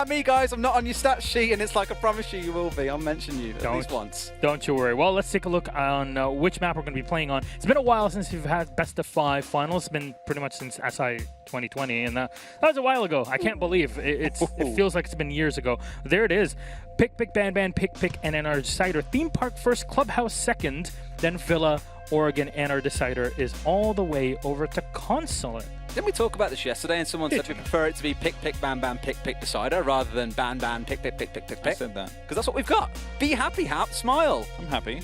Me, guys, I'm not on your stat sheet, and it's like I promise you, you will be. I'll mention you at least once. Don't you worry. Well, let's take a look on which map we're going to be playing on. It's been a while since we've had best of 5 finals. It's been pretty much since SI 2020, and that was a while ago. I can't believe it feels like it's been years ago. There it is. Pick, ban, pick, and then our decider. Theme Park first, Clubhouse second, then Villa, Oregon, and our decider is all the way over to Consulate. Didn't we talk about this yesterday, and someone said we prefer it to be pick, ban, pick, decider, rather than ban, pick. I said that. Because that's what we've got. Be happy, Hap, smile. I'm happy.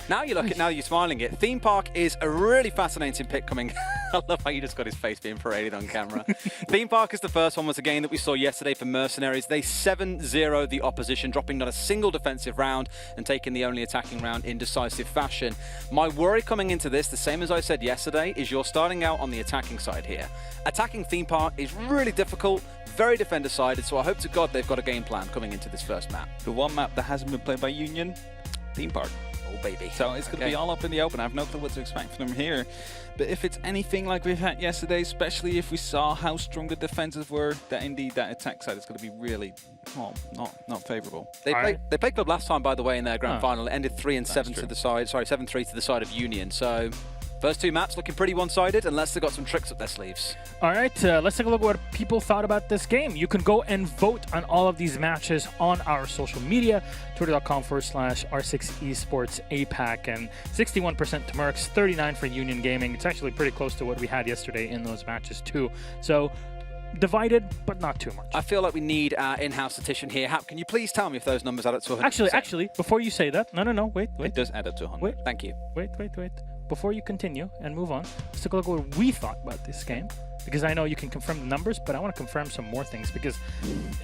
Now you look at, now you're smiling it. Theme Park is a really fascinating pick coming. I love how you just got his face being paraded on camera. Theme Park is the first one, was a game that we saw yesterday for MercenarieZ. They 7-0'd the opposition, dropping not a single defensive round and taking the only attacking round in decisive fashion. My worry coming into this, the same as I said yesterday, is you're starting out on the attacking side here. Attacking Theme Park is really difficult, very defender-sided, so I hope to God they've got a game plan coming into this first map. The one map that hasn't been played by Union, Theme Park. Oh, baby. So it's going to be all up in the open. I have no clue what to expect from them here. But if it's anything like we've had yesterday, especially if we saw how strong the defenses were, that indeed that attack side is going to be really, well, not favourable. They played club last time, by the way, in their grand final. It ended 3-7 to the side. Sorry, 7-3 to the side of Union. So first 2 maps looking pretty one-sided, unless they've got some tricks up their sleeves. All right, let's take a look at what people thought about this game. You can go and vote on all of these matches on our social media, twitter.com/R6 Esports APAC, and 61% to Mercs, 39% for Union Gaming. It's actually pretty close to what we had yesterday in those matches too. So divided, but not too much. I feel like we need our in-house statistician here. Hap, can you please tell me if those numbers add up to 100%? Actually, before you say that, no, wait. It does add up to 100. Wait. Thank you. Wait. Before you continue and move on, let's take a look at what we thought about this game. Because I know you can confirm the numbers, but I want to confirm some more things because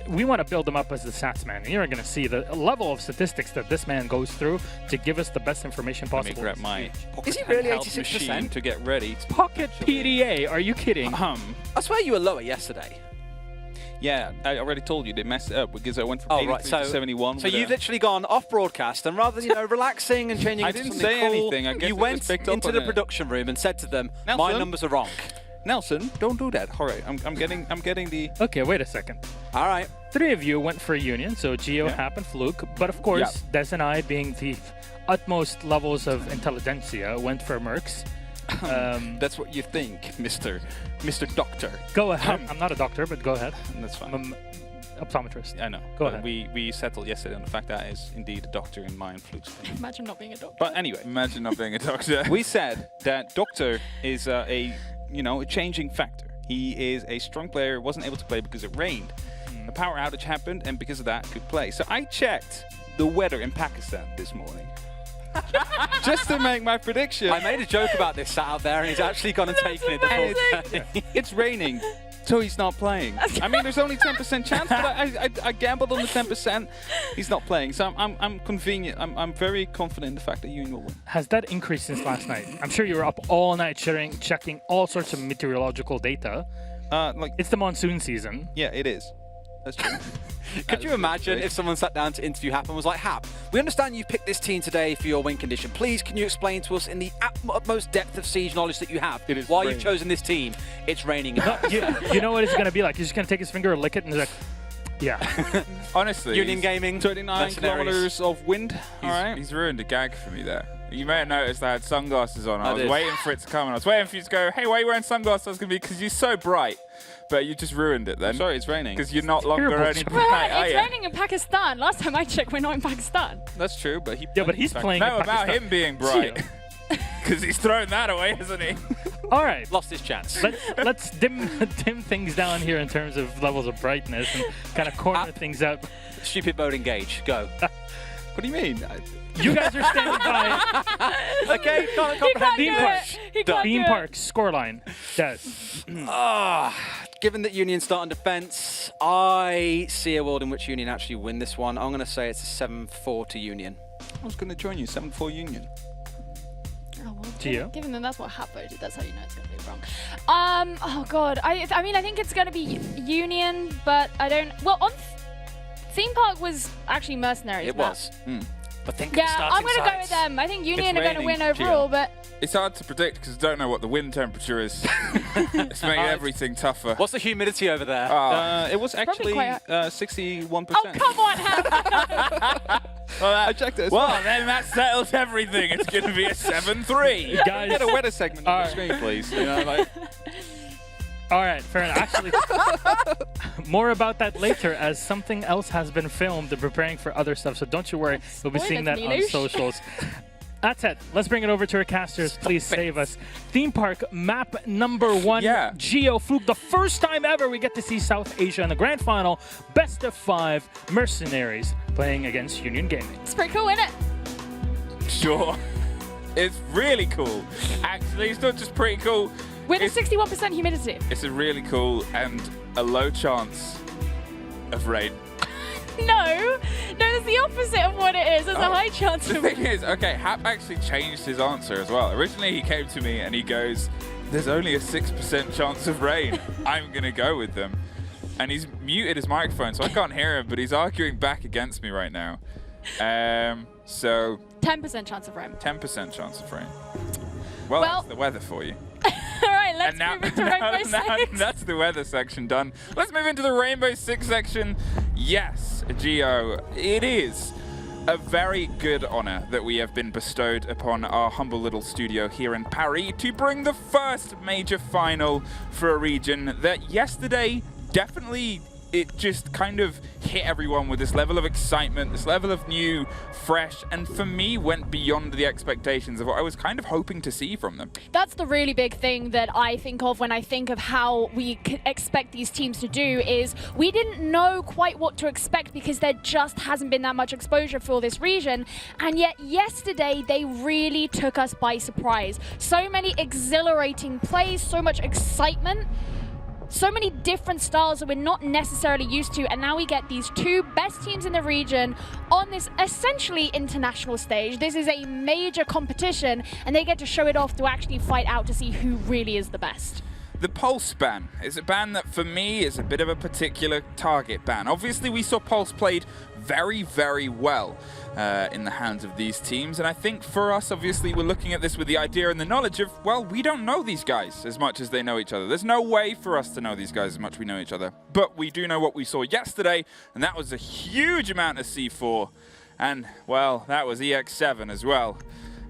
we want to build them up as the stats man. And you're going to see the level of statistics that this man goes through to give us the best information possible. Let me grab my Is he really handheld 86%? machine to get ready. Pocket PDA, are you kidding? I swear you were lower yesterday. Yeah, I already told you they messed it up because I went from 83 to 71. So you've literally gone off broadcast, and rather than relaxing and changing into something cool, I didn't say anything. I guess you went into the production room and said to them, "My numbers are wrong." Nelson, don't do that. All right, I'm getting the. Okay, wait a second. All right. 3 of you went for Union, so Gio, Hap, and Fluke. But of course, Des and I, being the utmost levels of intelligentsia, went for Mercs. That's what you think, Mr. Doctor. Go ahead. I'm not a doctor, but go ahead. That's fine. I'm an optometrist. I know. Go ahead. We settled yesterday on the fact that is indeed a doctor in mine, Fluke's opinion. Imagine not being a doctor. But anyway, imagine not being a doctor. We said that Doctor is a changing factor. He is a strong player. Wasn't able to play because it rained. A power outage happened, and because of that, could play. So I checked the weather in Pakistan this morning. Just to make my prediction. I made a joke about this sat out there, and he's actually gone and taken it the whole day. It's raining, so he's not playing. I mean, there's only 10% chance, but I gambled on the 10%. He's not playing, so I'm very confident in the fact that Union will win. Has that increased since last night? I'm sure you were up all night checking all sorts of meteorological data. It's the monsoon season. Yeah, it is. That's true. Could you imagine if someone sat down to interview Hap and was like, "Hap, we understand you picked this team today for your win condition. Please, can you explain to us in the utmost depth of Siege knowledge that you have why you've chosen this team? It's raining." You know what it's going to be like? He's just going to take his finger and lick it and he's like, yeah. Honestly. Union Gaming. 39 kilometers of wind. He's ruined a gag for me there. You may have noticed I had sunglasses on. I was waiting for it to come, and I was waiting for you to go, "Hey, why are you wearing sunglasses?" I was going to be, because you're so bright. But you just ruined it then. I'm sorry, it's raining. Because you're not longer only. It's raining in Pakistan. Last time I checked, we're not in Pakistan. That's true, but but he's playing in Pakistan. About him being bright. Because he's thrown that away, hasn't he? All right. Lost his chance. Let's dim things down here in terms of levels of brightness and kind of corner things out. Stupid mode engage. Go. What do you mean? You guys are standing by. Okay, can't comprehend. Theme Park scoreline. Des. Given that Union start on defense, I see a world in which Union actually win this one. I'm going to say it's a 7-4 to Union. I was going to join you, 7-4 Union. Oh, well, Gio? Given that that's what Hap voted, that's how you know it's going to be wrong. Oh God, I mean, I think it's going to be Union, but I don't. Well, on Theme Park was actually MercenarieZ. It was. But think I'm going to go with them. I think Union are going to win overall, but It's hard to predict because I don't know what the wind temperature is. It's made everything tougher. What's the humidity over there? It was actually quite 61%. Oh, come on, Hal. I checked it as well. Then that settles everything. It's going to be a 7-3. Guys. Get a weather segment on the screen, please. You know, like, All right, fair enough. Actually, more about that later, as something else has been filmed and preparing for other stuff. So don't you worry, we'll be seeing that on socials. That's it. Let's bring it over to our casters. Please save us. Theme park map number 1. Yeah. Geo Fluke. The first time ever we get to see South Asia in the grand final. Best of 5 Mercenaries playing against Union Gaming. It's pretty cool, isn't it? Sure. It's really cool. Actually, it's not just pretty cool. With a 61% humidity. It's a really cool and a low chance of rain. No, that's the opposite of what it is. There's a high chance The of thing is, okay, Hap actually changed his answer as well. Originally, he came to me and he goes, there's only a 6% chance of rain. I'm going to go with them. And he's muted his microphone, so I can't hear him, but he's arguing back against me right now. So 10% chance of rain. 10% chance of rain. Well, that's the weather for you. All right, let's move into Rainbow Six. That's the weather section done. Let's move into the Rainbow Six section. Yes, Geo, it is a very good honor that we have been bestowed upon our humble little studio here in Paris to bring the first major final for a region that yesterday definitely it just kind of hit everyone with this level of excitement, this level of new, fresh, and for me went beyond the expectations of what I was kind of hoping to see from them. That's the really big thing that I think of when I think of how we expect these teams to do is we didn't know quite what to expect because there just hasn't been that much exposure for this region, and yet yesterday they really took us by surprise. So many exhilarating plays, so much excitement. So many different styles that we're not necessarily used to, and now we get these 2 best teams in the region on this essentially international stage. This is a major competition, and they get to show it off to actually fight out to see who really is the best. The Pulse ban is a ban that for me is a bit of a particular target ban. Obviously we saw Pulse played very, very well in the hands of these teams, and I think for us obviously we're looking at this with the idea and the knowledge of, well, we don't know these guys as much as they know each other. There's no way for us to know these guys as much as we know each other, but we do know what we saw yesterday, and that was a huge amount of C4, and well, that was EX7 as well.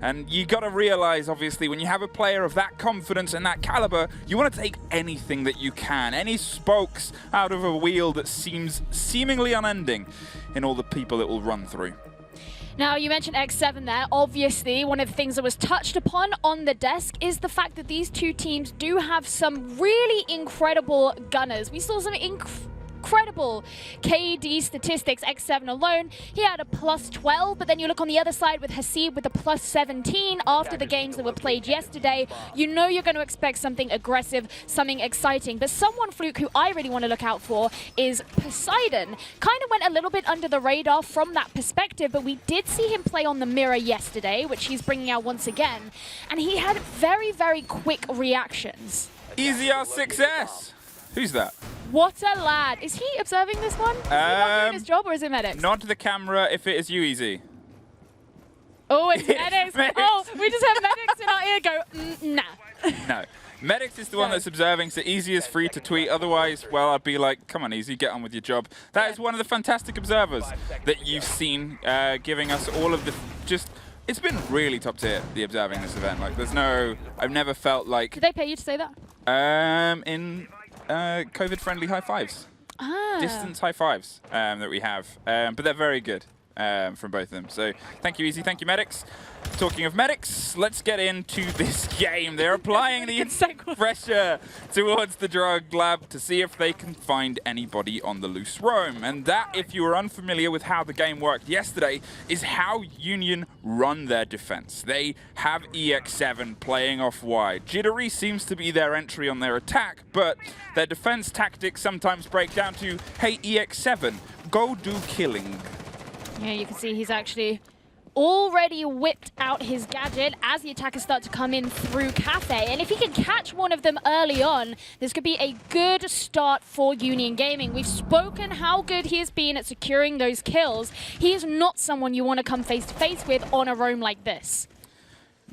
And you got to realize, obviously, when you have a player of that confidence and that caliber, you want to take anything that you can, any spokes out of a wheel that seems seemingly unending in all the people it will run through. Now, you mentioned X7 there. Obviously, one of the things that was touched upon on the desk is the fact that these 2 teams do have some really incredible gunners. We saw some incredible KD statistics. X7 alone, he had a +12, but then you look on the other side with Hasib with a +17 after the games that were played yesterday. You know you're going to expect something aggressive, something exciting, but someone, Fluke, who I really want to look out for is Poseidon. Kind of went a little bit under the radar from that perspective, but we did see him play on the mirror yesterday, which he's bringing out once again, and he had very, very quick reactions. Easy R6S. Who's that? What a lad. Is he observing this one? Is he not doing his job, or is it Medics? Nod to the camera if it is you, Easy. Oh, it's Medics. Oh, we just have Medics in our ear go, nah. No. Medics is the one that's observing, so Easy is free to tweet. Otherwise, well, I'd be like, come on, Easy, get on with your job. That is one of the fantastic observers that you've seen giving us all of the just... It's been really top tier, the observing this event. Like, there's no... I've never felt like... Did they pay you to say that? In COVID-friendly high fives. Ah. Distance high fives that we have. But they're very good from both of them. So thank you, Easy. Thank you, Medics. Talking of Medics, let's get into this game. They're applying the pressure towards the drug lab to see if they can find anybody on the loose roam. And that, if you are unfamiliar with how the game worked yesterday, is how Union run their defense. They have EX7 playing off wide. Jittery seems to be their entry on their attack, but their defense tactics sometimes break down to, hey, EX7, go do killing. Yeah, you can see he's actually already whipped out his gadget as the attackers start to come in through Cafe. And if he can catch one of them early on, this could be a good start for Union Gaming. We've spoken how good he has been at securing those kills. He is not someone you want to come face to face with on a roam like this.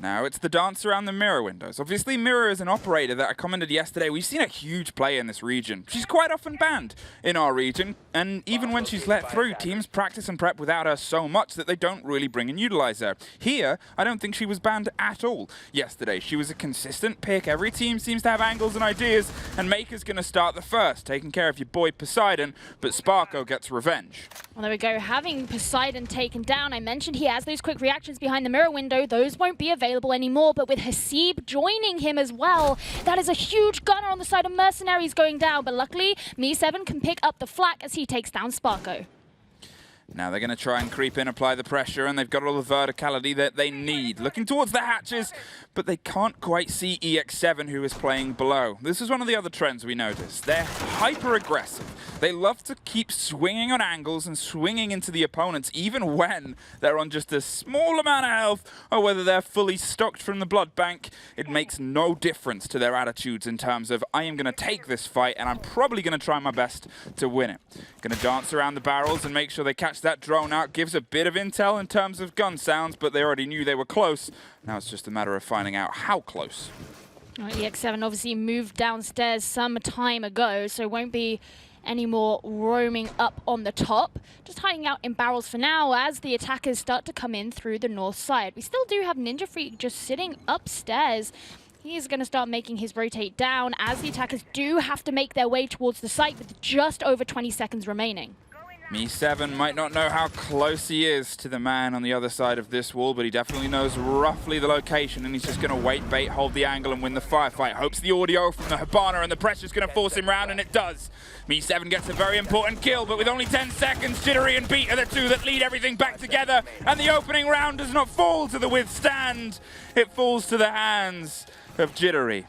Now it's the dance around the mirror windows. Obviously, Mirror is an operator that I commented yesterday. We've seen a huge player in this region. She's quite often banned in our region, and even when she's let through, teams practice and prep without her so much that they don't really bring and utilize her. Here, I don't think she was banned at all yesterday. She was a consistent pick. Every team seems to have angles and ideas, and Maker's going to start the first, taking care of your boy Poseidon, but Sparko gets revenge. Well, there we go. Having Poseidon taken down, I mentioned he has those quick reactions behind the mirror window. Those won't be available anymore, but with Hasib joining him as well, that is a huge gunner on the side of Mercenaries going down. But luckily, Me7 can pick up the flak as he takes down Sparko. Now they're going to try and creep in, apply the pressure, and they've got all the verticality that they need. Looking towards the hatches, but they can't quite see EX7, who is playing below. This is one of the other trends we noticed. They're hyper-aggressive. They love to keep swinging on angles and swinging into the opponents, even when they're on just a small amount of health, or whether they're fully stocked from the blood bank. It makes no difference to their attitudes in terms of, I am going to take this fight, and I'm probably going to try my best to win it. Going to dance around the barrels and make sure they catch that drone out. Gives a bit of intel in terms of gun sounds, but they already knew they were close. Now it's just a matter of finding out how close. EX7 obviously moved downstairs some time ago, so won't be any more roaming up on the top. Just hiding out in barrels for now as the attackers start to come in through the north side. We still do have Ninja Freak just sitting upstairs. He's going to start making his rotate down as the attackers do have to make their way towards the site with just over 20 seconds remaining. Me7 might not know how close he is to the man on the other side of this wall, but he definitely knows roughly the location, and he's just going to wait, bait, hold the angle, and win the firefight. Hopes the audio from the Hibana and the pressure's going to force him round, and it does. Me7 gets a very important kill, but with only 10 seconds, Jittery and Beat are the two that lead everything back together, and the opening round does not fall to the Withstand. It falls to the hands of Jittery.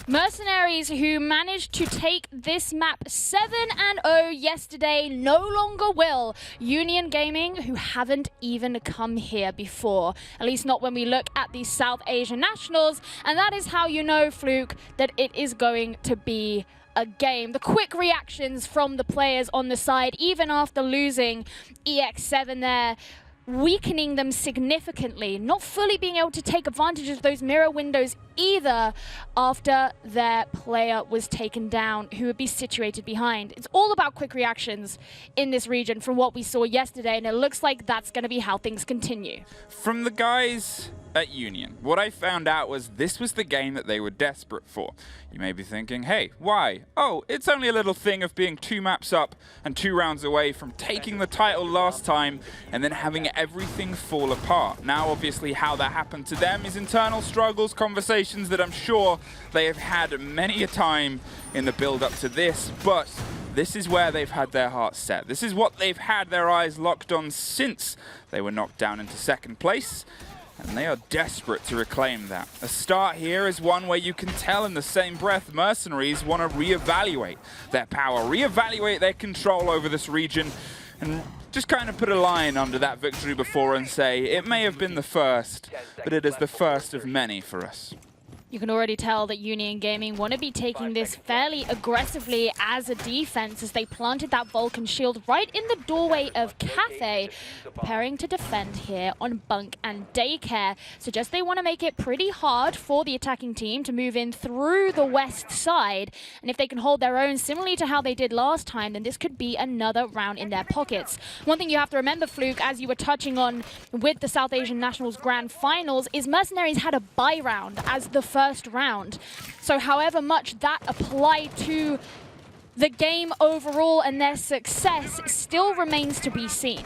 Mercenaries, who managed to take this map 7-0 yesterday, no longer will. Union Gaming, who haven't even come here before, at least not when we look at the South Asian Nationals, and that is how you know, Fluke, that it is going to be a game. The quick reactions from the players on the side, even after losing EX7 there, weakening them significantly, not fully being able to take advantage of those mirror windows either after their player was taken down, who would be situated behind. It's all about quick reactions in this region from what we saw yesterday, and it looks like that's going to be how things continue. From the guys at Union, what I found out was this was the game that they were desperate for. You may be thinking, hey, why? Oh, it's only a little thing of being 2 maps up and 2 rounds away from taking the title last time and then having everything fall apart. Now, obviously, how that happened to them is internal struggles, conversations that I'm sure they have had many a time in the build-up to this, but this is where they've had their hearts set. This is what they've had their eyes locked on since they were knocked down into 2nd place. And they are desperate to reclaim that. A start here is one where you can tell in the same breath Mercenaries want to reevaluate their power, reevaluate their control over this region, and just kind of put a line under that victory before and say, it may have been the first, but it is the first of many for us. You can already tell that Union Gaming want to be taking this fairly aggressively as a defense as they planted that Vulcan shield right in the doorway of Cathay, preparing to defend here on Bunk and Daycare. Suggest they want to make it pretty hard for the attacking team to move in through the west side, and if they can hold their own similarly to how they did last time, then this could be another round in their pockets. One thing you have to remember, Fluke, as you were touching on with the South Asian Nationals Grand Finals, is Mercenaries had a bye round as the first round. So however much that applied to the game overall and their success still remains to be seen.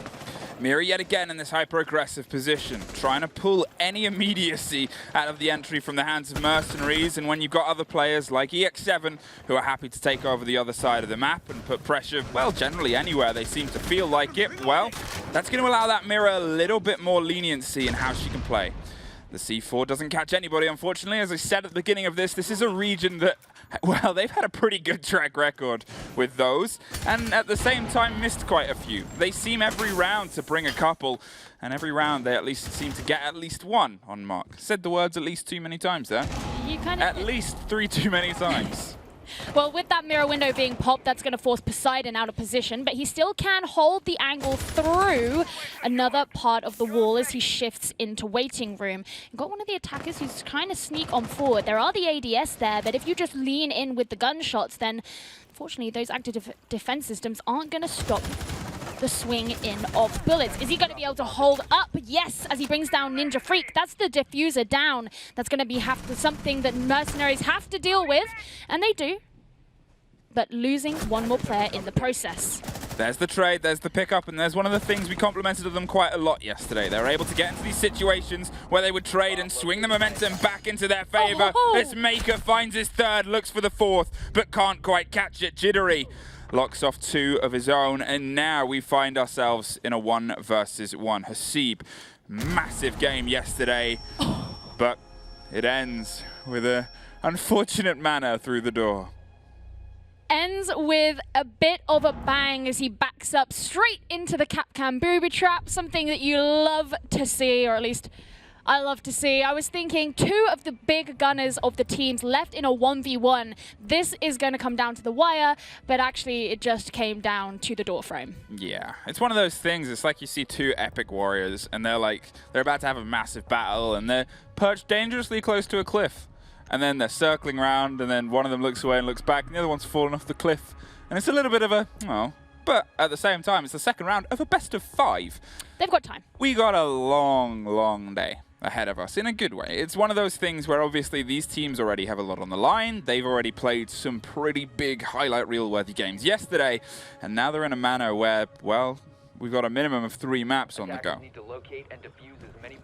Mira yet again in this hyper-aggressive position, trying to pull any immediacy out of the entry from the hands of Mercenaries, and when you've got other players like EX7 who are happy to take over the other side of the map and put pressure, well, generally anywhere they seem to feel like it, well, that's going to allow that Mira a little bit more leniency in how she can play. The C4 doesn't catch anybody, unfortunately. As I said at the beginning of this is a region that, well, they've had a pretty good track record with those, and at the same time missed quite a few. They seem every round to bring a couple, and every round they at least seem to get at least one on mark. Said the words at least too many times there. You kind of at least 3 too many times. Well, with that mirror window being popped, that's going to force Poseidon out of position, but he still can hold the angle through another part of the wall as he shifts into waiting room. You've got one of the attackers who's trying to sneak on forward. There are the ADS there, but if you just lean in with the gunshots, then unfortunately those active defense systems aren't going to stop the swing in of bullets. Is he going to be able to hold up? Yes, as he brings down Ninja Freak. That's the diffuser down. That's going to be something that Mercenaries have to deal with, and they do. But losing one more player in the process. There's the trade, there's the pickup, and there's one of the things we complimented them quite a lot yesterday. They were able to get into these situations where they would trade and swing the momentum back into their favor. This Maker finds his third, looks for the fourth, but can't quite catch it. Jittery locks off 2 of his own, and now we find ourselves in a 1 versus 1. Hasib, massive game yesterday, but it ends with an unfortunate manner through the door. Ends with a bit of a bang as he backs up straight into the Capcom booby trap, something that you love to see, or at least I love to see. I was thinking 2 of the big gunners of the teams left in a 1v1. This is going to come down to the wire, but actually it just came down to the door frame. Yeah, it's one of those things. It's like you see 2 epic warriors, and they're about to have a massive battle, and they're perched dangerously close to a cliff. And then they're circling around, and then one of them looks away and looks back, and the other one's fallen off the cliff. And it's a little bit of a, well, but at the same time, it's the second round of a best of 5. They've got time. We got a long, long day ahead of us in a good way. It's one of those things where obviously these teams already have a lot on the line. They've already played some pretty big highlight reel-worthy games yesterday, and now they're in a manner where, well, we've got a minimum of 3 maps on the go.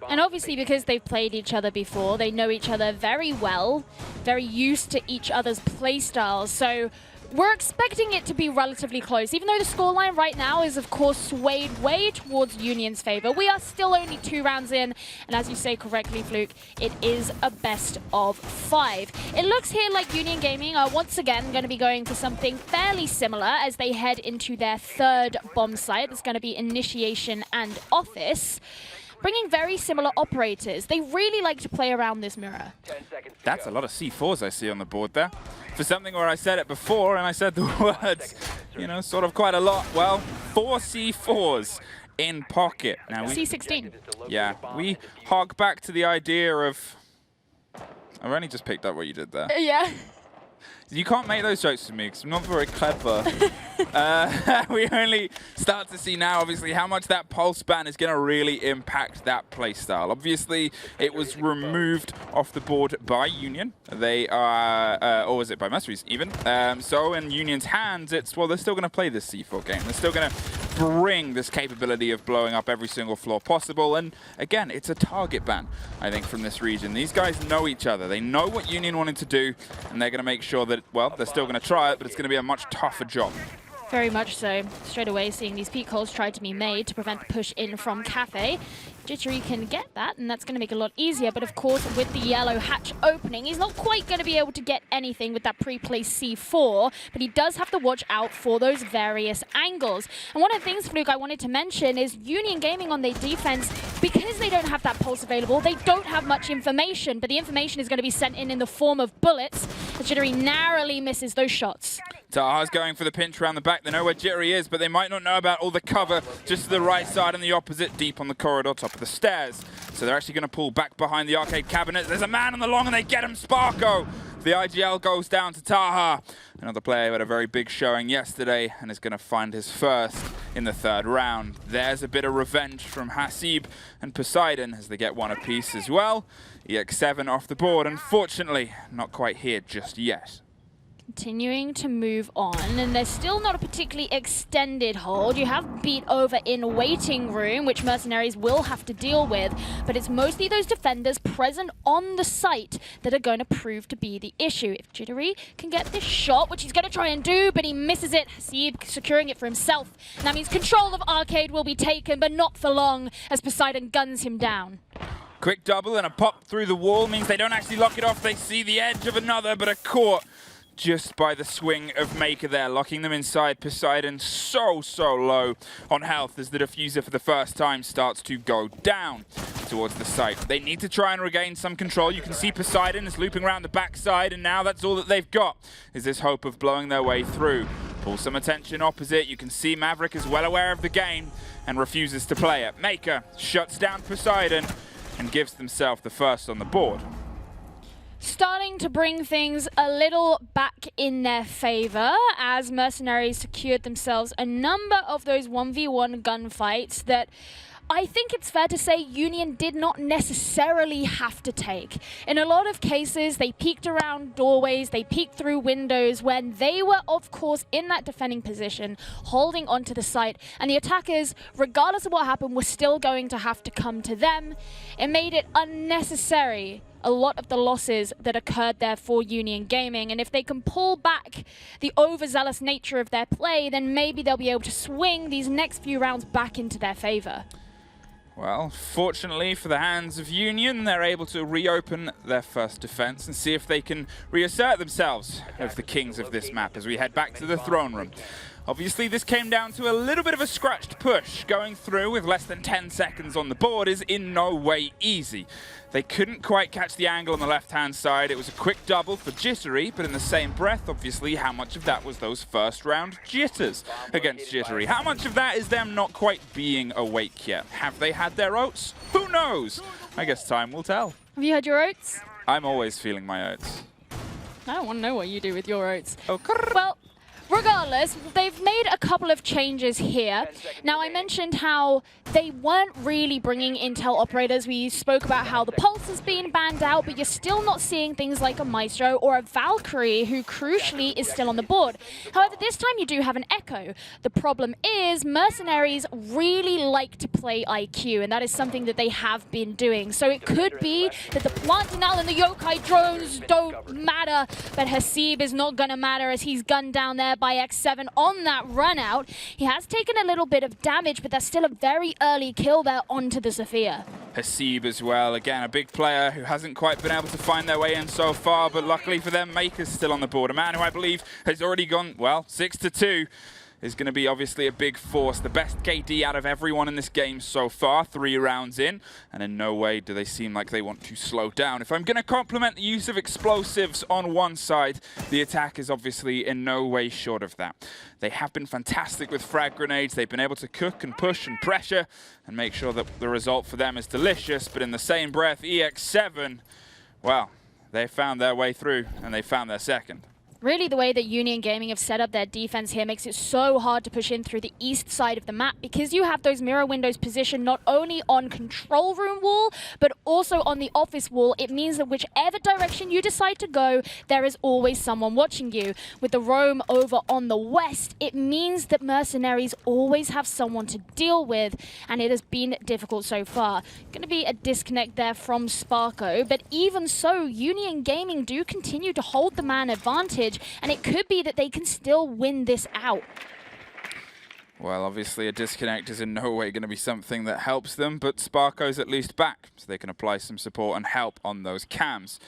And obviously because they've played each other before, they know each other very well, very used to each other's playstyles. So we're expecting it to be relatively close. Even though the scoreline right now is, of course, swayed way towards Union's favor, we are still only 2 rounds in. And as you say correctly, Fluke, it is a best of 5. It looks here like Union Gaming are once again going to be going for something fairly similar as they head into their 3rd bomb site. It's going to be Initiation and Office, bringing very similar operators. They really like to play around this mirror. That's a lot of C4s I see on the board there. For something where I said it before and I said the words, you know, sort of quite a lot. Well, 4 C4s in pocket. Now C16. Yeah, we hark back to the idea of... I've only just picked up what you did there. Yeah. You can't make those jokes to me because I'm not very clever. We only start to see now, obviously, how much that pulse ban is going to really impact that playstyle. Obviously, it was removed off the board by Union. They are, or was it by Mercenaries even? So in Union's hands, it's, well, they're still going to play this C4 game. They're still going to bring this capability of blowing up every single floor possible. And again, it's a target ban, I think, from this region. These guys know each other. They know what Union wanted to do, and they're going to make sure that, well, they're still going to try it, but it's going to be a much tougher job. Very much so. Straight away, seeing these peak holes tried to be made to prevent the push in from Cafe. Jittery can get that, and that's going to make it a lot easier. But of course, with the yellow hatch opening, he's not quite going to be able to get anything with that pre-placed C4, but he does have to watch out for those various angles. And one of the things, Fluke, I wanted to mention is Union Gaming on their defense, because they don't have that pulse available, they don't have much information, but the information is going to be sent in the form of bullets. Jittery narrowly misses those shots. Taha's going for the pinch around the back. They know where Jittery is, but they might not know about all the cover just to the right side and the opposite, deep on the corridor, top of the stairs. So they're actually going to pull back behind the arcade cabinet. There's a man on the long, and they get him, Sparko. The IGL goes down to Taha. Another player who had a very big showing yesterday and is going to find his first in the 3rd round. There's a bit of revenge from Hasib and Poseidon as they get 1 apiece as well. EX7 off the board, unfortunately, not quite here just yet. Continuing to move on, and there's still not a particularly extended hold. You have beat over in waiting room, which Mercenaries will have to deal with, but it's mostly those defenders present on the site that are going to prove to be the issue. If Jittery can get this shot, which he's going to try and do, but he misses it, Hasib securing it for himself. And that means control of Arcade will be taken, but not for long, as Poseidon guns him down. Quick double and a pop through the wall means they don't actually lock it off. They see the edge of another, but are caught. just by the swing of Maker there, locking them inside. Poseidon so low on health as the diffuser for the first time starts to go down towards the site. They need to try and regain some control. You can see Poseidon is looping around the backside, and now that's all that they've got, is this hope of blowing their way through. Pull some attention opposite. You can see Maverick is well aware of the game and refuses to play it. Maker shuts down Poseidon and gives themselves the first on the board. Starting to bring things a little back in their favor as Mercenaries secured themselves a number of those 1v1 gunfights that I think it's fair to say Union did not necessarily have to take. In a lot of cases, they peeked around doorways, they peeked through windows when they were, of course, in that defending position, holding onto the site, and the attackers, regardless of what happened, were still going to have to come to them. It made it unnecessary, a lot of the losses that occurred there for Union Gaming, and if they can pull back the overzealous nature of their play, then maybe they'll be able to swing these next few rounds back into their favor. Well, fortunately for the hands of Union, they're able to reopen their first defense and see if they can reassert themselves as the kings of this map as we head back to the throne room. Obviously, this came down to a little bit of a scratched push. Going through with less than 10 seconds on the board is in no way easy. They couldn't quite catch the angle on the left-hand side. It was a quick double for Jittery, but in the same breath, obviously, how much of that was those first-round jitters against Jittery? How much of that is them not quite being awake yet? Have they had their oats? Who knows? I guess time will tell. Have you had your oats? I'm always feeling my oats. I don't want to know what you do with your oats. Oh, well, regardless, they've made a couple of changes here. Now, I mentioned how they weren't really bringing intel operators. We spoke about how the Pulse has been banned out, but you're still not seeing things like a Maestro or a Valkyrie, who crucially is still on the board. However, this time you do have an Echo. The problem is Mercenaries really like to play IQ, and that is something that they have been doing. So it could be that the Plant Denial and the Yokai drones don't matter, but Hasib is not going to matter as he's gunned down there by X7 on that run out. He has taken a little bit of damage, but that's still a very early kill there onto the Zofia. Hasib as well, again a big player who hasn't quite been able to find their way in so far, but luckily for them, Maker's still on the board. A man who I believe has already gone, well, 6-2. Is going to be obviously a big force. The best KD out of everyone in this game so far, 3 rounds in, and in no way do they seem like they want to slow down. If I'm going to compliment the use of explosives on one side, the attack is obviously in no way short of that. They have been fantastic with frag grenades. They've been able to cook and push and pressure and make sure that the result for them is delicious, but in the same breath, EX7, well, they found their way through and they found their second. Really, the way that Union Gaming have set up their defense here makes it so hard to push in through the east side of the map, because you have those mirror windows positioned not only on control room wall, but also on the office wall. It means that whichever direction you decide to go, there is always someone watching you. With the roam over on the west, it means that Mercenaries always have someone to deal with, and it has been difficult so far. Going to be a disconnect there from Sparko, but even so, Union Gaming do continue to hold the man advantage, and it could be that they can still win this out. Well, obviously a disconnect is in no way going to be something that helps them, but Sparko's at least back, so they can apply some support and help on those cams.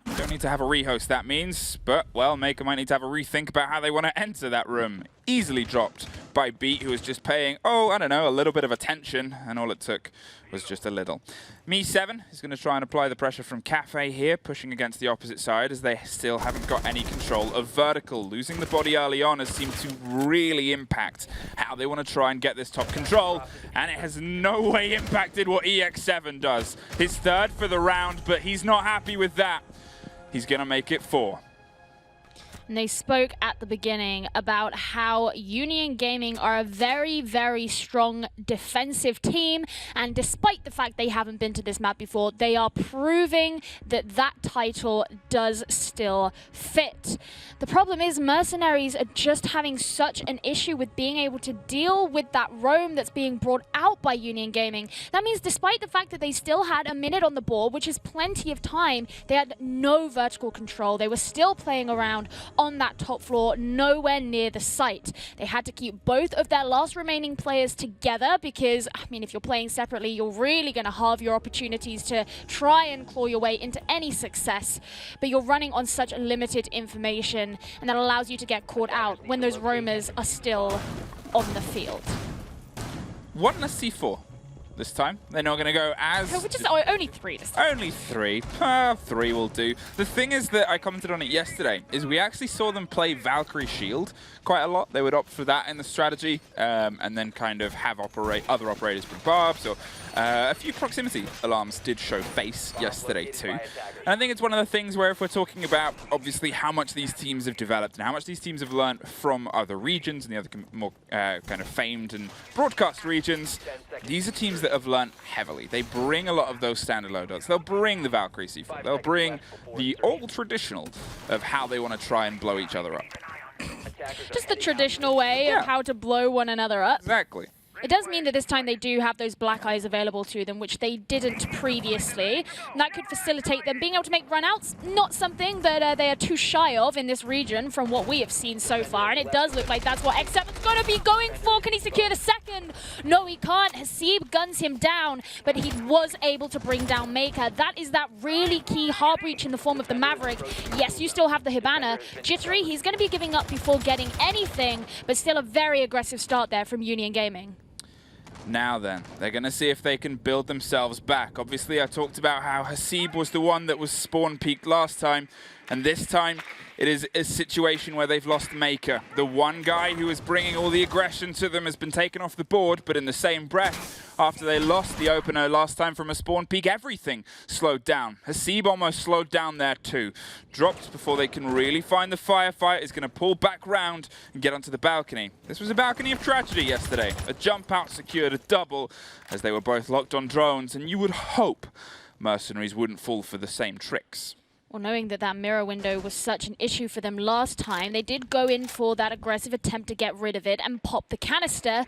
You don't need to have a rehost, that means, but, well, Maker might need to have a rethink about how they want to enter that room. Easily dropped by Beat, who was just paying, oh, I don't know, a little bit of attention, and all it took was just a little. Me7 is going to try and apply the pressure from Cafe here, pushing against the opposite side, as they still haven't got any control of vertical. Losing the body early on has seemed to really impact how they want to try and get this top control, and it has no way impacted what EX7 does. His third for the round, but he's not happy with that. He's going to make it 4. And they spoke at the beginning about how Union Gaming are a very, very strong defensive team. And despite the fact they haven't been to this map before, they are proving that that title does still fit. The problem is Mercenaries are just having such an issue with being able to deal with that roam that's being brought out by Union Gaming. That means despite the fact that they still had a minute on the board, which is plenty of time, they had no vertical control. They were still playing around on that top floor, nowhere near the site. They had to keep both of their last remaining players together because, I mean, if you're playing separately, you're really going to halve your opportunities to try and claw your way into any success. But you're running on such limited information, and that allows you to get caught out when those roamers are still on the field. One a C4 this time. They're not going to go as... No, only 3 this time. Only 3. 3 will do. The thing is that I commented on it yesterday, is we actually saw them play Valkyrie Shield quite a lot. They would opt for that in the strategy, and then kind of have other operators bring barbs, or a few proximity alarms did show face yesterday too. And I think it's one of the things where if we're talking about, obviously, how much these teams have developed and how much these teams have learned from other regions and the other more kind of famed and broadcast regions, these are teams that have learned heavily. They bring a lot of those standard loadouts. They'll bring the Valkyrie C4. They'll bring the old traditional of how they want to try and blow each other up. Just the traditional way of how to blow one another up. Exactly. It does mean that this time they do have those black eyes available to them, which they didn't previously. And that could facilitate them being able to make runouts, not something that they are too shy of in this region from what we have seen so far. And it does look like that's what X7's going to be going for. Can he secure the second? No, he can't. Hasib guns him down, but he was able to bring down Maker. That is that really key hard breach in the form of the Maverick. Yes, you still have the Hibana. Jittery, he's going to be giving up before getting anything, but still a very aggressive start there from Union Gaming. Now then, they're going to see if they can build themselves back. Obviously, I talked about how Hasib was the one that was spawn peaked last time, and this time it is a situation where they've lost Maker. The one guy who was bringing all the aggression to them has been taken off the board, but in the same breath, after they lost the opener last time from a spawn peak, everything slowed down. Hasib almost slowed down there too. Dropped before they can really find the firefight, is going to pull back round and get onto the balcony. This was a balcony of tragedy yesterday. A jump out secured a double as they were both locked on drones, and you would hope Mercenaries wouldn't fall for the same tricks. Well, knowing that that mirror window was such an issue for them last time, they did go in for that aggressive attempt to get rid of it and pop the canister.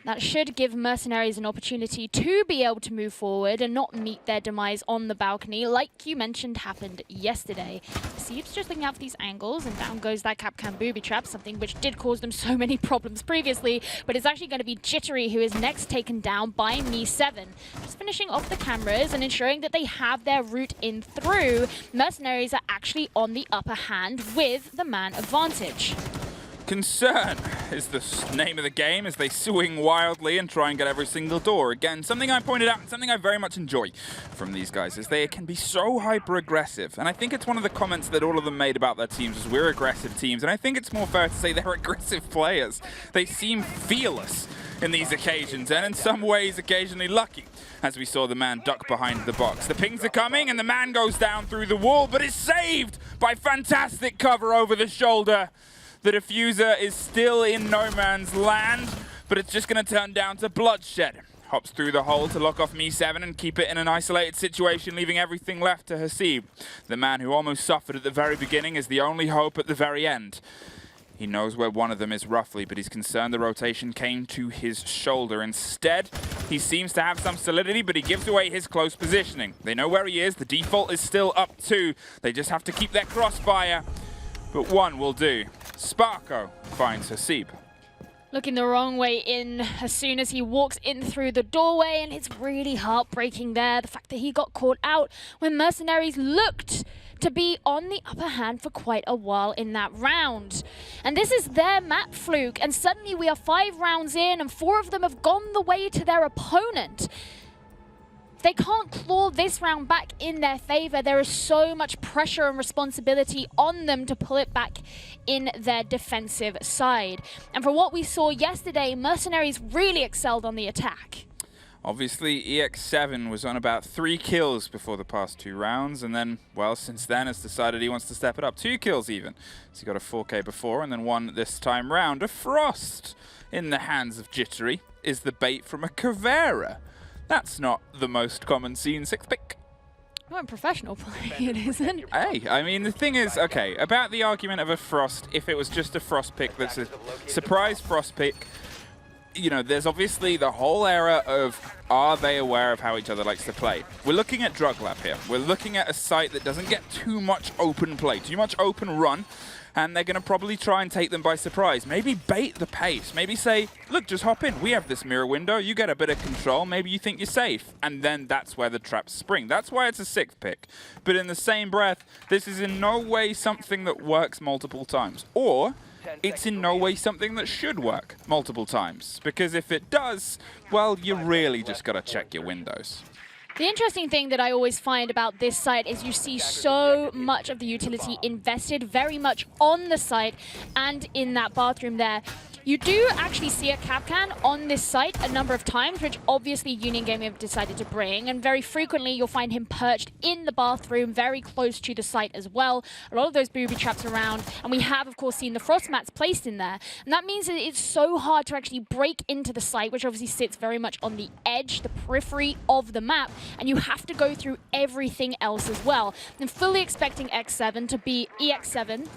That should give Mercenaries an opportunity to be able to move forward and not meet their demise on the balcony, like you mentioned happened yesterday. Seeps just looking out for these angles, and down goes that Capcan booby trap, something which did cause them so many problems previously, but it's actually going to be Jittery who is next taken down by Me7. Just finishing off the cameras and ensuring that they have their route in through. Mercenaries are actually on the upper hand with the man advantage. Concern is the name of the game as they swing wildly and try and get every single door. Again, something I pointed out and something I very much enjoy from these guys is they can be so hyper-aggressive. And I think it's one of the comments that all of them made about their teams is we're aggressive teams. And I think it's more fair to say they're aggressive players. They seem fearless in these occasions and in some ways occasionally lucky, as we saw the man duck behind the box. The pings are coming and the man goes down through the wall, but is saved by fantastic cover over the shoulder. The diffuser is still in no man's land, but it's just going to turn down to bloodshed. Hops through the hole to lock off Me7 and keep it in an isolated situation, leaving everything left to Hasib. The man who almost suffered at the very beginning is the only hope at the very end. He knows where one of them is roughly, but he's concerned the rotation came to his shoulder. Instead, he seems to have some solidity, but he gives away his close positioning. They know where he is. The default is still up 2. They just have to keep their crossfire, but 1 will do. Sparko finds Hasib. Looking the wrong way in as soon as he walks in through the doorway, and it's really heartbreaking there, the fact that he got caught out when Mercenaries looked to be on the upper hand for quite a while in that round. And this is their map fluke, and suddenly we are 5 rounds in and 4 of them have gone the way to their opponent. They can't claw this round back in their favor. There is so much pressure and responsibility on them to pull it back in their defensive side. And for what we saw yesterday, Mercenaries really excelled on the attack. Obviously, EX7 was on about 3 kills before the past 2 rounds, and then, well, since then has decided he wants to step it up. 2 kills even. So he got a 4K before, and then 1 this time round. A Frost in the hands of Jittery is the bait from a Caveira. That's not the most common scene 6th pick. Not in professional play, it isn't. Hey, I mean, the thing is, okay, about the argument of a Frost, if it was just a Frost pick that's a surprise Frost pick, you know, there's obviously the whole era of are they aware of how each other likes to play. We're looking at Drug Lab here. We're looking at a site that doesn't get too much open play, too much open run. and they're going to probably try and take them by surprise. Maybe bait the pace. Maybe say, look, just hop in. We have this mirror window. You get a bit of control. Maybe you think you're safe. And then that's where the traps spring. That's why it's a 6th pick. But in the same breath, this is in no way something that works multiple times. Or it's in no way something that should work multiple times. Because if it does, well, you really just got to check your windows. The interesting thing that I always find about this site is you see so much of the utility invested very much on the site and in that bathroom there. You do actually see a Kapkan on this site a number of times, which obviously Union Gaming have decided to bring, and very frequently you'll find him perched in the bathroom very close to the site as well. A lot of those booby traps around, and we have of course seen the frost mats placed in there, and that means that it's so hard to actually break into the site, which obviously sits very much on the edge, the periphery of the map, and you have to go through everything else as well. I'm fully expecting X7 to be EX7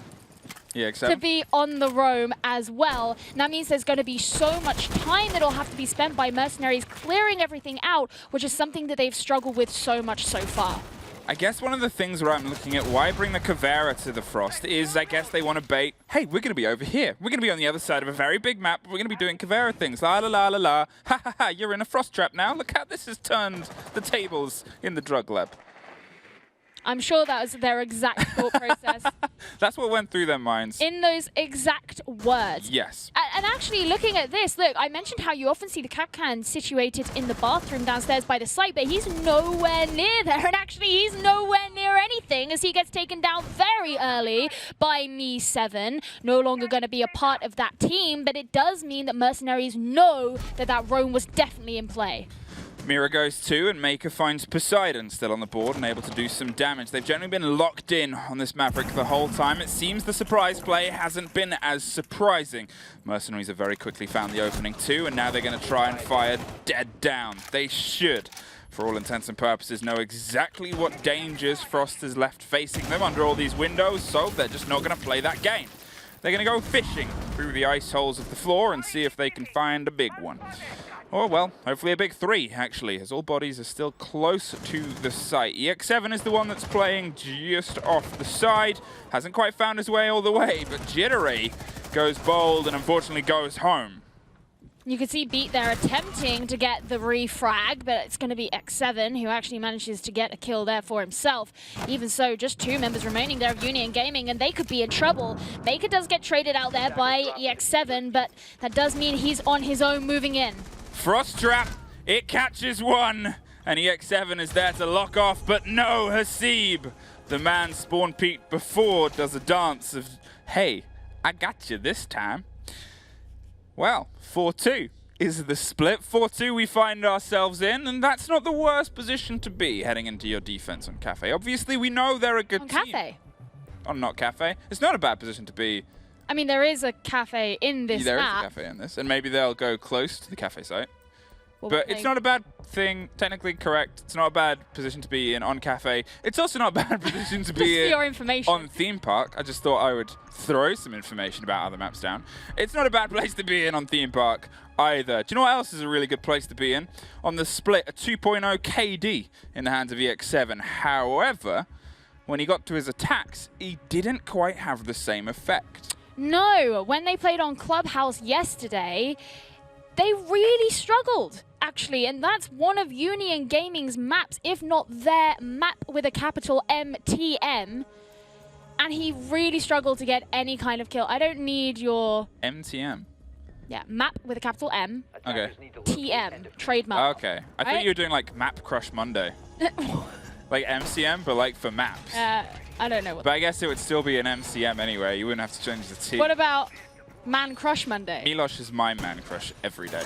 to be on the roam as well. And that means there's going to be so much time that'll have to be spent by Mercenaries clearing everything out, which is something that they've struggled with so much so far. I guess one of the things where I'm looking at why bring the Caveira to the Frost is I guess they want to bait, hey, we're going to be over here. We're going to be on the other side of a very big map. We're going to be doing Caveira things. La la la la la. Ha ha ha, you're in a Frost trap now. Look how this has turned the tables in the drug lab. I'm sure that was their exact thought process. That's what went through their minds. In those exact words. Yes. And actually, looking at this, look, I mentioned how you often see the Kapkan situated in the bathroom downstairs by the site, but he's nowhere near there. And actually, he's nowhere near anything as he gets taken down very early by Me7. No longer going to be a part of that team, but it does mean that Mercenaries know that that roam was definitely in play. Mira goes 2, and Maker finds Poseidon still on the board and able to do some damage. They've generally been locked in on this Maverick the whole time. It seems the surprise play hasn't been as surprising. Mercenaries have very quickly found the opening too, and now they're going to try and fire dead down. They should, for all intents and purposes, know exactly what dangers Frost has left facing them under all these windows, so they're just not going to play that game. They're going to go fishing through the ice holes of the floor and see if they can find a big one. Or, well, hopefully a big 3, actually, as all bodies are still close to the site. EX7 is the one that's playing just off the side. Hasn't quite found his way all the way, but Jittery goes bold and unfortunately goes home. You can see Beat there attempting to get the refrag, but it's going to be X7 who actually manages to get a kill there for himself. Even so, just 2 members remaining there of Union Gaming, and they could be in trouble. Maker does get traded out there by EX7, but that does mean he's on his own moving in. Frost trap, it catches one, and EX7 is there to lock off, but no, Hasib, the man Spawn Pete before, does a dance of, hey, I got you this time. Well, 4-2 is the split. 4-2 we find ourselves in, and that's not the worst position to be heading into your defense on Cafe. Obviously, we know they're a good team. On Cafe? Oh, not Cafe. It's not a bad position to be. I mean, there is a Cafe in this There map. is a Cafe in this, and maybe they'll go close to the Cafe site. Well, But it's not a bad thing, technically correct. It's not a bad position to be in on Cafe. It's also not a bad position to Just be for in your information. on Theme Park. I just thought I would throw some information about other maps down. It's not a bad place to be in on Theme Park either. Do you know what else is a really good place to be in? On the split, a 2.0 KD in the hands of EX7. However, when he got to his attacks, he didn't quite have the same effect. No, when they played on Clubhouse yesterday, they really struggled, actually, and that's one of Union Gaming's maps, if not their map with a capital MTM, and he really struggled to get any kind of kill. I don't need your... MTM? Yeah, map with a capital M. Okay. TM, trademark. Okay. I thought you were doing like Map Crush Monday. Like MCM, but like for maps. I don't know what. But I guess it would still be an MCM anyway. You wouldn't have to change the T. What about Man Crush Monday? Milosh is my man crush every day.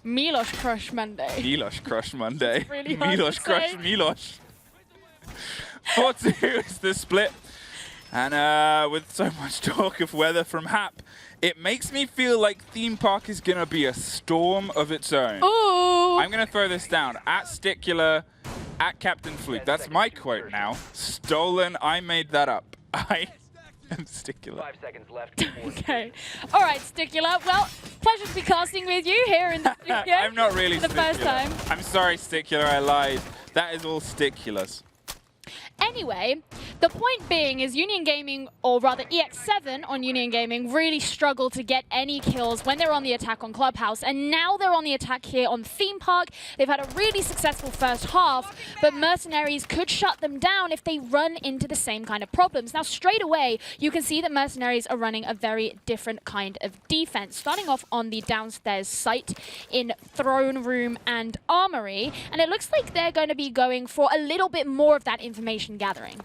Milosh Crush Monday. Milosh Crush Monday. It's really hard Milosh to Crush say. Milosh. 4-2 is the split. And with so much talk of weather from Hap, it makes me feel like Theme Park is going to be a storm of its own. Ooh! I'm going to throw this down. At Stickula, at Captain Fluke. That's my quote now. Stolen. I made that up. I am Stickula. 5 seconds left. Okay. All right, Stickula. Well, pleasure to be casting with you here in the studio. I'm not really for the first Stickula. time. I'm sorry, Stickula. I lied. That is all Stickulas. Anyway, The point being is Union Gaming, or rather EX7 on Union Gaming, really struggled to get any kills when they're on the attack on Clubhouse, and now they're on the attack here on Theme Park. They've had a really successful first half, but MercenarieZ could shut them down if they run into the same kind of problems. Now, straight away, you can see that MercenarieZ are running a very different kind of defense, starting off on the downstairs site in Throne Room and Armory, and it looks like they're going to be going for a little bit more of that information gathering.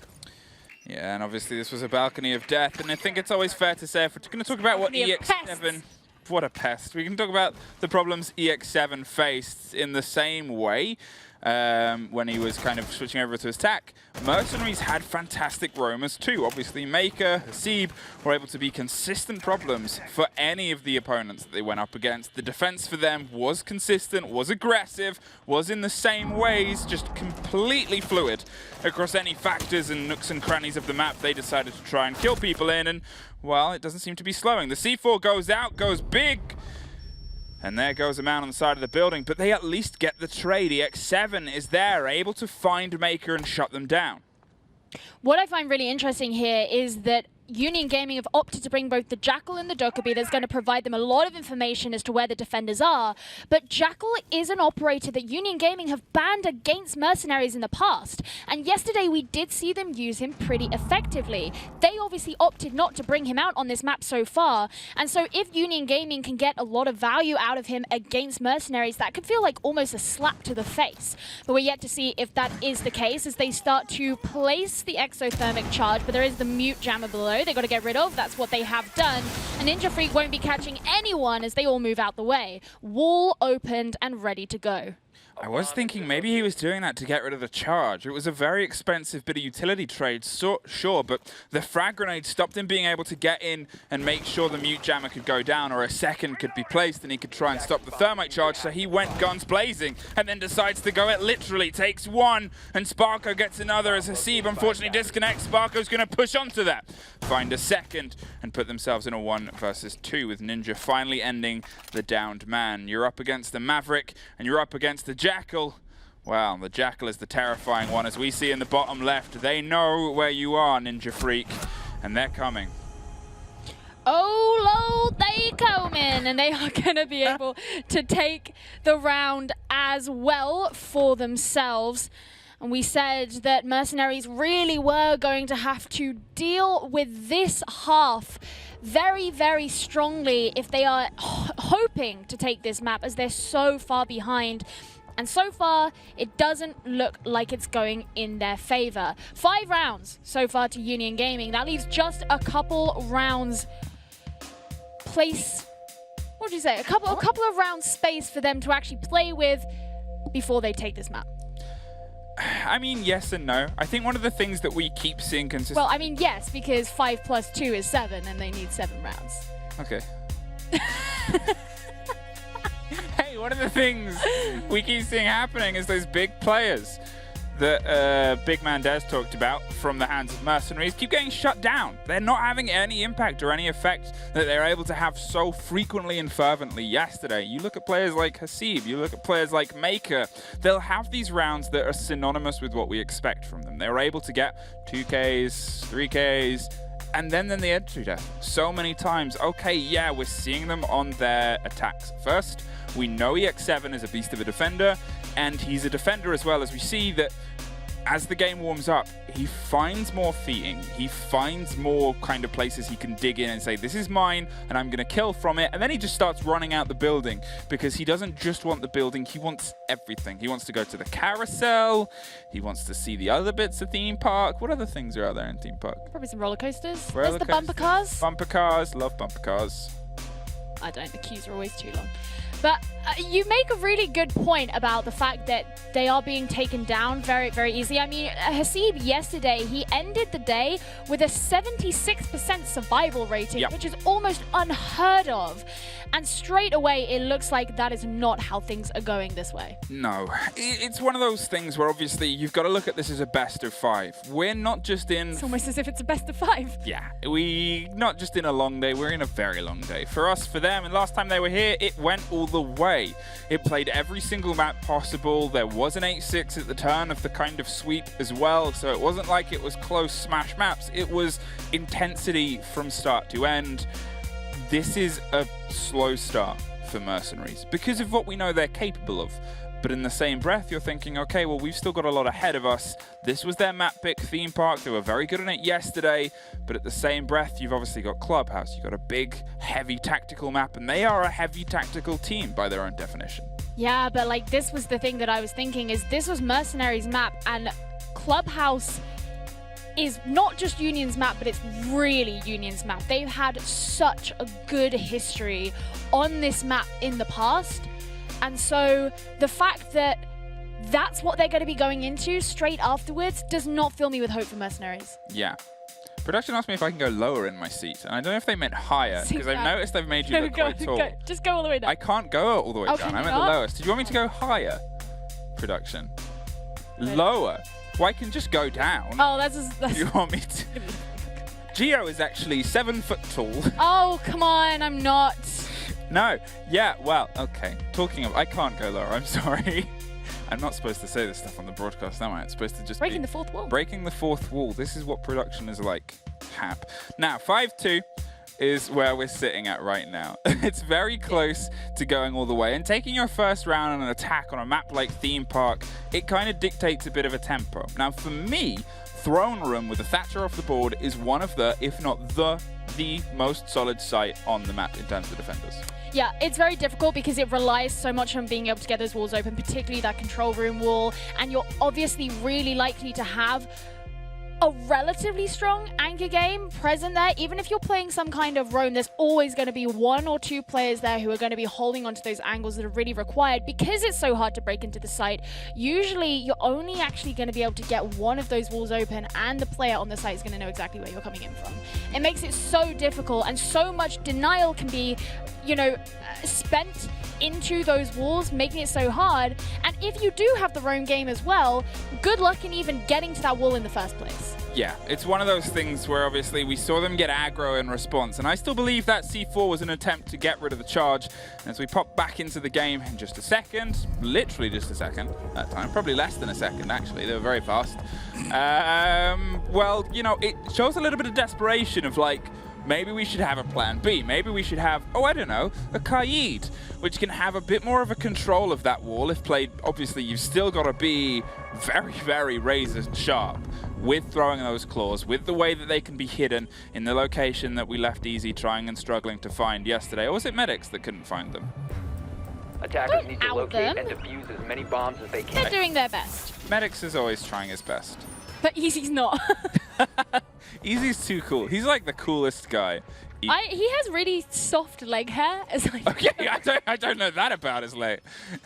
Yeah, and obviously this was a balcony of death, and I think it's always fair to say, if we're going to talk about what EX7... What a pest. We can talk about the problems EX7 faced in the same way when he was kind of switching over to his attack. MercenarieZ had fantastic roamers too. Obviously, Maker, Hasib were able to be consistent problems for any of the opponents that they went up against. The defense for them was consistent, was aggressive, was in the same ways, just completely fluid across any factors and nooks and crannies of the map they decided to try and kill people in, and well, it doesn't seem to be slowing. The C4 goes out, goes big, and there goes a man on the side of the building, but they at least get the trade. EX7 is there, able to find Maker and shut them down. What I find really interesting here is that Union Gaming have opted to bring both the Jackal and the Dokkaebi. That's going to provide them a lot of information as to where the defenders are. But Jackal is an operator that Union Gaming have banned against MercenarieZ in the past. And yesterday we did see them use him pretty effectively. They obviously opted not to bring him out on this map so far. And so if Union Gaming can get a lot of value out of him against MercenarieZ, that could feel like almost a slap to the face. But we're yet to see if that is the case as they start to place the exothermic charge. But there is the mute jammer below they've got to get rid of. That's what they have done. And Ninja Freak won't be catching anyone as they all move out the way. Wall opened and ready to go. I was thinking maybe he was doing that to get rid of the charge. It was a very expensive bit of utility trade, sure, but the frag grenade stopped him being able to get in and make sure the mute jammer could go down, or a second could be placed and he could try and stop the thermite charge, so he went guns blazing and then decides to go it literally. Takes one and Sparko gets another as Hasib unfortunately disconnects. Sparko's going to push onto that, find a second and put themselves in a 1 versus 2 with Ninja finally ending the downed man. You're up against the Maverick and you're up against the Jackal. Well, the Jackal is the terrifying one, as we see in the bottom left. They know where you are, Ninja Freak, and they're coming. Oh, Lord, they coming, and they are going to be able to take the round as well for themselves. And we said that MercenarieZ really were going to have to deal with this half very, very strongly if they are hoping to take this map, as they're so far behind. And so far, it doesn't look like it's going in their favor. 5 rounds so far to Union Gaming. That leaves just a couple rounds what would you say? A couple of rounds space for them to actually play with before they take this map. I mean, yes and no. I think one of the things that we keep seeing consistently... Well, I mean, yes, because 5 plus 2 is 7, and they need 7 rounds. Okay. Hey, one of the things we keep seeing happening is those big players that Big Man Des talked about from the hands of MercenarieZ keep getting shut down. They're not having any impact or any effect that they're able to have so frequently and fervently yesterday. You look at players like Hasib, you look at players like Maker, they'll have these rounds that are synonymous with what we expect from them. They're able to get 2Ks, 3Ks, and then the entry death so many times. Okay, yeah, we're seeing them on their attacks first. We know EX7 is a beast of a defender, and he's a defender as well, as we see that as the game warms up, he finds more feeding. He finds more kind of places he can dig in and say, this is mine, and I'm going to kill from it. And then he just starts running out the building, because he doesn't just want the building, he wants everything. He wants to go to the carousel. He wants to see the other bits of Theme Park. What other things are out there in Theme Park? Probably some roller coasters. There's the bumper cars. Bumper cars. Love bumper cars. I don't. The queues are always too long. But you make a really good point about the fact that they are being taken down very, very easily. I mean, Hasib yesterday, he ended the day with a 76% survival rating, which is almost unheard of. And straight away, it looks like that is not how things are going this way. No. It's one of those things where obviously you've got to look at this as a best of 5. We're not just in... It's almost as if it's a best of 5. Yeah. We're not just in a long day, we're in a very long day. For us, for them, and last time they were here, it went all the way. It played every single map possible. There was an 8-6 at the turn of the kind of sweep as well, so it wasn't like it was close smash maps. It was intensity from start to end. This is a slow start for MercenarieZ because of what we know they're capable of. But in the same breath, you're thinking, okay, well, we've still got a lot ahead of us. This was their map pick, Theme Park. They were very good on it yesterday. But at the same breath, you've obviously got Clubhouse. You've got a big, heavy tactical map, and they are a heavy tactical team by their own definition. Yeah, but like this was the thing that I was thinking is this was MercenarieZ map, and Clubhouse is not just Union's map, but it's really Union's map. They've had such a good history on this map in the past. And so the fact that that's what they're going to be going into straight afterwards does not fill me with hope for MercenarieZ. Yeah. Production asked me if I can go lower in my seat, and I don't know if they meant higher, because I've noticed they've made you look quite tall. Just go all the way down. I can't go all the way down. I'm at the lowest. Did you want me to go higher? Production. Lower? Well, I can just go down. Oh, that's You want me to? Gio is actually 7 foot tall. Oh, come on, I'm not. No. Yeah, well, okay. Talking of, I can't go lower. I'm sorry. I'm not supposed to say this stuff on the broadcast, am I? It's supposed to just Breaking the fourth wall. Breaking the fourth wall. This is what production is like. Hap. Now, 5-2 is where we're sitting at right now. It's very close to going all the way. And taking your first round on an attack on a map like Theme Park, it kind of dictates a bit of a tempo. Now, for me, Throne Room with a Thatcher off the board is one of the, if not the most solid site on the map in terms of defenders. Yeah, it's very difficult because it relies so much on being able to get those walls open, particularly that control room wall. And you're obviously really likely to have a relatively strong anchor game present there. Even if you're playing some kind of roam, there's always going to be 1 or 2 players there who are going to be holding onto those angles that are really required. Because it's so hard to break into the site, usually you're only actually going to be able to get one of those walls open, and the player on the site is going to know exactly where you're coming in from. It makes it so difficult, and so much denial can be, you know, spent into those walls, making it so hard. And if you do have the roam game as well, good luck in even getting to that wall in the first place. Yeah, it's one of those things where obviously we saw them get aggro in response, and I still believe that C4 was an attempt to get rid of the charge. And as we pop back into the game in just a second, literally just a second that time, probably less than a second actually, they were very fast. Well, you know, it shows a little bit of desperation of like, maybe we should have a plan B. Maybe we should have, oh, I don't know, a Kaid, which can have a bit more of a control of that wall if played. Obviously, you've still got to be very, very razor sharp with throwing those claws, with the way that they can be hidden in the location that we left Easy trying and struggling to find yesterday. Or was it Medics that couldn't find them? Attackers need to out locate them. and defuse as many bombs as they can. They're doing their best. Medics is always trying his best. But Easy's not. Easy's too cool. He's like the coolest guy. He has really soft leg hair. It's like Okay, I don't know that about his leg.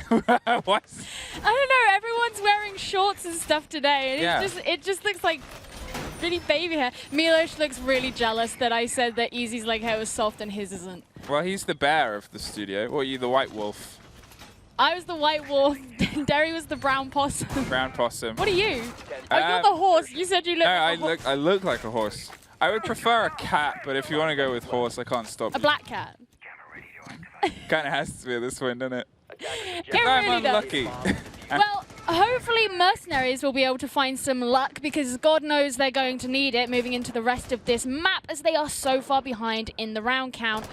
What? I don't know. Everyone's wearing shorts and stuff today, and Yeah. it just looks like really baby hair. Milos looks really jealous that I said that Easy's leg hair was soft and his isn't. Well, he's the bear of the studio. Or are you the white wolf? I was the white wolf. Derry was the brown possum. Brown possum. What are you? Oh, you're the horse. You said you look. No, like I look like a horse. I would prefer a cat, but if you want to go with horse, I can't stop a you. black cat. Kind of has to be this one, doesn't it? It I'm really does. unlucky. Well, hopefully MercenarieZ will be able to find some luck, because God knows they're going to need it moving into the rest of this map, as they are so far behind in the round count.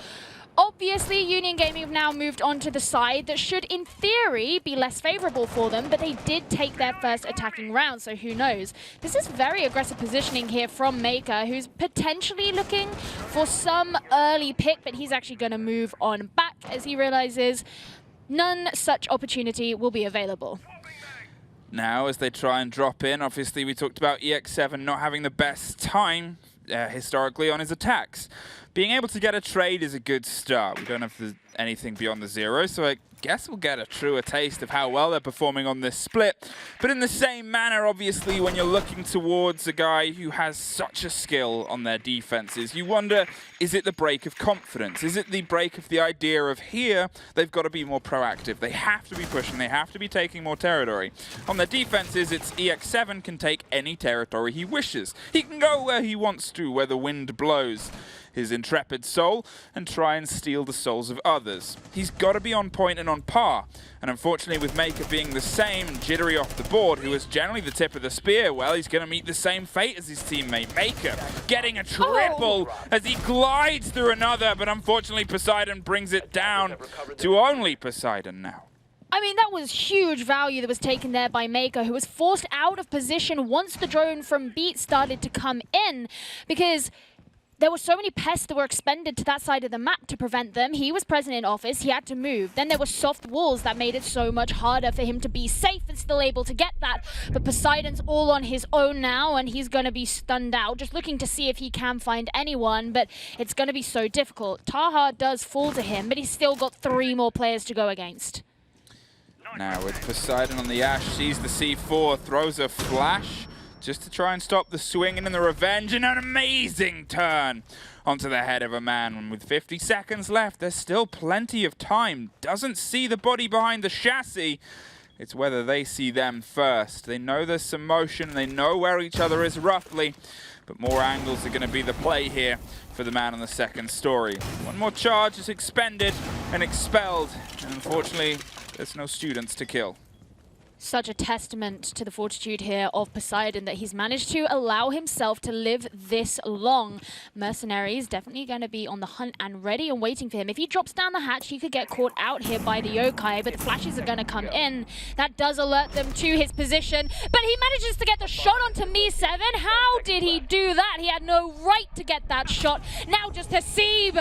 Obviously, Union Gaming have now moved on to the side that should, in theory, be less favorable for them, but they did take their first attacking round, so who knows. This is very aggressive positioning here from Maker, who's potentially looking for some early pick, but he's actually going to move on back as he realizes none such opportunity will be available. Now, as they try and drop in, obviously we talked about EX7 not having the best time historically on his attacks. Being able to get a trade is a good start. We don't have anything beyond the 0, so I guess we'll get a truer taste of how well they're performing on this split. But in the same manner, obviously, when you're looking towards a guy who has such a skill on their defenses, you wonder, is it the break of confidence? Is it the break of the idea of here, they've got to be more proactive. They have to be pushing. They have to be taking more territory. On their defenses, it's EX7 can take any territory he wishes. He can go where he wants to, where the wind blows. his intrepid soul and try and steal the souls of others. He's got to be on point and on par. And unfortunately, with Maker being the same, Jittery off the board, who is generally the tip of the spear, well, he's going to meet the same fate as his teammate. Maker getting a triple as he glides through another, but unfortunately Poseidon brings it down to only Poseidon now. I mean, that was huge value that was taken there by Maker, who was forced out of position once the drone from Beat started to come in, because there were so many pests that were expended to that side of the map to prevent them. He was present in office. He had to move. Then there were soft walls that made it so much harder for him to be safe and still able to get that. But Poseidon's all on his own now, and he's going to be stunned out, just looking to see if he can find anyone. But it's going to be so difficult. Taha does fall to him, but he's still got 3 more players to go against. Now with Poseidon on the Ash, sees the C4, throws a flash just to try and stop the swing and the revenge, and an amazing turn onto the head of a man. And with 50 seconds left, there's still plenty of time. Doesn't see the body behind the chassis. It's whether they see them first. They know there's some motion, and they know where each other is roughly, but more angles are going to be the play here for the man on the second story. One more charge is expended and expelled, and unfortunately, there's no students to kill. Such a testament to the fortitude here of Poseidon that he's managed to allow himself to live this long. MercenarieZ definitely going to be on the hunt and ready and waiting for him. If he drops down the hatch, he could get caught out here by the yokai, but the flashes are going to come in. That does alert them to his position, but he manages to get the shot onto Me7. How did he do that? He had no right to get that shot. Now just Hasib,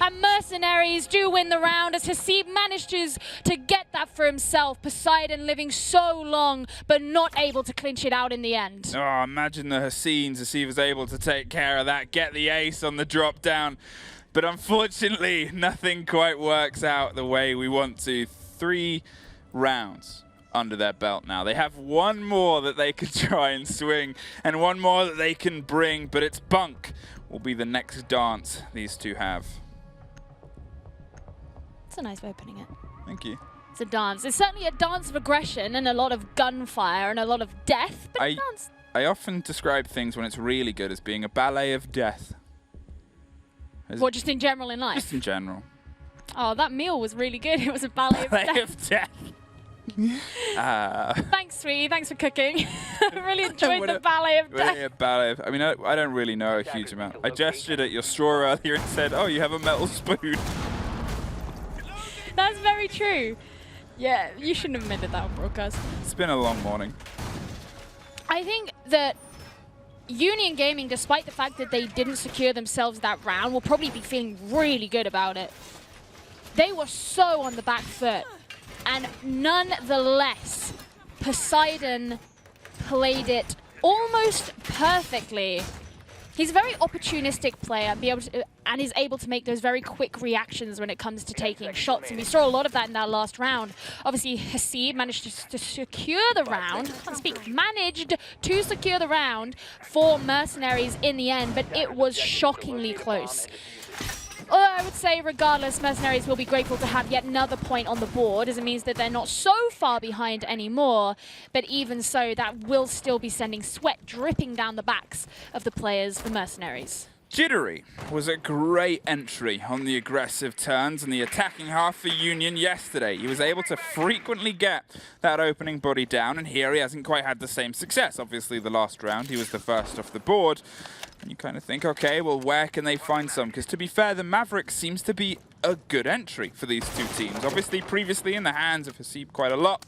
and MercenarieZ do win the round as Hasib manages to get that for himself. Poseidon living so long, but not able to clinch it out in the end. Oh, imagine the Hassines as he was able to take care of that, get the ace on the drop down. But unfortunately, nothing quite works out the way we want to. 3 rounds under their belt now. They have 1 more that they can try and swing, and 1 more that they can bring, but it's bunk will be the next dance these two have. That's a nice way of putting it. Thank you. It's a dance. It's certainly a dance of aggression and a lot of gunfire and a lot of death, but it's a dance. I often describe things when it's really good as being a ballet of death. What, just in general in life? Just in general. Oh, that meal was really good. It was a ballet of Ballet death. of death. Thanks, sweetie. Thanks for cooking. I really enjoyed the ballet of death. Really a ballet of, I mean, I don't really know a huge amount. I gestured at your straw earlier and said, oh, you have a metal spoon. That's very true. Yeah, you shouldn't have admitted that on broadcast. It's been a long morning. I think that Union Gaming, despite the fact that they didn't secure themselves that round, will probably be feeling really good about it. They were so on the back foot. And nonetheless, Poseidon played it almost perfectly. He's a very opportunistic player and is able to make those very quick reactions when it comes to taking shots. And we saw a lot of that in that last round. Obviously, Hasib managed to secure the round. Managed to secure the round for MercenarieZ in the end, but it was shockingly close. Although I would say, regardless, MercenarieZ will be grateful to have yet another point on the board, as it means that they're not so far behind anymore. But even so, that will still be sending sweat dripping down the backs of the players for MercenarieZ. Jittery was a great entry on the aggressive turns and the attacking half for Union yesterday. He was able to frequently get that opening body down, and here he hasn't quite had the same success. Obviously, the last round, he was the first off the board. And you kind of think, okay, well, where can they find some? Because to be fair, the Maverick seems to be a good entry for these two teams. Obviously, previously in the hands of Hasib quite a lot.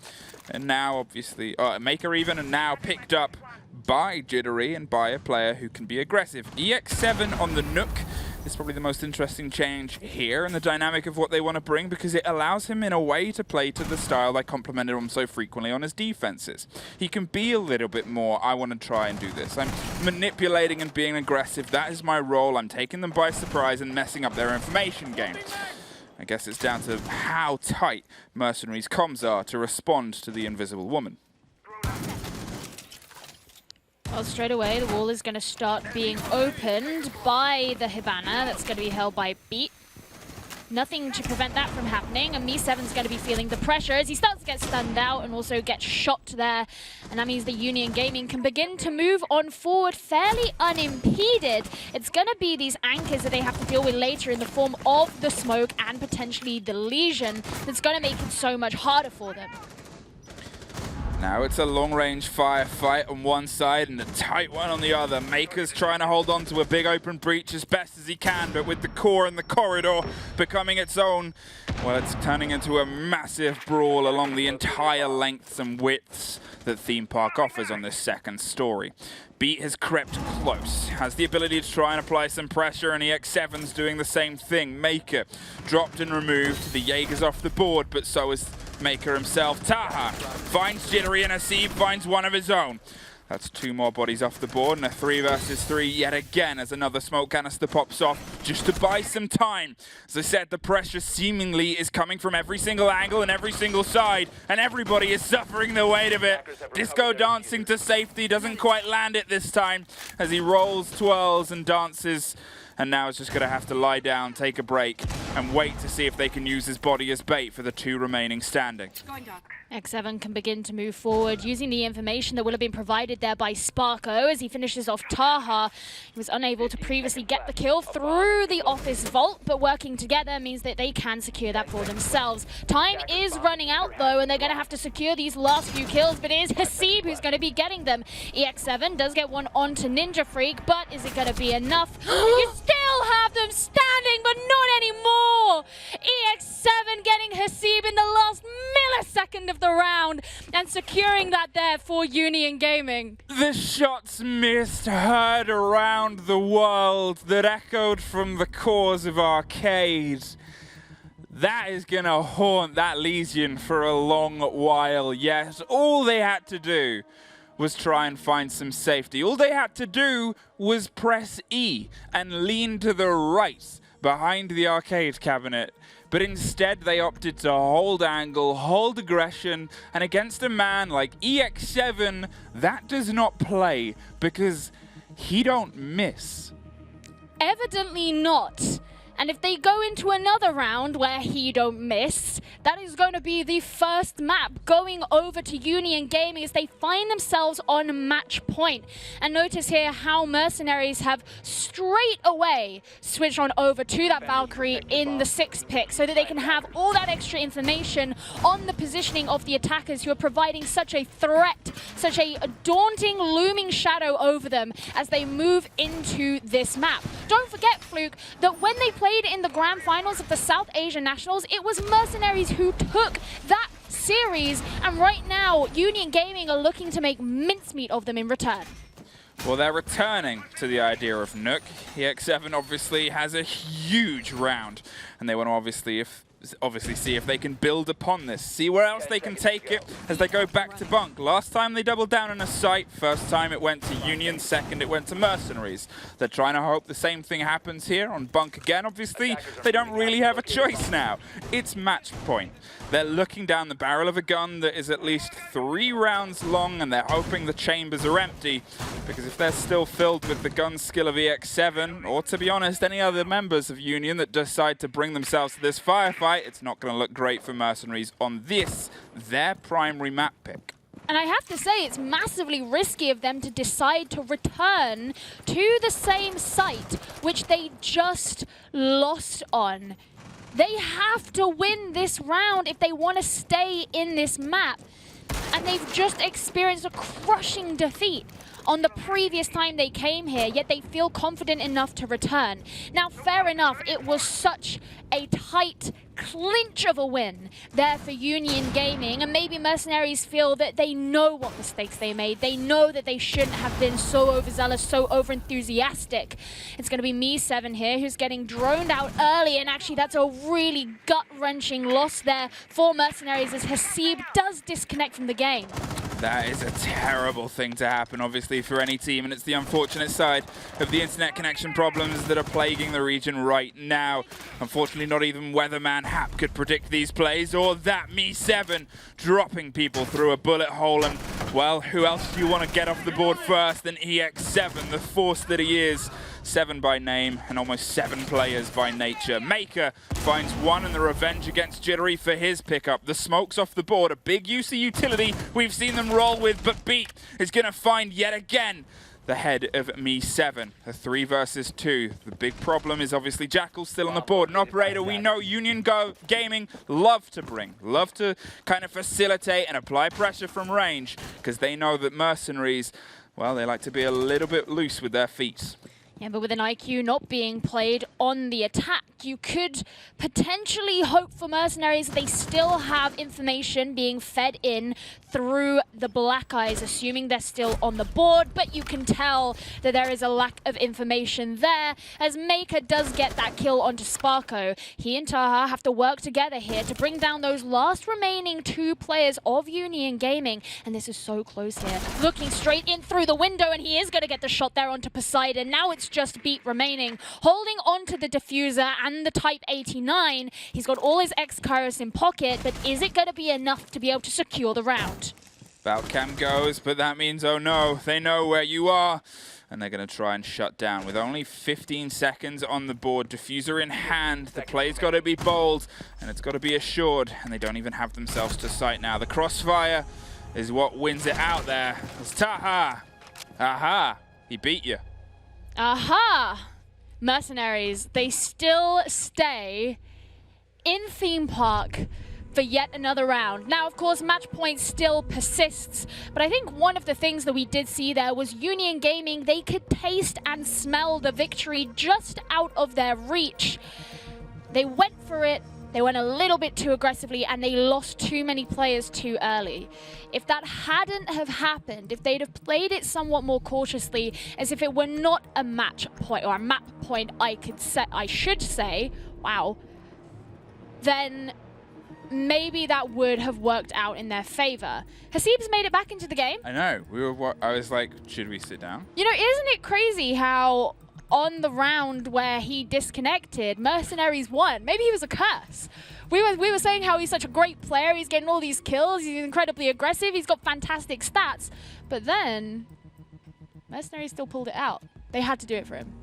And now, obviously, Maker even, and now picked up by Jittery and by a player who can be aggressive. EX7 on the Nook is probably the most interesting change here in the dynamic of what they want to bring, because it allows him in a way to play to the style that complemented him so frequently on his defenses. He can be a little bit more, I want to try and do this. I'm manipulating and being aggressive. That is my role. I'm taking them by surprise and messing up their information game. I guess it's down to how tight MercenarieZ comms are to respond to the invisible woman. Well, straight away, the wall is going to start being opened by the Hibana. That's going to be held by Beat. Nothing to prevent that from happening, and MercenarieZ's going to be feeling the pressure as he starts to get stunned out and also get shot there. And that means the Union Gaming can begin to move on forward fairly unimpeded. It's going to be these anchors that they have to deal with later in the form of the smoke and potentially the lesion that's going to make it so much harder for them. Now it's a long-range firefight on one side and a tight one on the other. Maker's trying to hold on to a big open breach as best as he can, but with the core and the corridor becoming its own, well, it's turning into a massive brawl along the entire lengths and widths that Theme Park offers on this second story. Beat has crept close, has the ability to try and apply some pressure, and EX7's doing the same thing. Maker dropped and removed. The Jaeger's off the board, but so is Maker himself. Taha finds Jittery and Hasib finds one of his own. That's 2 more bodies off the board and a 3 versus 3 yet again as another smoke canister pops off just to buy some time. As I said, the pressure seemingly is coming from every single angle and every single side, and everybody is suffering the weight of it. Disco dancing to safety doesn't quite land it this time as he rolls, twirls and dances, and now is just going to have to lie down, take a break, and wait to see if they can use his body as bait for the 2 remaining standing. X7 can begin to move forward using the information that will have been provided there by Sparko as he finishes off Taha. He was unable to previously get the kill through the office vault, but working together means that they can secure that for themselves. Time is running out though, and they're going to have to secure these last few kills, but it is Hasib who's going to be getting them. EX7 does get one onto Ninja Freak, but is it going to be enough? You still have them standing, but not anymore! EX7 getting Hasib in the last millisecond of the round and securing that there for Union Gaming. The shots missed heard around the world that echoed from the cores of Arcade. That is going to haunt that Legion for a long while. Yes, all they had to do was try and find some safety. All they had to do was press E and lean to the right behind the arcade cabinet. But instead they opted to hold angle, hold aggression, and against a man like EX7, that does not play because he don't miss. Evidently not. And if they go into another round where he don't miss, that is going to be the first map going over to Union Gaming as they find themselves on match point. And notice here how MercenarieZ have straight away switched on over to that Valkyrie in the 6th pick so that they can have all that extra information on the positioning of the attackers who are providing such a threat, such a daunting, looming shadow over them as they move into this map. Don't forget, Fluke, that when they played in the grand finals of the South Asia Nationals, it was MercenarieZ who took that series, and right now Union Gaming are looking to make mincemeat of them in return. Well, they're returning to the idea of Nook. EX7 obviously has a huge round, and they want to obviously see if they can build upon this, see where else they can take it as they go back to Bunk. Last time they doubled down on a site, first time it went to Union, second it went to MercenarieZ. They're trying to hope the same thing happens here on Bunk again. Obviously, they don't really have a choice now. It's match point. They're looking down the barrel of a gun that is at least 3 rounds long, and they're hoping the chambers are empty, because if they're still filled with the gun skill of EX7, or to be honest, any other members of Union that decide to bring themselves to this firefight, it's not going to look great for MercenarieZ on this, their primary map pick. And I have to say, it's massively risky of them to decide to return to the same site, which they just lost on. They have to win this round if they want to stay in this map. And they've just experienced a crushing defeat on the previous time they came here, yet they feel confident enough to return. Now, fair enough, it was such a tight clinch of a win there for Union Gaming, and maybe MercenarieZ feel that they know what mistakes they made. They know that they shouldn't have been so overzealous, so overenthusiastic. It's going to be MercenarieZ here who's getting droned out early, and actually that's a really gut-wrenching loss there for MercenarieZ as Hasib does disconnect from the game. That is a terrible thing to happen, obviously, for any team, and it's the unfortunate side of the internet connection problems that are plaguing the region right now. Unfortunately, not even Weatherman Hap could predict these plays, or that MercenarieZ dropping people through a bullet hole, and, well, who else do you want to get off the board first than EX7, the force that he is? 7 by name and almost 7 players by nature. Maker finds 1 in the revenge against Jittery for his pickup. The smoke's off the board, a big use of utility we've seen them roll with, but Beat is going to find yet again the head of Me7. A 3 versus 2. The big problem is obviously Jackal still on the board. An operator we know Union Gaming love to kind of facilitate and apply pressure from range, because they know that Mercenaries, well, they like to be a little bit loose with their feet. Yeah, but with an IQ not being played on the attack, you could potentially hope for Mercenaries that they still have information being fed in through the Black Eyes, assuming they're still on the board, but you can tell that there is a lack of information there, as Maker does get that kill onto Sparko. He and Taha have to work together here to bring down those last remaining 2 players of Union Gaming, and this is so close here. Looking straight in through the window, and he is going to get the shot there onto Poseidon. Now it's just Beat remaining, holding on to the diffuser and the Type 89. He's got all his X-Kairos in pocket, but is it going to be enough to be able to secure the round? Boutcam goes, but that means, oh no, they know where you are, and they're going to try and shut down. With only 15 seconds on the board, diffuser in hand, the play's got to be bold, and it's got to be assured, and they don't even have themselves to sight now. The crossfire is what wins it out there. It's Taha. Aha, he beat you. Aha! Mercenaries, they still stay in Theme Park for yet another round. Now, of course, match point still persists, but I think one of the things that we did see there was Union Gaming, they could taste and smell the victory just out of their reach. They went for it. They went a little bit too aggressively, and they lost too many players too early. If that hadn't have happened, if they'd have played it somewhat more cautiously, as if it were not a match point or a map point, I should say, wow, then maybe that would have worked out in their favor. Hasib's made it back into the game. I know. I was like, should we sit down? You know, isn't it crazy how on the round where he disconnected, Mercenaries won? Maybe he was a curse. We were saying how he's such a great player, he's getting all these kills, he's incredibly aggressive, he's got fantastic stats, but then Mercenaries still pulled it out. They had to do it for him.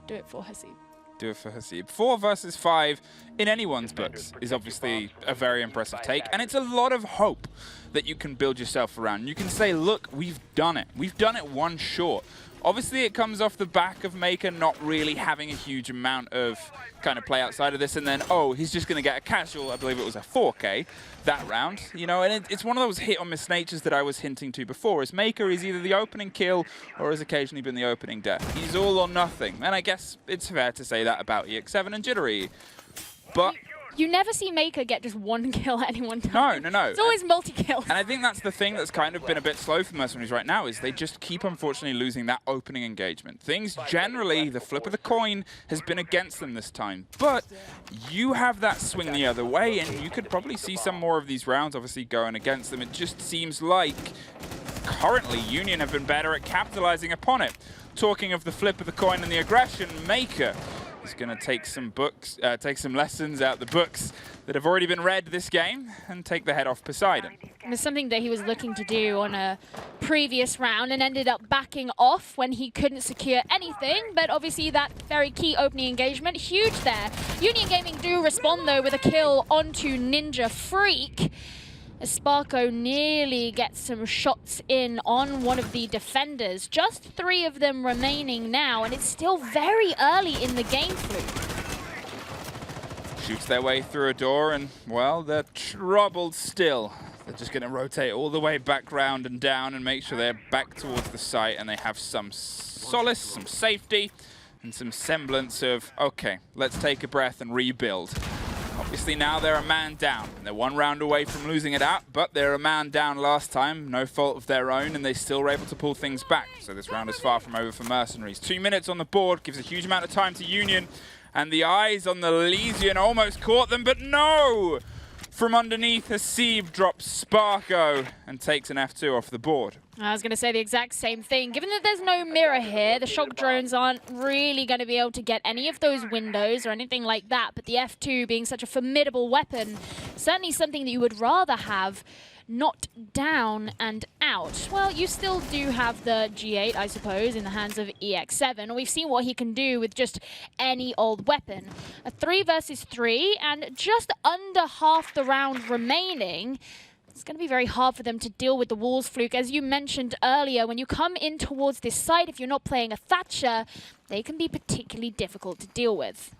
Do it for Hasib. Do it for Hasib. 4 versus 5 in anyone's books is obviously a very impressive take, and it's a lot of hope that you can build yourself around. You can say, look, we've done it. We've done it one short. Obviously, it comes off the back of Maker not really having a huge amount of kind of play outside of this, and then, oh, he's just going to get a casual, I believe it was a 4K, that round. You know, and it's one of those hit-or-miss natures that I was hinting to before, is Maker is either the opening kill or has occasionally been the opening death. He's all or nothing, and I guess it's fair to say that about EX7 and Jittery. But you never see Maker get just one kill at any one time. No. It's always multi-kills. And I think that's the thing that's kind of been a bit slow for Mercenaries right now, is they just keep, unfortunately, losing that opening engagement. Things generally, the flip of the coin has been against them this time. But you have that swing the other way, and you could probably see some more of these rounds, obviously, going against them. It just seems like currently Union have been better at capitalizing upon it. Talking of the flip of the coin and the aggression, Maker is going to take some lessons out the books that have already been read this game and take the head off Poseidon. It was something that he was looking to do on a previous round and ended up backing off when he couldn't secure anything, but obviously that very key opening engagement, huge there. Union Gaming do respond though with a kill onto Ninja Freak, as Sparko nearly gets some shots in on one of the defenders. Just 3 of them remaining now, and it's still very early in the game, Fluke. Shoots their way through a door, and, well, they're troubled still. They're just going to rotate all the way back round and down and make sure they're back towards the site, and they have some solace, some safety, and some semblance of, okay, let's take a breath and rebuild. Obviously now they're a man down. They're 1 round away from losing it out, but they're a man down last time, no fault of their own, and they still were able to pull things back. So this round is far from over for Mercenaries. 2 minutes on the board, gives a huge amount of time to Union, and the eyes on the Elysian almost caught them, but no! From underneath, Hasib drops Sparko and takes an F2 off the board. I was going to say the exact same thing. Given that there's no mirror here, the shock drones aren't really going to be able to get any of those windows or anything like that, but the F2 being such a formidable weapon, certainly something that you would rather have not down and out. Well, you still do have the G8, I suppose, in the hands of EX7. We've seen what he can do with just any old weapon. A 3 versus 3, and just under half the round remaining. It's going to be very hard for them to deal with the walls, Fluke. As you mentioned earlier, when you come in towards this site, if you're not playing a Thatcher, they can be particularly difficult to deal with.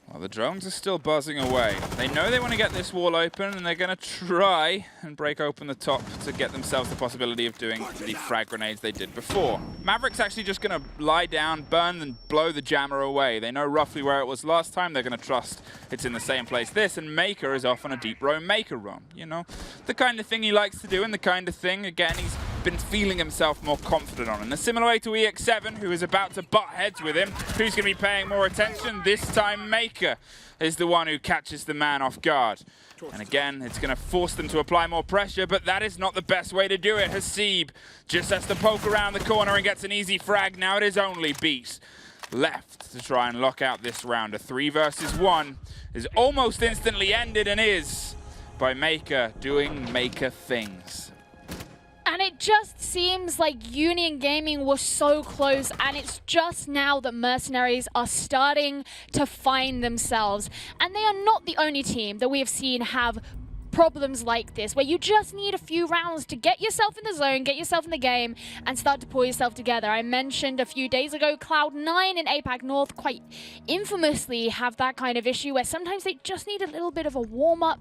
Well, the drones are still buzzing away. They know they want to get this wall open, and they're going to try and break open the top to get themselves the possibility of doing the frag grenades they did before. Maverick's actually just going to lie down, burn, and blow the jammer away. They know roughly where it was last time. They're going to trust it's in the same place this, and Maker is off on a deep row Maker run. You know, the kind of thing he likes to do, and the kind of thing, again, he's been feeling himself more confident on. In a similar way to EX7, who is about to butt heads with him, who's going to be paying more attention? This time, Maker is the one who catches the man off guard. And again, it's going to force them to apply more pressure, but that is not the best way to do it. Hasib just has to poke around the corner and gets an easy frag. Now it is only Beast left to try and lock out this round. A 3 versus 1 is almost instantly ended, and is by Maker doing Maker things. And it just seems like Union Gaming was so close, and it's just now that Mercenaries are starting to find themselves. And they are not the only team that we have seen have problems like this, where you just need a few rounds to get yourself in the zone, get yourself in the game, and start to pull yourself together. I mentioned a few days ago, Cloud9 in APAC North quite infamously have that kind of issue, where sometimes they just need a little bit of a warm-up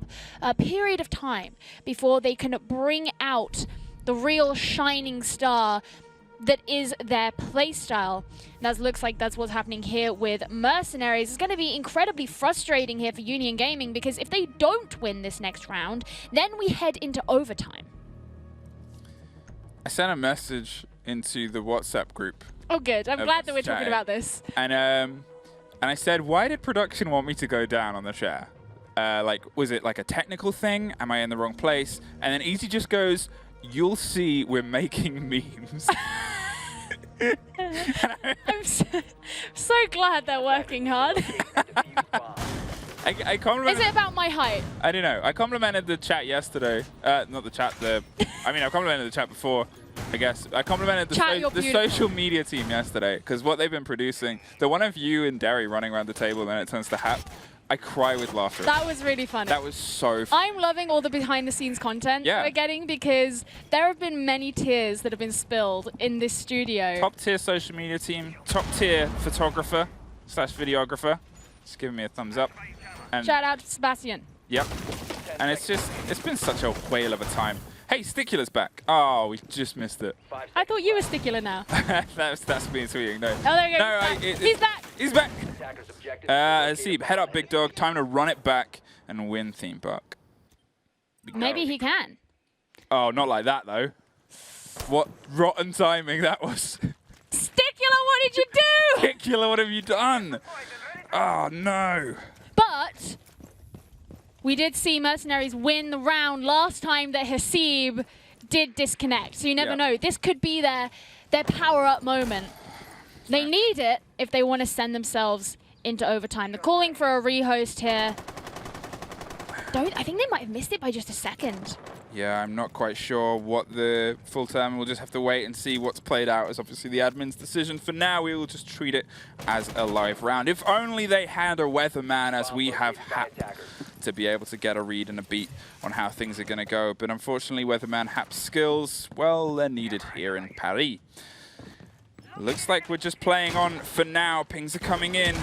period of time before they can bring out the real shining star that is their playstyle. That looks like that's what's happening here with Mercenaries. It's going to be incredibly frustrating here for Union Gaming, because if they don't win this next round, then we head into overtime. I sent a message into the WhatsApp group. Oh, good. I'm glad that we're talking about this. And I said, why did production want me to go down on the chair? Like, was it like a technical thing? Am I in the wrong place? And then Easy just goes, you'll see we're making memes. I'm so glad they're working hard. I complimented. Is it about my height? I don't know. I complimented the chat yesterday. Not the chat. I mean, I complimented the chat before, I guess. I complimented the social media team yesterday, because what they've been producing. The one of you and Derry running around the table, and then it turns to Hap. I cry with laughter. That was really funny. That was so funny. I'm loving all the behind-the-scenes content we're getting, because there have been many tears that have been spilled in this studio. Top-tier social media team, top-tier photographer / videographer. Just giving me a thumbs up. And shout out to Sebastian. Yep. And it's been such a whale of a time. Hey, Sticula's back. Oh, we just missed it. I thought you were Stickula now. that's me tweeting. No. Oh, there you go. No, he's back. He's back. Let's see. Head up, big dog. Time to run it back and win Theme Park. Maybe he can. Oh, not like that, though. What rotten timing that was. Sticula, what did you do? Sticula, what have you done? Oh, no. But we did see Mercenaries win the round last time that Hasib did disconnect. So you never know. This could be their power-up moment. They need it if they want to send themselves into overtime. They're calling for a rehost here. I think they might have missed it by just a second. Yeah, I'm not quite sure what the full term. We'll just have to wait and see what's played out. It's obviously the admin's decision. For now, we will just treat it as a live round. If only they had a weatherman, as we have Hap, to be able to get a read and a beat on how things are going to go. But unfortunately, weatherman Hap's skills, well, they're needed here in Paris. Looks like we're just playing on for now. Pings are coming in.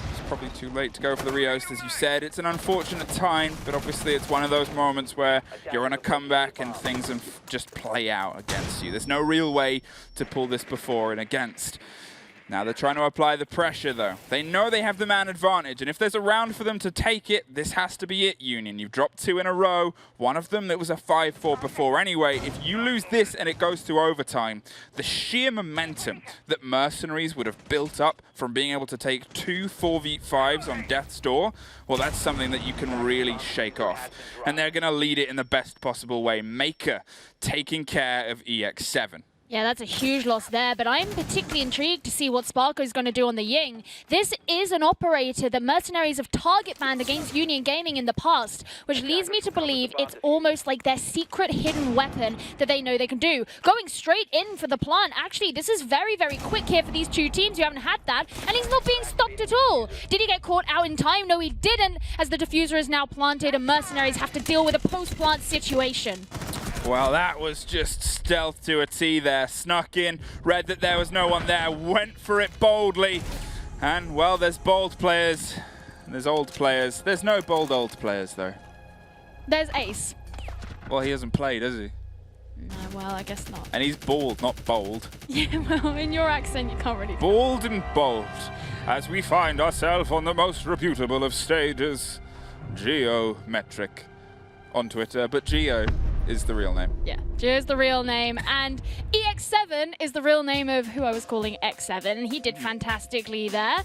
It's probably too late to go for the rehost, as you said. It's an unfortunate time, but obviously it's one of those moments where you're on a comeback and things just play out against you. There's no real way to pull this before and against. Now they're trying to apply the pressure, though. They know they have the man advantage, and if there's a round for them to take it, this has to be it, Union. You've dropped 2 in a row. One of them that was a 5-4 before anyway. If you lose this and it goes to overtime, the sheer momentum that Mercenaries would have built up from being able to take 2 4v5s on Death's Door, well, that's something that you can really shake off. And they're going to lead it in the best possible way. Maker taking care of EX7. Yeah, that's a huge loss there, but I'm particularly intrigued to see what Sparko is going to do on the Ying. This is an operator that Mercenaries have target banned against Union Gaming in the past, which leads me to believe it's almost like their secret hidden weapon that they know they can do. Going straight in for the plant. Actually, this is very, very quick here for these two teams who haven't had that, and he's not being stopped at all. Did he get caught out in time? No, he didn't, as the diffuser is now planted and Mercenaries have to deal with a post-plant situation. Well, that was just stealth to a T there. Snuck in, read that there was no one there, went for it boldly. And, well, there's bold players, and there's old players. There's no bold old players, though. There's Ace. Well, he hasn't played, has he? Well, I guess not. And he's bald, not bold. Yeah, well, in your accent, you can't really... Bold and bold, as we find ourselves on the most reputable of stages, Geometric on Twitter, but Geo is the real name. Yeah, Geo's the real name, and EX7 is the real name of who I was calling X7, and he did fantastically there.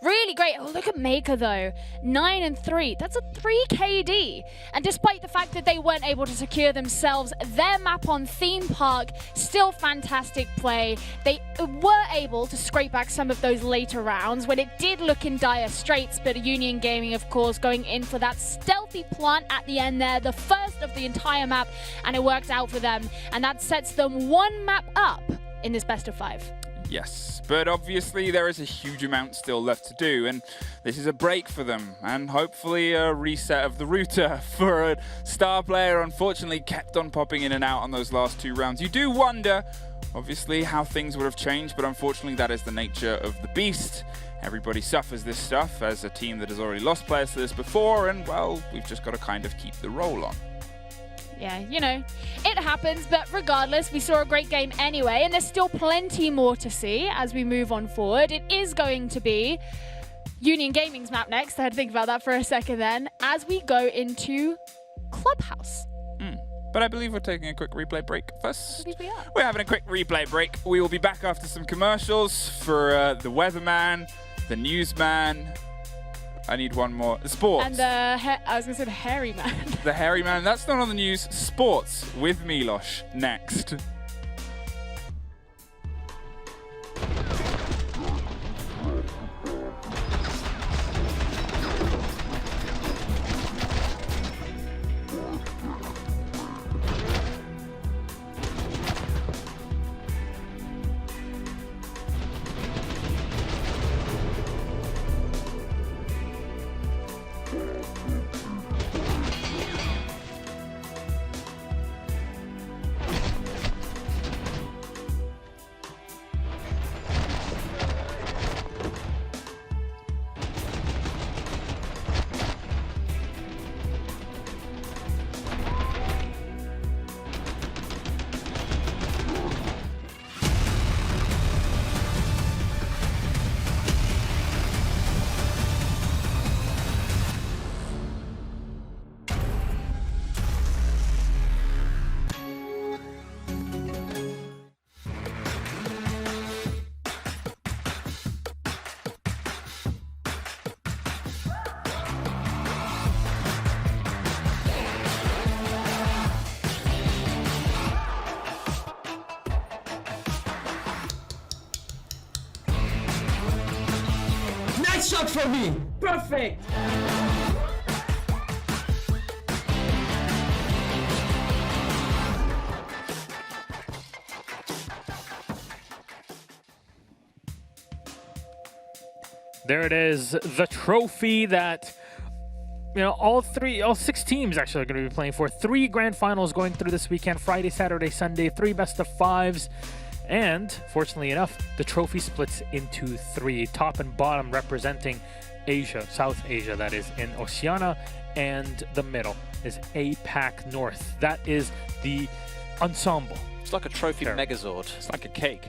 Really great. Oh, look at Maker, though. 9 and 3. That's a 3 KD. And despite the fact that they weren't able to secure themselves their map on Theme Park, still fantastic play. They were able to scrape back some of those later rounds when it did look in dire straits, but Union Gaming, of course, going in for that stealthy plant at the end there, the first of the entire map, and it worked out for them, and that sets them one map up in this best of 5. Yes, but obviously there is a huge amount still left to do, and this is a break for them, and hopefully a reset of the router for a star player. Unfortunately, kept on popping in and out on those last 2 rounds. You do wonder, obviously, how things would have changed, but unfortunately that is the nature of the beast. Everybody suffers this stuff as a team that has already lost players to this before, and, well, we've just got to kind of keep the roll on. Yeah, you know, it happens, but regardless, we saw a great game anyway, and there's still plenty more to see as we move on forward. It is going to be Union Gaming's map next. I had to think about that for a second then, as we go into Clubhouse. But I believe we're taking a quick replay break first. I think we are. We're having a quick replay break. We will be back after some commercials for the weatherman, the newsman. I need one more. Sports. And I was going to say the hairy man. The hairy man. That's not on the news. Sports with Milos next. Nice shot for me! Perfect! There it is, the trophy that, you know, all 6 teams actually are going to be playing for. 3 grand finals going through this weekend, Friday, Saturday, Sunday, 3 best of 5s. And fortunately enough, the trophy splits into 3, top and bottom representing Asia, South Asia, that is, in Oceania, and the middle is APAC North. That is the ensemble. It's like a trophy Sure. megazord. It's like a cake.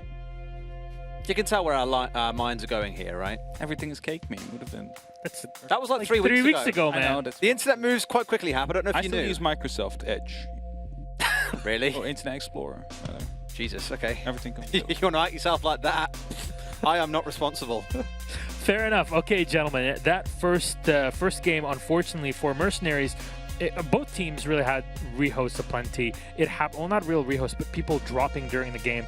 You can tell where our minds are going here, right? Everything is cake meme would have been. That's That was like, like 3 3 weeks weeks ago, I man. know, that's The internet moves quite quickly, Hap. I don't know if I you still knew. use Microsoft Edge Really? or Internet Explorer. I don't know. Jesus, okay. Everything comes You want to act yourself like that? I am not responsible. Fair enough. Okay, gentlemen, that first game, unfortunately for Mercenaries, both both teams really had rehosts aplenty. It happened, well, not real rehosts, but people dropping during the game.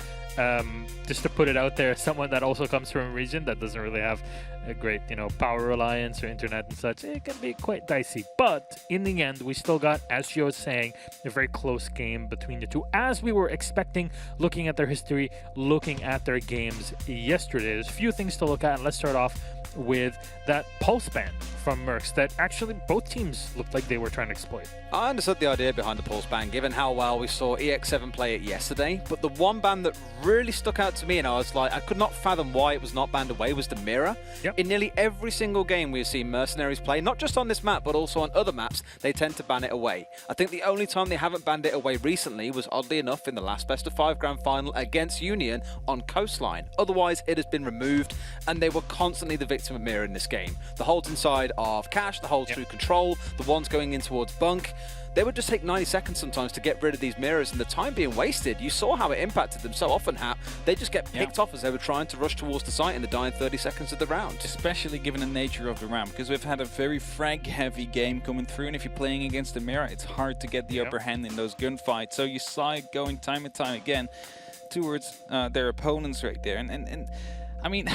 Just to put it out there, someone that also comes from a region that doesn't really have a great, power reliance or internet and such, it can be quite dicey. But in the end, we still got, as Gio was saying, a very close game between the two, as we were expecting, looking at their history, looking at their games yesterday. There's a few things to look at, and let's start off with that pulse ban from Mercs that actually both teams looked like they were trying to exploit. I understood the idea behind the pulse ban, given how well we saw EX7 play it yesterday, but the one ban that really stuck out to me, and I was like, I could not fathom why it was not banned away, was the mirror. Yep. In nearly every single game we've seen MercenarieZ play, not just on this map, but also on other maps, they tend to ban it away. I think the only time they haven't banned it away recently was, oddly enough, in the last best of 5 grand final against Union on Coastline. Otherwise, it has been removed, and they were constantly the victim of mirror in this game. The holds inside of Cash, the holds through control, the ones going in towards Bunk, they would just take 90 seconds sometimes to get rid of these mirrors, and the time being wasted, you saw how it impacted them so often, Hap. They just get picked off as they were trying to rush towards the site in the dying 30 seconds of the round. Especially given the nature of the round, because we've had a very frag-heavy game coming through, and if you're playing against the mirror, it's hard to get the upper hand in those gunfights. So you saw it going time and time again towards their opponents right there. And I mean,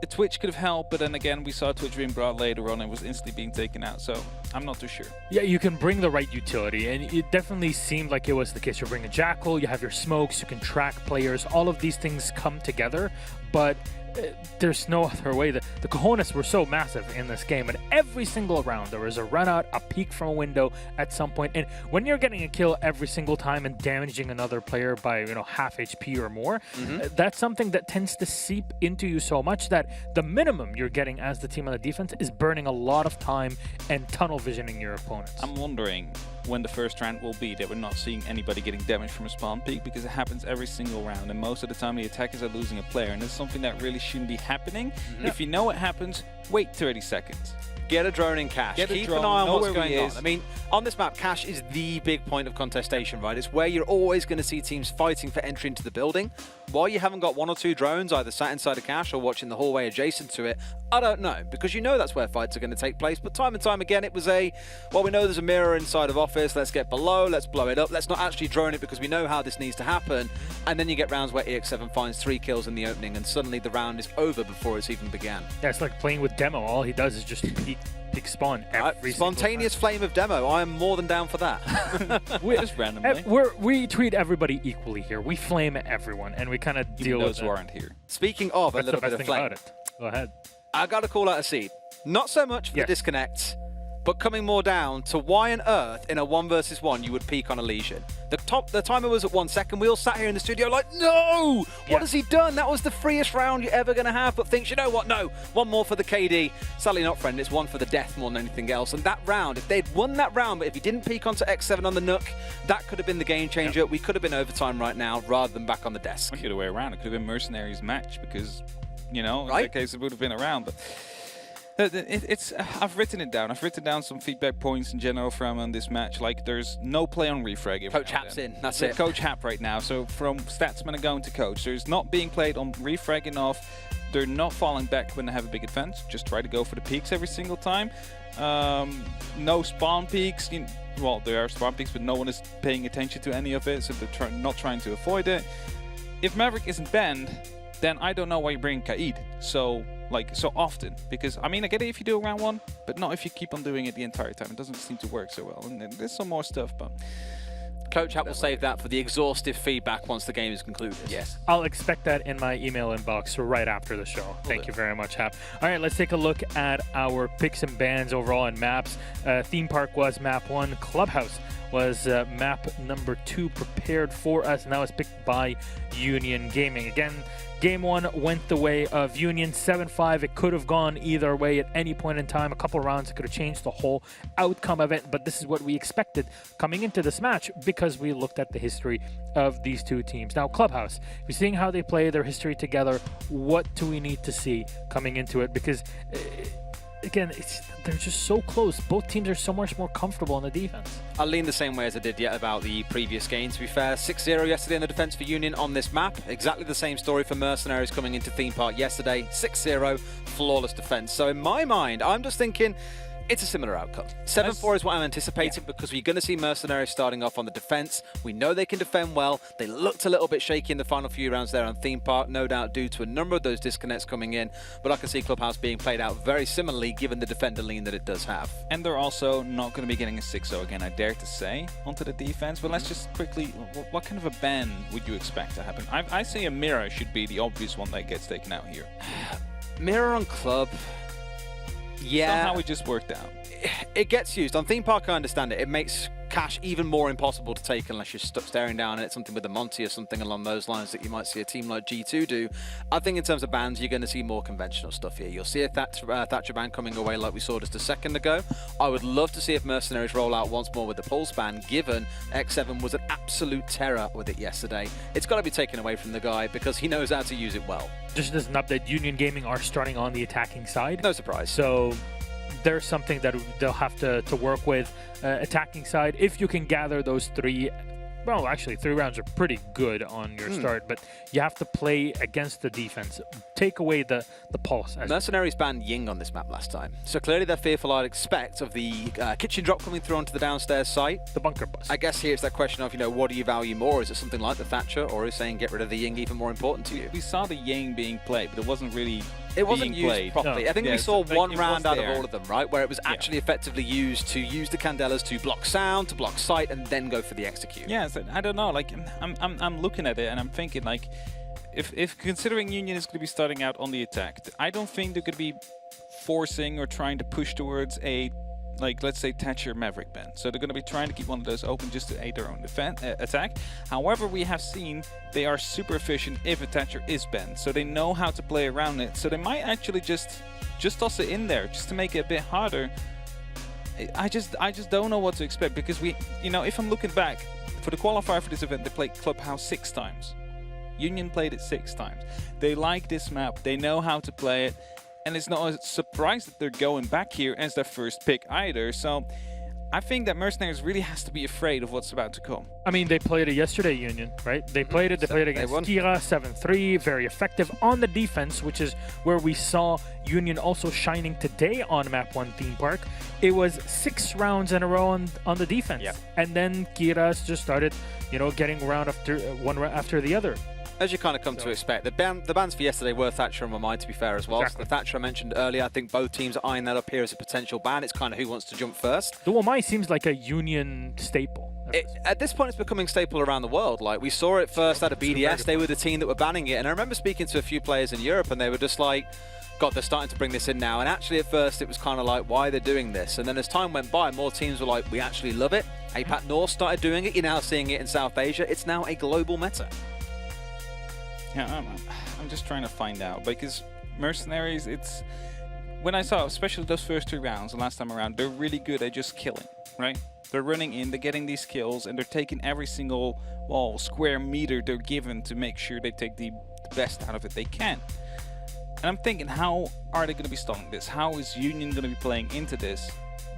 Twitch could have helped, but then again, we saw Twitch being brought later on and was instantly being taken out, so I'm not too sure. Yeah, you can bring the right utility, and it definitely seemed like it was the case. You bring a Jackal, you have your smokes, you can track players, all of these things come together, but there's no other way. The cojones were so massive in this game, and every single round there was a run out, a peek from a window at some point, and when you're getting a kill every single time and damaging another player by half HP or more, that's something that tends to seep into you so much that the minimum you're getting as the team on the defense is burning a lot of time and tunnel visioning your opponents. I'm wondering when the first round will be that we're not seeing anybody getting damaged from a spawn peak, because it happens every single round, and most of the time the attackers are losing a player, and it's something that really shouldn't be happening. If you know what happens, wait 30 seconds. Get a drone in Cash. Keep an eye on what's going on. I mean, on this map, Cash is the big point of contestation, right? It's where you're always going to see teams fighting for entry into the building. Why you haven't got 1 or 2 drones either sat inside of Cash or watching the hallway adjacent to it, I don't know, because that's where fights are going to take place. But time and time again, it was well, we know there's a mirror inside of office, let's get below, let's blow it up, let's not actually drone it because we know how this needs to happen. And then you get rounds where EX7 finds 3 kills in the opening, and suddenly the round is over before it's even began. Yeah, it's like playing with Demo. All he does is just peek spawn every spontaneous flame of Demo. I am more than down for that. Just randomly. We treat everybody equally here. We flame everyone, and we kind of deal with those who aren't here. Speaking of That's a little the best bit of thing flame, about it. Go ahead. I got to call out a seed. Not so much for the disconnect, but coming more down to why on earth in a 1 versus 1 you would peak on a Legion. The timer was at 1 second. We all sat here in the studio like, no! What has he done? That was the freest round you're ever going to have. But thinks, you know what? No, 1 more for the KD. Sadly not, friend. It's 1 for the death more than anything else. And that round, if they'd won that round, but if he didn't peak onto X7 on the Nook, that could have been the game changer. We could have been overtime right now rather than back on the desk. The other way around. It could have been MercenarieZ match because, in that case, it would have been around. But I've written it down. I've written down some feedback points in general from this match. Like, there's no play on refrag. Coach Hap's in. That's it. Coach Hap right now. So from Statsman are going to Coach. There's not being played on refrag enough. They're not falling back when they have a big advantage. Just try to go for the peaks every single time. No spawn peaks. Well, there are spawn peaks, but no one is paying attention to any of it. So they're not trying to avoid it. If Maverick isn't banned, then I don't know why you bring Kaid so often, because I mean, I get it if you do round 1, but not if you keep on doing it the entire time. It doesn't seem to work so well, and there's some more stuff, but Coach Hap will save that for the exhaustive feedback once the game is concluded. Yes. I'll expect that in my email inbox right after the show. Thank you very much, Hap. All right, let's take a look at our picks and bans overall and maps. Theme Park was map 1. Clubhouse was map number 2 prepared for us, and that was picked by Union Gaming. Again, Game 1 went the way of Union, 7-5. It could have gone either way at any point in time. A couple of rounds, it could have changed the whole outcome of it, but this is what we expected coming into this match because we looked at the history of these two teams. Now, Clubhouse, we're seeing how they play, their history together. What do we need to see coming into it? Because again, they're just so close. Both teams are so much more comfortable on the defense. I'll lean the same way as I did yet about the previous game, to be fair. 6-0 yesterday in the defense for Union on this map. Exactly the same story for MercenarieZ coming into Theme Park yesterday. 6-0, flawless defense. So in my mind, I'm just thinking, It's a similar outcome. 7-4 is what I'm anticipating because we're going to see Mercenaries starting off on the defense. We know they can defend well. They looked a little bit shaky in the final few rounds there on Theme Park, no doubt due to a number of those disconnects coming in. But I can see Clubhouse being played out very similarly given the defender lean that it does have. And they're also not going to be getting a 6-0 again, I dare to say, onto the defense. But let's just quickly, what kind of a ban would you expect to happen? I say a mirror should be the obvious one that gets taken out here. Mirror on Club. Yeah. Somehow it just worked out. It gets used. On Theme Park, I understand it. It makes Cash even more impossible to take unless you're stuck staring down at something with a Monty or something along those lines that you might see a team like G2 do. I think in terms of bans, you're going to see more conventional stuff here. You'll see a Thatcher ban coming away like we saw just a second ago. I would love to see if Mercenaries roll out once more with the Pulse ban, given X7 was an absolute terror with it yesterday. It's got to be taken away from the guy because he knows how to use it well. Just as an update, Union Gaming are starting on the attacking side. No surprise. So there's something that they'll have to work with. Attacking side, if you can gather those 3, well, actually 3 rounds are pretty good on your start, but you have to play against the defense. Take away the pulse. Mercenaries banned Ying on this map last time, so clearly they're fearful, I'd expect, of the kitchen drop coming through onto the downstairs site. The bunker bus. I guess here it's that question of, what do you value more? Is it something like the Thatcher, or is saying get rid of the Ying even more important to you? We saw the Ying being played, but it wasn't really It wasn't being used played properly. No. I think we Yes, saw like, one it round was out of there. all of them, right? Where it was actually effectively used to use the Candelas to block sound, to block sight, and then go for the execute. Yeah, so I don't know. Like I'm looking at it and I'm thinking like, if considering Union is going to be starting out on the attack, I don't think they're going to be forcing or trying to push towards a, like, let's say Thatcher Maverick ban. So they're going to be trying to keep one of those open just to aid their own attack. However, we have seen they are super efficient if a Thatcher is banned, so they know how to play around it. So they might actually just toss it in there just to make it a bit harder. I just don't know what to expect because if I'm looking back for the qualifier for this event, they played Clubhouse 6 times. Union played it 6 times. They like this map. They know how to play it. And it's not a surprise that they're going back here as their first pick either. So I think that Mercenaries really has to be afraid of what's about to come. I mean, they played it yesterday, Union, right? They played it. They played against Kira, 7-3, very effective on the defense, which is where we saw Union also shining today on Map 1 Theme Park. It was 6 rounds in a row on the defense. Yep. And then Kira just started, getting round after one after the other. As you kind of come to expect, the bans for yesterday were Thatcher on my mind, to be fair, as well. Exactly. So the Thatcher I mentioned earlier, I think both teams are eyeing that up here as a potential ban. It's kind of who wants to jump first. The Wamai seems like a Union staple. At this point, it's becoming staple around the world. Like, we saw it first out of BDS. They were the team that were banning it. And I remember speaking to a few players in Europe, and they were just like, God, they're starting to bring this in now. And actually, at first, it was kind of like, why they're doing this? And then as time went by, more teams were like, we actually love it. APAC North started doing it. You're now seeing it in South Asia. It's now a global meta. Yeah, I'm just trying to find out because Mercenaries, it's when I saw especially those first 2 rounds the last time around, they're really good at just killing, right? They're running in, they're getting these kills, and they're taking every single square meter they're given to make sure they take the best out of it they can. And I'm thinking, how are they going to be stalling this? How is Union going to be playing into this?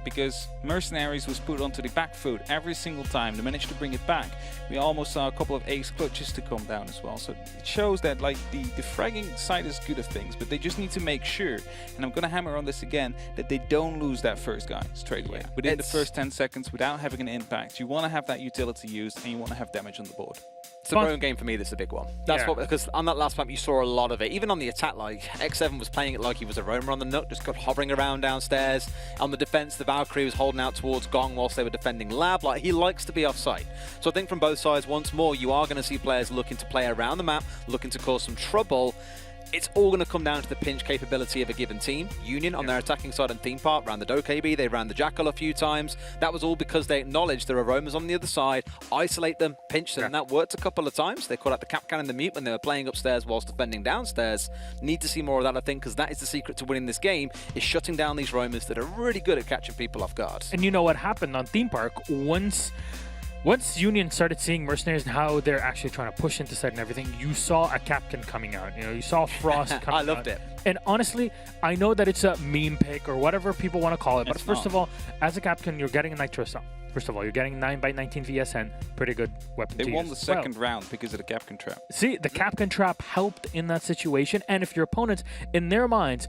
Because Mercenaries was put onto the back foot every single time. They managed to bring it back. We almost saw a couple of ace clutches to come down as well. So it shows that like the fragging side is good of things, but they just need to make sure, and I'm going to hammer on this again, that they don't lose that first guy straight away. Within the first 10 seconds without having an impact. You want to have that utility used and you want to have damage on the board. It's the roam game for me that's a big one. That's what, because on that last map you saw a lot of it. Even on the attack, like X7 was playing it like he was a roamer on the Nook, just got hovering around downstairs. On the defense, the Valkyrie was holding out towards Gong whilst they were defending Lab. Like, he likes to be off site. So I think from both sides, once more, you are going to see players looking to play around the map, looking to cause some trouble. It's all going to come down to the pinch capability of a given team. Union on their attacking side and Theme Park ran the Dokkaebi, they ran the Jackal a few times. That was all because they acknowledged there are roamers on the other side, isolate them, pinch them, and that worked a couple of times. They called out the Capcan and the Mute when they were playing upstairs whilst defending downstairs. Need to see more of that, I think, because that is the secret to winning this game, is shutting down these roamers that are really good at catching people off guard. And you know what happened on Theme Park? Once Union started seeing Mercenaries and how they're actually trying to push into site and everything, you saw a Capcan coming out. You saw Frost coming out. I loved it. And honestly, I know that it's a meme pick or whatever people want to call it, but first of all, as a Capcan, you're getting a Nitro Cell. First of all, you're getting 9x19 VSN. Pretty good weapon to use. They won the second round because of the Capcan trap. See, the Capcan trap helped in that situation. And if your opponents, in their minds,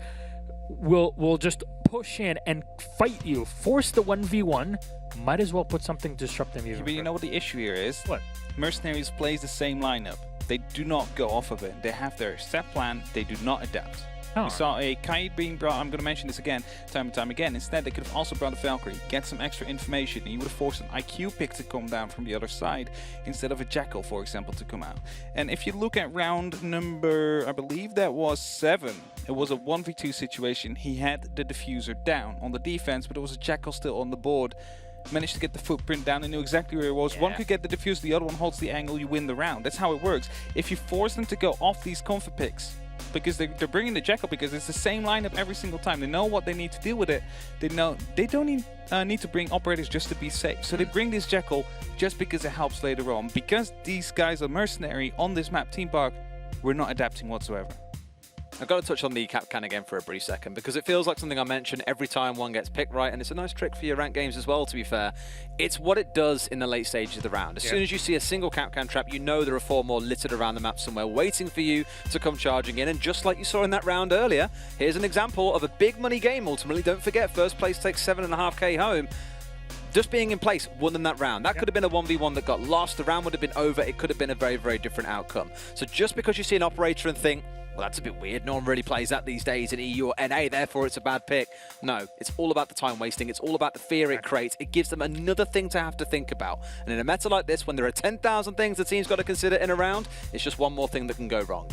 will just push in and fight you, force the 1v1. Might as well put something to disrupt them even. But you know what the issue here is? What? Mercenaries plays the same lineup. They do not go off of it. They have their set plan. They do not adapt. Oh. We saw a kite being brought. I'm going to mention this again, time and time again. Instead, they could have also brought a Valkyrie, get some extra information, and you would have forced an IQ pick to come down from the other side instead of a Jackal, for example, to come out. And if you look at round number, I believe that was 7, it was a 1v2 situation. He had the diffuser down on the defense, but there was a Jackal still on the board. Managed to get the footprint down and knew exactly where it was. One could get the diffuse, the other one holds the angle, you win the round. That's how it works. If you force them to go off these comfort picks, because they're bringing the Jackal, because it's the same lineup every single time. They know what they need to deal with it. They know they don't need to bring operators just to be safe. So they bring this Jackal just because it helps later on. Because these guys are mercenary on this map, Team Park, we're not adapting whatsoever. I've got to touch on the Capcan again for a brief second, because it feels like something I mention every time one gets picked right, and it's a nice trick for your ranked games as well, to be fair. It's what it does in the late stages of the round. As soon as you see a single Capcan trap, you know there are 4 more littered around the map somewhere waiting for you to come charging in, and just like you saw in that round earlier, here's an example of a big money game ultimately. Don't forget, first place takes 7.5k home. Just being in place won them that round. That could have been a 1v1 that got lost. The round would have been over. It could have been a very, very different outcome. So just because you see an operator and think, well, that's a bit weird, no one really plays that these days in EU or NA, therefore it's a bad pick. No, it's all about the time wasting. It's all about the fear it creates. It gives them another thing to have to think about. And in a meta like this, when there are 10,000 things the team's got to consider in a round, it's just one more thing that can go wrong.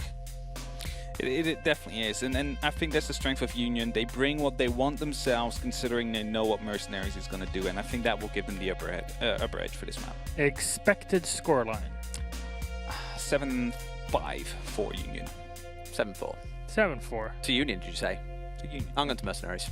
It definitely is, and I think that's the strength of Union. They bring what they want themselves, considering they know what MercenarieZ is going to do, and I think that will give them the upper edge for this map. Expected scoreline? 7-5 for Union. 7-4. 7-4. To Union, did you say? To Union. I'm going to MercenarieZ.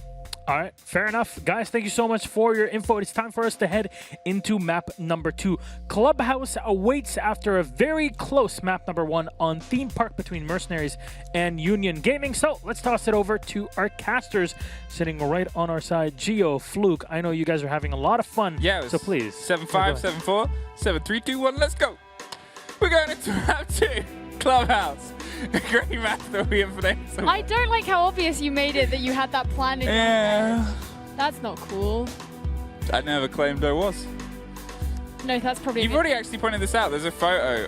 All right, fair enough. Guys, thank you so much for your info. It's time for us to head into map number 2. Clubhouse awaits after a very close map number 1 on Theme Park between MercenarieZ and Union Gaming. So let's toss it over to our casters sitting right on our side. Geo, Fluke, I know you guys are having a lot of fun. Yeah, so please. 7-5, 7-4, 7-3, 2, 1, let's go. We're going into map 2. Clubhouse. A great map that we have played. I don't like how obvious you made it that you had that plan in your head. That's not cool. I never claimed I was. No, that's probably... You've already actually pointed this out. There's a photo.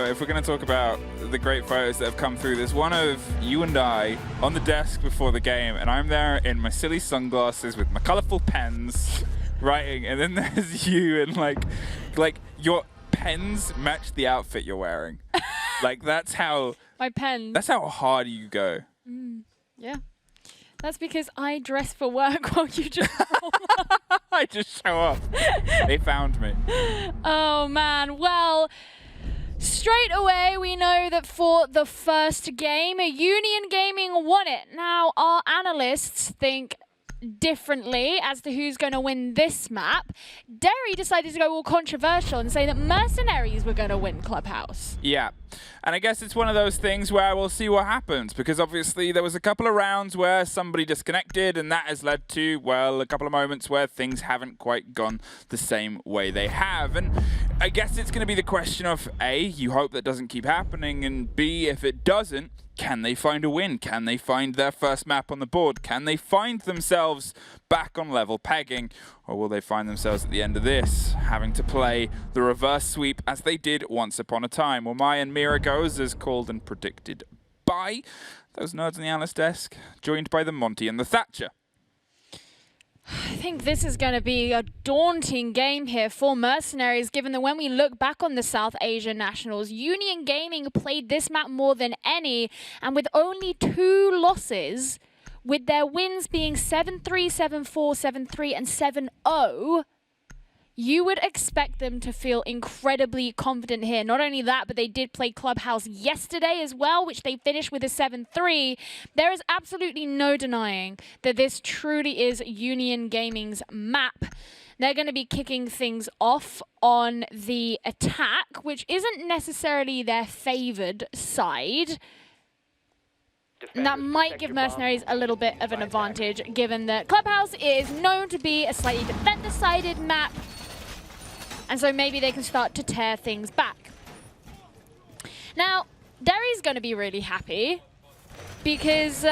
If we're going to talk about the great photos that have come through, there's one of you and I on the desk before the game, and I'm there in my silly sunglasses with my colourful pens writing, and then there's you and like your pens match the outfit you're wearing. Like that's how... My pens. That's how hard you go. Yeah. That's because I dress for work while you just roll up. I just show up. They found me. Oh, man. Well, straight away, we know that for the first game, Union Gaming won it. Now, our analysts think differently as to who's going to win this map. Derry decided to go all controversial and say that MercenarieZ were going to win Clubhouse. Yeah, and I guess it's one of those things where we'll see what happens, because obviously there was a couple of rounds where somebody disconnected, and that has led to, well, a couple of moments where things haven't quite gone the same way they have. And I guess it's going to be the question of, A, you hope that doesn't keep happening, and B, if it doesn't, can they find a win? Can they find their first map on the board? Can they find themselves back on level pegging? Or will they find themselves at the end of this having to play the reverse sweep as they did once upon a time? Well, my and Mira goes as called and predicted by those nerds on the analyst desk, joined by the Monty and the Thatcher. I think this is going to be a daunting game here for MercenarieZ, given that when we look back on the South Asia Nationals, Union Gaming played this map more than any, and with only 2 losses, with their wins being 7-3, 7-4, 7-3, and 7-0, you would expect them to feel incredibly confident here. Not only that, but they did play Clubhouse yesterday as well, which they finished with a 7-3. There is absolutely no denying that this truly is Union Gaming's map. They're going to be kicking things off on the attack, which isn't necessarily their favored side. And that might give MercenarieZ a little bit of an advantage, given that Clubhouse is known to be a slightly defender-sided map. And so maybe they can start to tear things back. Now, Derry's going to be really happy because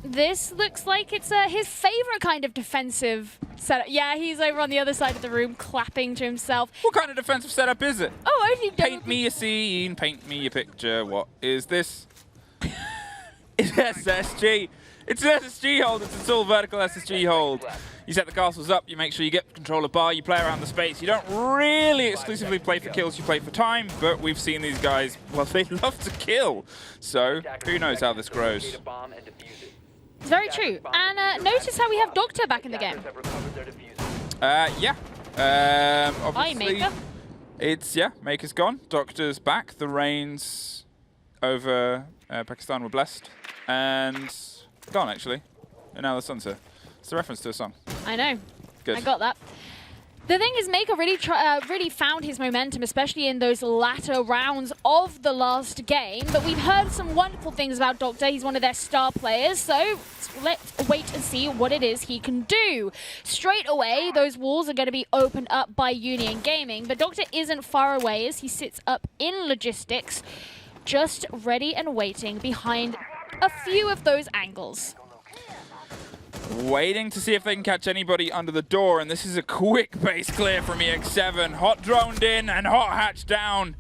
This looks like it's his favorite kind of defensive setup. Yeah, he's over on the other side of the room clapping to himself. What kind of defensive setup is it? Oh, only Paint me a scene, paint me a picture. What is this? It's SSG. It's an SSG hold. It's a full vertical SSG hold. You set the castles up, you make sure you get control of bar, you play around the space. You don't really exclusively play for kills, you play for time, but we've seen these guys, well, they love to kill. So, who knows how this grows. It's very true. And notice how we have Doctor back in the game. Yeah. Obviously, Maker. Maker's gone. Doctor's back. The reigns over Pakistan were blessed. And gone, actually. And now the sun's here. It's a reference to a song. I know. Good. I got that. The thing is, Maker really found his momentum, especially in those latter rounds of the last game. But we've heard some wonderful things about Doctor. He's one of their star players, so let's wait and see what it is he can do. Straight away, those walls are going to be opened up by Union Gaming, but Doctor isn't far away as he sits up in logistics, just ready and waiting behind a few of those angles. Waiting to see if they can catch anybody under the door, and this is a quick base clear from EX7. Hot droned in and hot hatch down.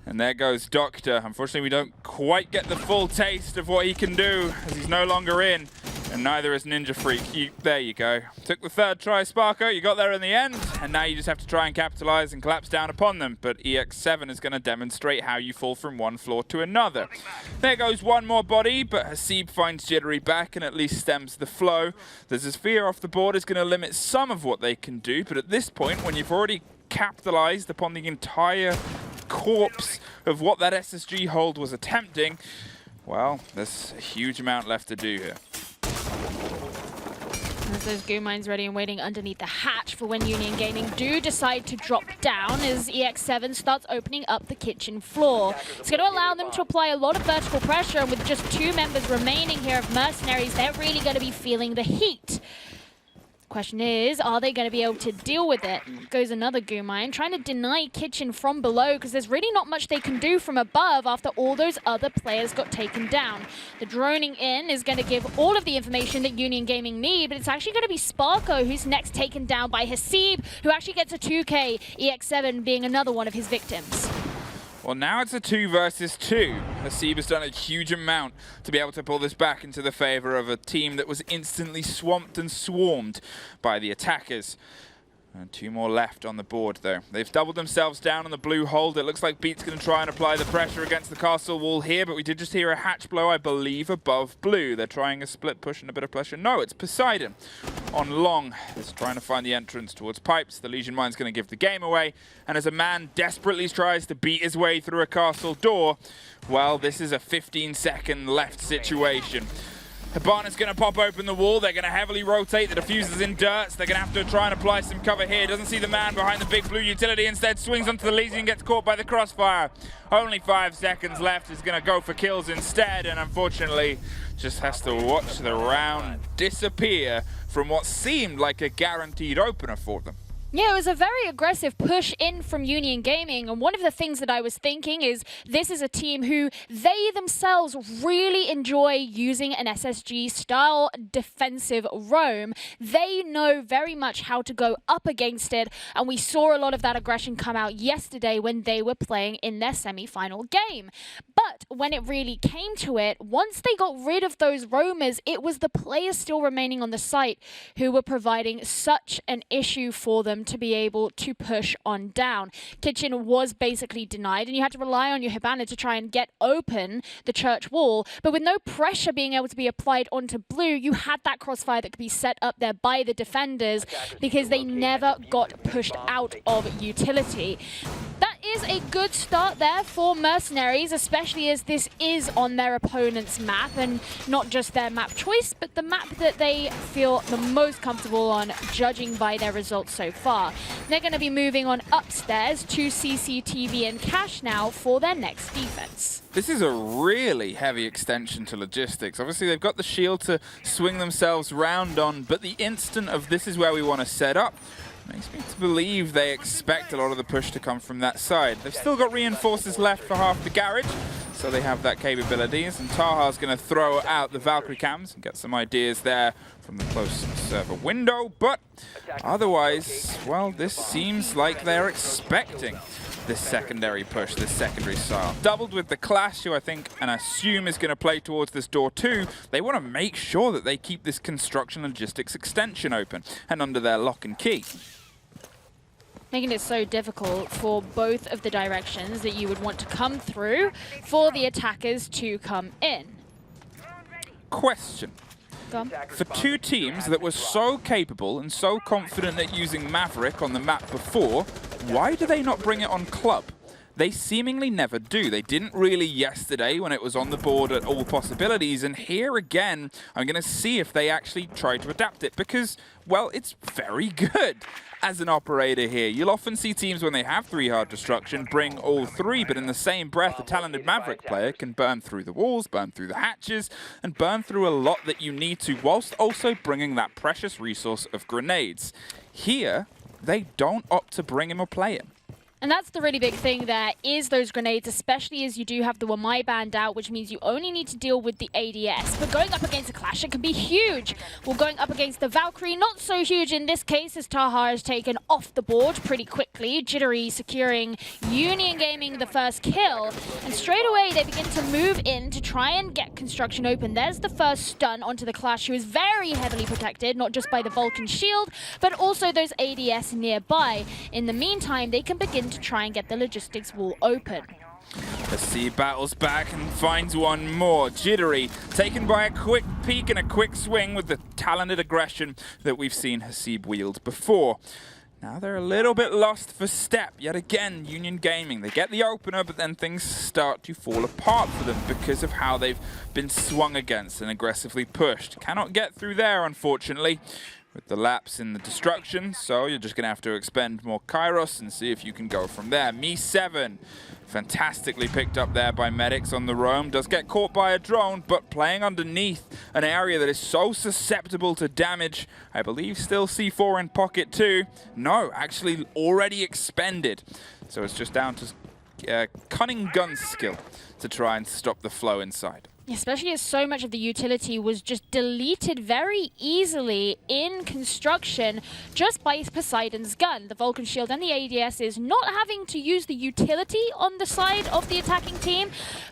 And there goes Doctor. Unfortunately, we don't quite get the full taste of what he can do as he's no longer in. And neither is Ninja Freak. There you go. Took the third try, Sparko. You got there in the end. And now you just have to try and capitalize and collapse down upon them. But EX7 is going to demonstrate how you fall from one floor to another. There goes one more body, but Hasib finds Jittery back and at least stems the flow. There's a sphere off the board is going to limit some of what they can do. But at this point, when you've already capitalized upon the entire corpse of what that SSG hold was attempting, well, there's a huge amount left to do here. As those goo mines ready and waiting underneath the hatch for when Union Gaming do decide to drop down as EX7 starts opening up the kitchen floor. It's going to allow them to apply a lot of vertical pressure, and with just 2 members remaining here of Mercenaries, they're really going to be feeling the heat. Question is, are they going to be able to deal with it? Goes another goo mine, trying to deny kitchen from below because there's really not much they can do from above after all those other players got taken down. The droning in is going to give all of the information that Union Gaming need, but it's actually going to be Sparko who's next taken down by Hasib, who actually gets a 2K, EX7 being another one of his victims. Well, now it's a 2 versus 2. Hasib has done a huge amount to be able to pull this back into the favor of a team that was instantly swamped and swarmed by the attackers. And 2 more left on the board, though. They've doubled themselves down on the blue hold. It looks like Beat's going to try and apply the pressure against the castle wall here, but we did just hear a hatch blow, I believe, above blue. They're trying a split push and a bit of pressure. No, it's Poseidon on long. He's trying to find the entrance towards pipes. The Legion Mine's going to give the game away. And as a man desperately tries to beat his way through a castle door, well, this is a 15-second left situation. Hibana's going to pop open the wall. They're going to heavily rotate. The diffuser's in dirt. So they're going to have to try and apply some cover here. Doesn't see the man behind the big blue utility. Instead swings onto the Legion and gets caught by the crossfire. Only 5 seconds left. Is going to go for kills instead. And unfortunately, just has to watch the round disappear from what seemed like a guaranteed opener for them. Yeah, it was a very aggressive push in from Union Gaming, and one of the things that I was thinking is this is a team who they themselves really enjoy using an SSG-style defensive roam. They know very much how to go up against it, and we saw a lot of that aggression come out yesterday when they were playing in their semi-final game. But when it really came to it, once they got rid of those roamers, it was the players still remaining on the site who were providing such an issue for them to be able to push on down. Kitchen was basically denied, and you had to rely on your Hibana to try and get open the church wall, but with no pressure being able to be applied onto blue, you had that crossfire that could be set up there by the defenders because they never got pushed out of utility. That is a good start there for Mercenaries, especially as this is on their opponent's map, and not just their map choice, but the map that they feel the most comfortable on, judging by their results so far. They're going to be moving on upstairs to CCTV and Cash now for their next defense. This is a really heavy extension to logistics. Obviously, they've got the shield to swing themselves round on, but the instant of this is where we want to set up makes me to believe they expect a lot of the push to come from that side. They've still got reinforcers left for half the garage, so they have that capabilities. And Taha's going to throw out the Valkyrie cams and get some ideas there from the close server window. But otherwise, well, this seems like they're expecting this secondary push, this secondary style. Doubled with the Clash, who I think and assume is going to play towards this door too. They want to make sure that they keep this construction logistics extension open and under their lock and key. Making it so difficult for both of the directions that you would want to come through for the attackers to come in. Question. Go on. For two teams that were so capable and so confident at using Maverick on the map before, why do they not bring it on Club? They seemingly never do. They didn't really yesterday when it was on the board at all possibilities, and here again, I'm going to see if they actually try to adapt it because, well, it's very good. As an operator here, you'll often see teams when they have 3 hard destruction bring all 3, but in the same breath, a talented Maverick player can burn through the walls, burn through the hatches, and burn through a lot that you need to, whilst also bringing that precious resource of grenades. Here, they don't opt to bring him or play him. And that's the really big thing there, is those grenades, especially as you do have the Wamai band out, which means you only need to deal with the ADS. But going up against a Clash, it can be huge. Well, going up against the Valkyrie, not so huge in this case, as Taha is taken off the board pretty quickly. Jittery securing Union Gaming the first kill. And straight away, they begin to move in to try and get construction open. There's the first stun onto the Clash, who is very heavily protected, not just by the Vulcan shield, but also those ADS nearby. In the meantime, they can begin to try and get the logistics wall open. Hasib battles back and finds one more. Jittery taken by a quick peek and a quick swing with the talented aggression that we've seen Hasib wield before. Now they're a little bit lost for step. Yet again, Union Gaming, they get the opener, but then things start to fall apart for them because of how they've been swung against and aggressively pushed. Cannot get through there, unfortunately, with the lapse in the destruction, so you're just going to have to expend more Kairos and see if you can go from there. Me7, fantastically picked up there by medics on the roam, does get caught by a drone, but playing underneath an area that is so susceptible to damage. I believe still C4 in pocket too. No, actually already expended. So it's just down to cunning gun skill to try and stop the flow inside. Especially as so much of the utility was just deleted very easily in construction just by Poseidon's gun. The Vulcan shield and the ADS is not having to use the utility on the side of the attacking team,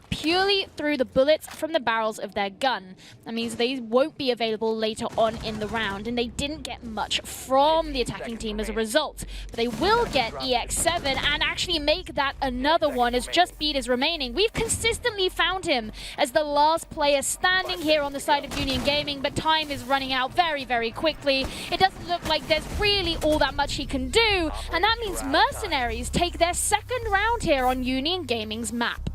purely through the bullets from the barrels of their gun. That means they won't be available later on in the round, and they didn't get much from the attacking team as a result. But they will get EX7 and actually make that another one as Just Beat is remaining. We've consistently found him as the last player standing here on the side of Union Gaming, but time is running out very, very quickly. It doesn't look like there's really all that much he can do, and that means MercenarieZ take their second round here on Union Gaming's map.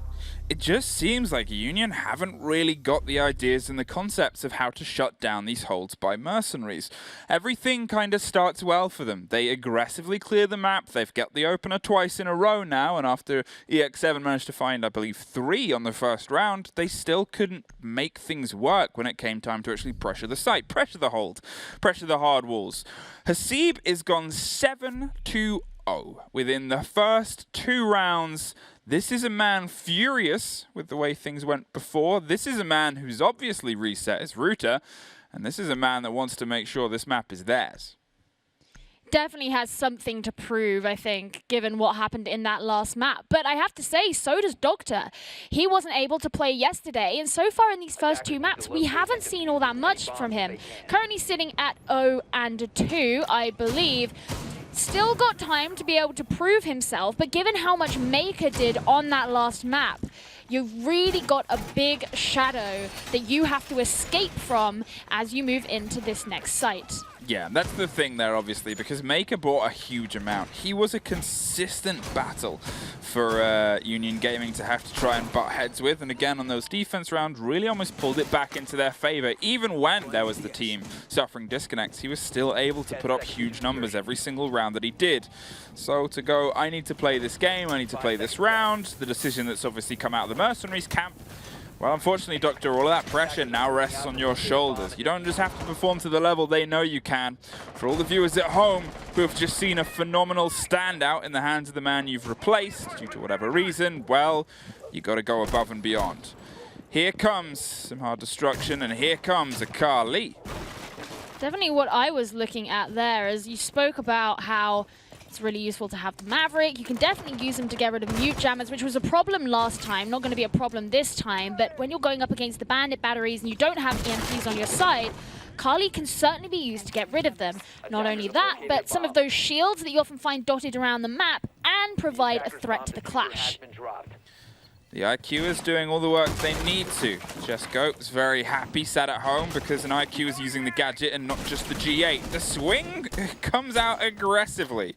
It just seems like Union haven't really got the ideas and the concepts of how to shut down these holds by MercenarieZ. Everything kind of starts well for them. They aggressively clear the map. They've got the opener twice in a row now, and after EX7 managed to find, I believe, 3 on the first round, they still couldn't make things work when it came time to actually pressure the site, pressure the hold, pressure the hard walls. Hasib is gone 7-0 within the first 2 rounds. This is a man furious with the way things went before. This is a man who's obviously reset his router, and this is a man that wants to make sure this map is theirs. Definitely has something to prove, I think, given what happened in that last map. But I have to say, so does Doctor. He wasn't able to play yesterday, and so far in these first 2 maps, we haven't seen all that much from him. Currently sitting at 0-2, I believe. Still got time to be able to prove himself, but given how much Maker did on that last map, you've really got a big shadow that you have to escape from as you move into this next site. Yeah, that's the thing there, obviously, because Maker bought a huge amount. He was a consistent battle for Union Gaming to have to try and butt heads with, and again on those defense rounds really almost pulled it back into their favor. Even when there was the team suffering disconnects, he was still able to put up huge numbers every single round that he did. So to go, I need to play this game, I need to play this round, the decision that's obviously come out of the MercenarieZ camp Well, unfortunately, Doctor, all of that pressure now rests on your shoulders. You don't just have to perform to the level they know you can. For all the viewers at home who have just seen a phenomenal standout in the hands of the man you've replaced, due to whatever reason, well, you got to go above and beyond. Here comes some hard destruction, and here comes a Kali. Definitely what I was looking at there is you spoke about how it's really useful to have the Maverick. You can definitely use them to get rid of mute jammers, which was a problem last time. Not going to be a problem this time. But when you're going up against the bandit batteries and you don't have EMPs on your side, Kali can certainly be used to get rid of them. Not only that, but some of those shields that you often find dotted around the map and provide a threat to the clash. The IQ is doing all the work they need to. Jesco is very happy, sat at home, because an IQ is using the gadget and not just the G8. The swing comes out aggressively,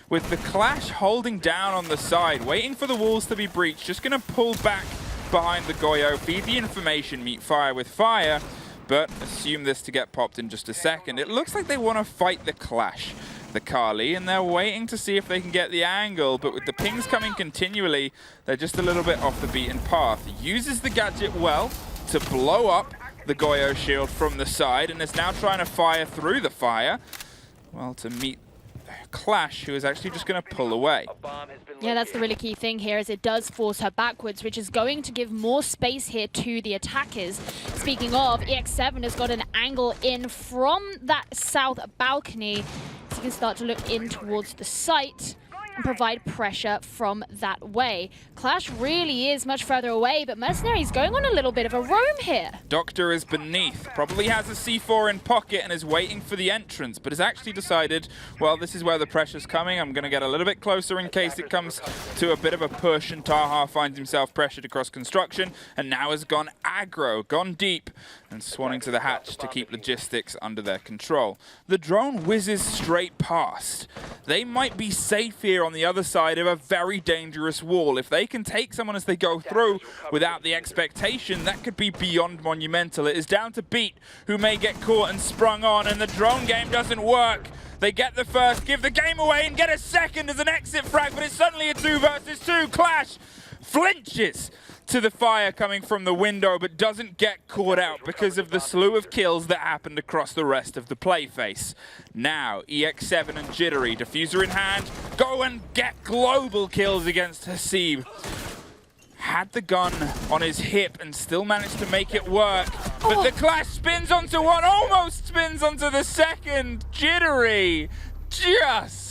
with the Clash holding down on the side, waiting for the walls to be breached, just going to pull back behind the Goyo, feed the information, meet fire with fire, but assume this to get popped in just a second. It looks like they want to fight the Clash, the Kali, and they're waiting to see if they can get the angle, but with the pings coming continually, they're just a little bit off the beaten path. Uses the gadget well to blow up the Goyo shield from the side, and is now trying to fire through the fire, well, to meet Clash, who is actually just going to pull away. Yeah, that's the really key thing here, is it does force her backwards, which is going to give more space here to the attackers. Speaking of, EX7 has got an angle in from that south balcony, so you can start to look in towards the site and provide pressure from that way. Clash really is much further away, but MercenarieZ going on a little bit of a roam here. Doctor is beneath, probably has a C4 in pocket and is waiting for the entrance, but has actually decided, well, this is where the pressure's coming. I'm going to get a little bit closer in case it comes to a bit of a push, and Taha finds himself pressured across construction, and now has gone aggro, gone deep, and swanning to the hatch to keep logistics under their control. The drone whizzes straight past. They might be safe here on the other side of a very dangerous wall. If they can take someone as they go through without the expectation, that could be beyond monumental. It is down to Beat, who may get caught and sprung on, and the drone game doesn't work. They get the first, give the game away, and get a second as an exit frag, but it's suddenly a 2 versus 2. Clash flinches to the fire coming from the window, but doesn't get caught out because of the slew of kills that happened across the rest of the playface. Now, EX7 and Jittery, diffuser in hand, go and get global kills against Hasib. Had the gun on his hip and still managed to make it work, but the Clash spins onto one, almost spins onto the second. Jittery just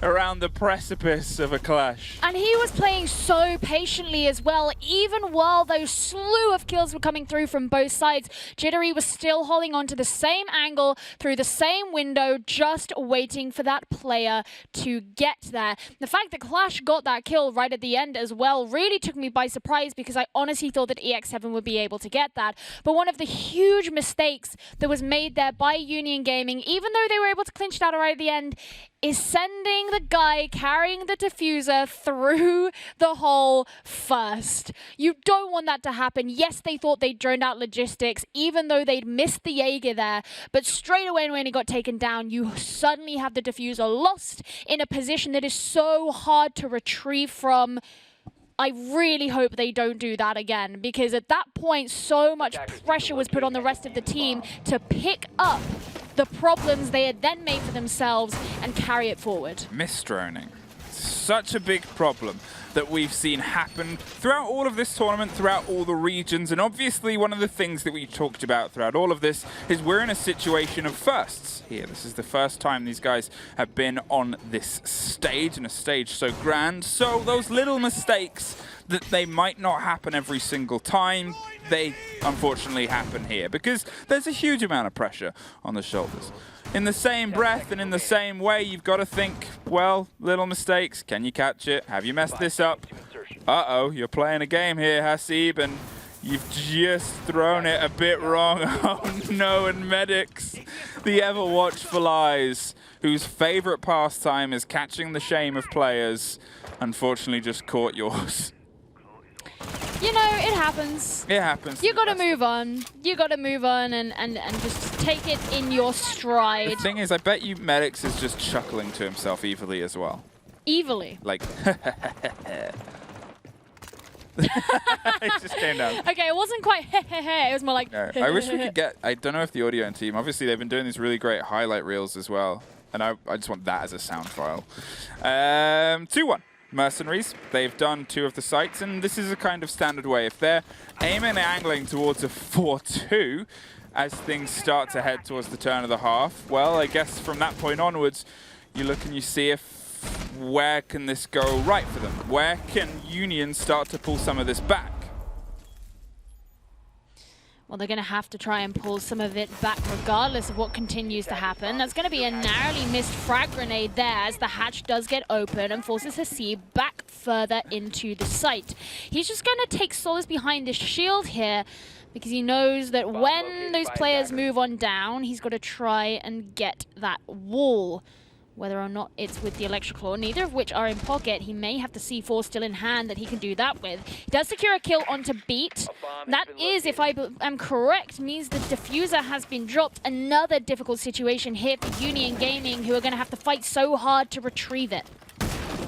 around the precipice of a clash. And he was playing so patiently as well, even while those slew of kills were coming through from both sides. Jittery was still holding on to the same angle through the same window, just waiting for that player to get there. The fact that Clash got that kill right at the end as well really took me by surprise, because I honestly thought that EX7 would be able to get that. But one of the huge mistakes that was made there by Union Gaming, even though they were able to clinch that right at the end, is sending the guy carrying the diffuser through the hole first. You don't want that to happen. Yes, they thought they'd droned out logistics, even though they'd missed the Jaeger there, but straight away when he got taken down, you suddenly have the diffuser lost in a position that is so hard to retrieve from. I really hope they don't do that again, because at that point, so much pressure was put on the rest of the team to pick up the problems they had then made for themselves and carry it forward. Misdroning. Such a big problem that we've seen happen throughout all of this tournament, throughout all the regions, and obviously one of the things that we talked about throughout all of this is we're in a situation of firsts here. This is the first time these guys have been on this stage, and a stage so grand, so those little mistakes that they might not happen every single time, they unfortunately happen here, because there's a huge amount of pressure on the shoulders. In the same breath and in the same way, you've got to think, well, little mistakes, can you catch it? Have you messed this up? Uh-oh, you're playing a game here, Hasib, and you've just thrown it a bit wrong. Oh no, and Medics, the ever watchful eyes, whose favorite pastime is catching the shame of players, unfortunately just caught yours. You know, it happens. It happens. You gotta move on. You gotta move on and just take it in your stride. The thing is, I bet you Medics is just chuckling to himself evilly as well. Evilly. Like, It just came down. Okay, it wasn't quite it was more like No, I wish we could get, I don't know if the audio team, obviously they've been doing these really great highlight reels as well. And I just want that as a sound file. 2-1. Mercenaries, they've done 2 of the sites, and this is a kind of standard way. If they're aiming and angling towards a 4-2 as things start to head towards the turn of the half, well, I guess from that point onwards, you look and you see where can this go right for them? Where can Union start to pull some of this back? Well, they're going to have to try and pull some of it back regardless of what continues to happen. That's going to be a narrowly missed frag grenade there as the hatch does get open and forces Hasib back further into the site. He's just going to take solace behind this shield here because he knows that when those players move on down, he's got to try and get that wall. Whether or not it's with the Electroclaw, neither of which are in pocket. He may have the C4 still in hand that he can do that with. He does secure a kill onto Beat. That is, if I am correct, means the diffuser has been dropped. Another difficult situation here for Union Gaming, who are going to have to fight so hard to retrieve it.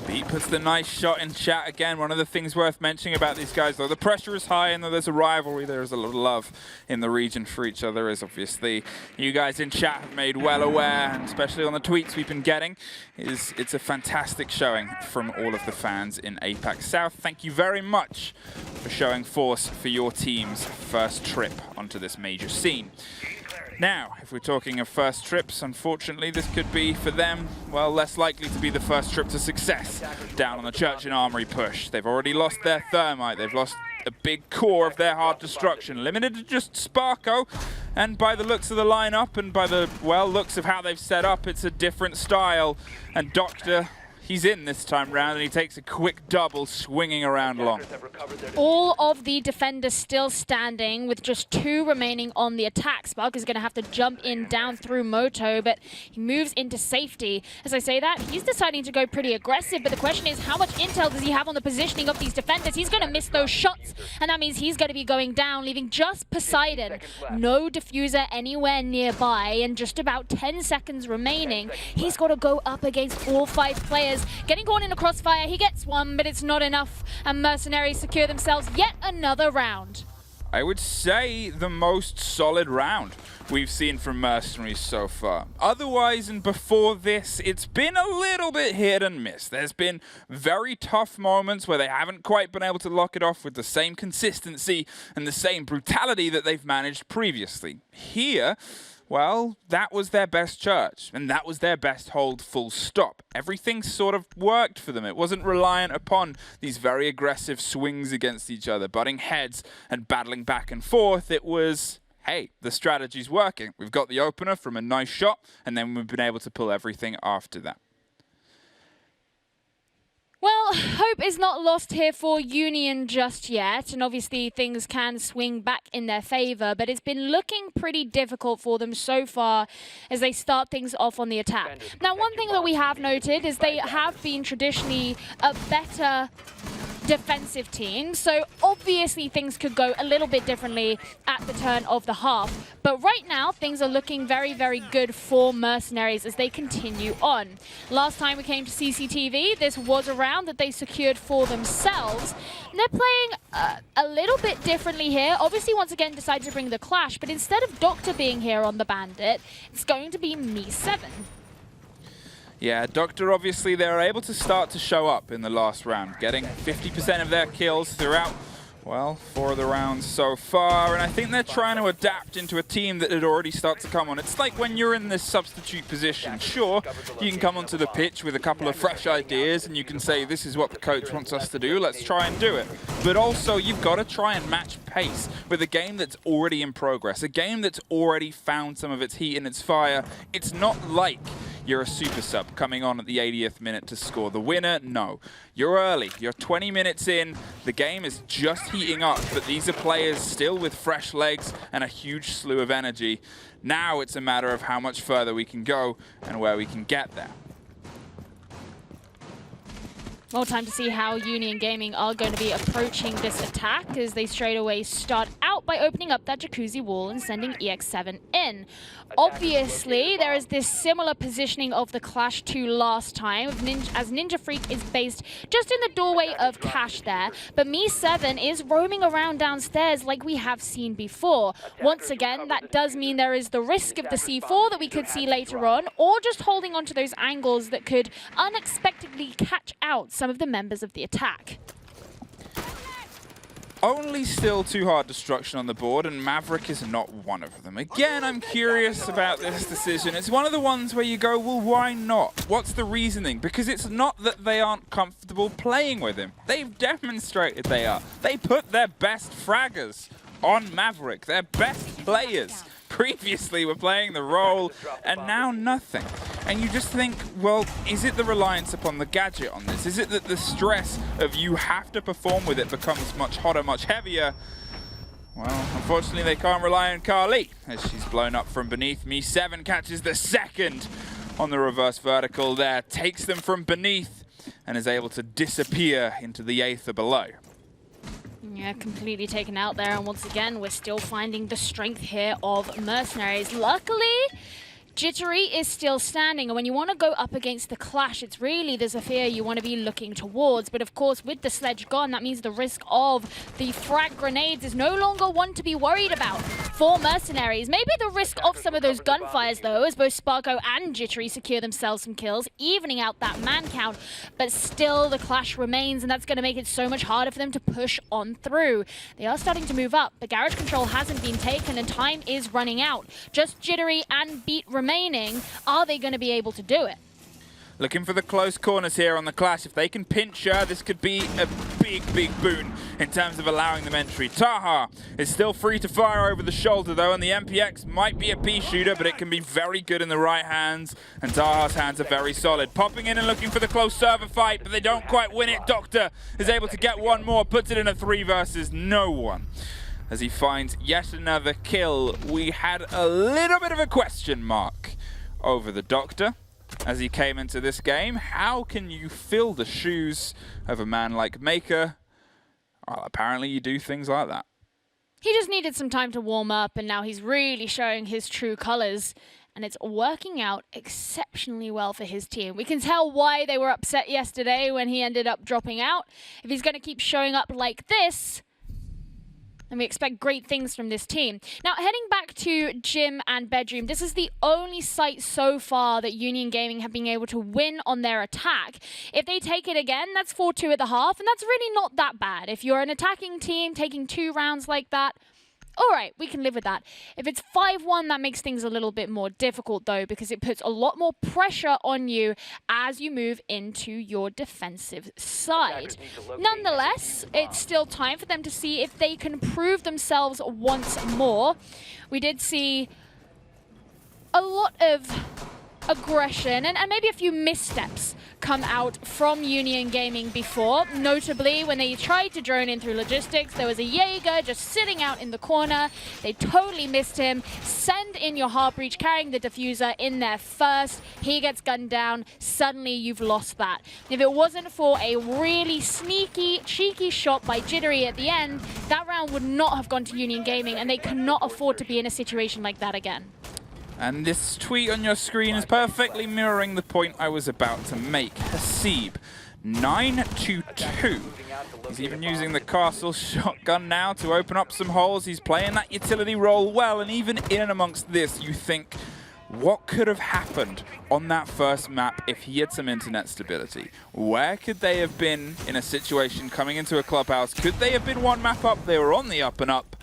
Beat puts the nice shot in chat again. One of the things worth mentioning about these guys, though, the pressure is high and though there's a rivalry, there's a lot of love in the region for each other, as obviously you guys in chat have made well aware, and especially on the tweets we've been getting. It's a fantastic showing from all of the fans in APAC South. Thank you very much for showing force for your team's first trip onto this major scene. Now, if we're talking of first trips, unfortunately, this could be, for them, well, less likely to be the first trip to success down on the Church and Armory push. They've already lost their Thermite. They've lost a big core of their hard destruction, limited to just Sparko. And by the looks of the lineup and by the, well, looks of how they've set up, it's a different style. And Doctor, he's in this time round, and he takes a quick double, swinging around long. All of the defenders still standing with just 2 remaining on the attack. Spark is going to have to jump in down through Moto, but he moves into safety. As I say that, he's deciding to go pretty aggressive, but the question is how much intel does he have on the positioning of these defenders? He's going to miss those shots, and that means he's going to be going down, leaving just Poseidon. No diffuser anywhere nearby, and just about 10 seconds remaining. He's got to go up against all 5 players. Getting caught in a crossfire, he gets one, but it's not enough, and Mercenaries secure themselves yet another round. I would say the most solid round we've seen from Mercenaries so far. Otherwise, and before this, it's been a little bit hit and miss. There's been very tough moments where they haven't quite been able to lock it off with the same consistency and the same brutality that they've managed previously. Here, well, that was their best church, and that was their best hold, full stop. Everything sort of worked for them. It wasn't reliant upon these very aggressive swings against each other, butting heads and battling back and forth. It was, hey, the strategy's working. We've got the opener from a nice shot, and then we've been able to pull everything after that. Well, hope is not lost here for Union just yet, and obviously things can swing back in their favor, but it's been looking pretty difficult for them so far as they start things off on the attack. Now, one thing that we have noted is they have been traditionally a better defensive team, so obviously things could go a little bit differently at the turn of the half. But right now, things are looking very, very good for Mercenaries as they continue on. Last time we came to CCTV, this was a round that they secured for themselves. And they're playing a little bit differently here. Obviously, once again, decided to bring the clash, but instead of Doctor being here on the Bandit, it's going to be Me7. Yeah, Doctor, obviously, they're able to start to show up in the last round, getting 50% of their kills throughout, well, 4 of the rounds so far, and I think they're trying to adapt into a team that had already started to come on. It's like when you're in this substitute position. Sure, you can come onto the pitch with a couple of fresh ideas and you can say, this is what the coach wants us to do, let's try and do it. But also, you've got to try and match pace with a game that's already in progress, a game that's already found some of its heat and its fire. It's not like you're a super sub coming on at the 80th minute to score the winner. No, you're early. You're 20 minutes in. The game is just heating up, but these are players still with fresh legs and a huge slew of energy. Now it's a matter of how much further we can go and where we can get there. Well, time to see how Union Gaming are going to be approaching this attack as they straight away start out out by opening up that jacuzzi wall and sending EX7 in. Obviously, there is this similar positioning of the Clash to last time, as Ninja Freak is based just in the doorway of Cash there, but Me7 is roaming around downstairs like we have seen before. Once again, that does mean there is the risk of the C4 that we could see later on, or just holding on to those angles that could unexpectedly catch out some of the members of the attack. Only still 2 hard destruction on the board, and Maverick is not one of them. Again, I'm curious about this decision. It's one of the ones where you go, well, why not? What's the reasoning? Because it's not that they aren't comfortable playing with him. They've demonstrated they are. They put their best fraggers on Maverick, their best players. Previously were playing the role, and now nothing. And you just think, well, is it the reliance upon the gadget on this? Is it that the stress of you have to perform with it becomes much hotter, much heavier? Well, unfortunately, they can't rely on Carly, as she's blown up from beneath. Me7 catches the second on the reverse vertical there, takes them from beneath, and is able to disappear into the Aether below. Yeah, completely taken out there, and once again, we're still finding the strength here of MercenarieZ. Luckily, Jittery is still standing, and when you want to go up against the Clash, it's really the Zephyr you want to be looking towards. But of course, with the sledge gone, that means the risk of the frag grenades is no longer one to be worried about for MercenarieZ. Maybe the risk of some of those gunfires, though, as both Sparko and Jittery secure themselves some kills, evening out that man count. But still, the Clash remains, and that's going to make it so much harder for them to push on through. They are starting to move up, but garage control hasn't been taken, and time is running out. Just Jittery and Beat remaining. Are they going to be able to do it? Looking for the close corners here on the Clash. If they can pinch her, this could be a big, big boon in terms of allowing them entry. Taha is still free to fire over the shoulder, though, and the MPX might be a pea shooter, but it can be very good in the right hands, and Taha's hands are very solid. Popping in and looking for the close server fight, but they don't quite win it. Doctor is able to get one more, puts it in a 3 versus no one. As he finds yet another kill, we had a little bit of a question mark over the Doctor as he came into this game. How can you fill the shoes of a man like Maker? Well, apparently you do things like that. He just needed some time to warm up, and now he's really showing his true colors, and it's working out exceptionally well for his team. We can tell why they were upset yesterday when he ended up dropping out. If he's going to keep showing up like this, and we expect great things from this team. Now, heading back to Gym and Bedroom, this is the only site so far that Union Gaming have been able to win on their attack. If they take it again, that's 4-2 at the half, and that's really not that bad. If you're an attacking team taking 2 rounds like that, all right, we can live with that. If it's 5-1, that makes things a little bit more difficult, though, because it puts a lot more pressure on you as you move into your defensive side. Nonetheless, it's still time for them to see if they can prove themselves once more. We did see a lot of aggression and maybe a few missteps come out from Union Gaming before. Notably, when they tried to drone in through logistics, there was a Jaeger just sitting out in the corner. They totally missed him. Send in your Heartbreach carrying the diffuser in there first. He gets gunned down. Suddenly, you've lost that. If it wasn't for a really sneaky, cheeky shot by Jittery at the end, that round would not have gone to Union Gaming, and they cannot afford to be in a situation like that again. And this tweet on your screen is perfectly mirroring the point I was about to make. Hasib, 9-2-2. He's even using the castle shotgun now to open up some holes. He's playing that utility role well, and even in and amongst this, you think, what could have happened on that first map if he had some internet stability? Where could they have been in a situation coming into a clubhouse? Could they have been one map up? They were on the up and up.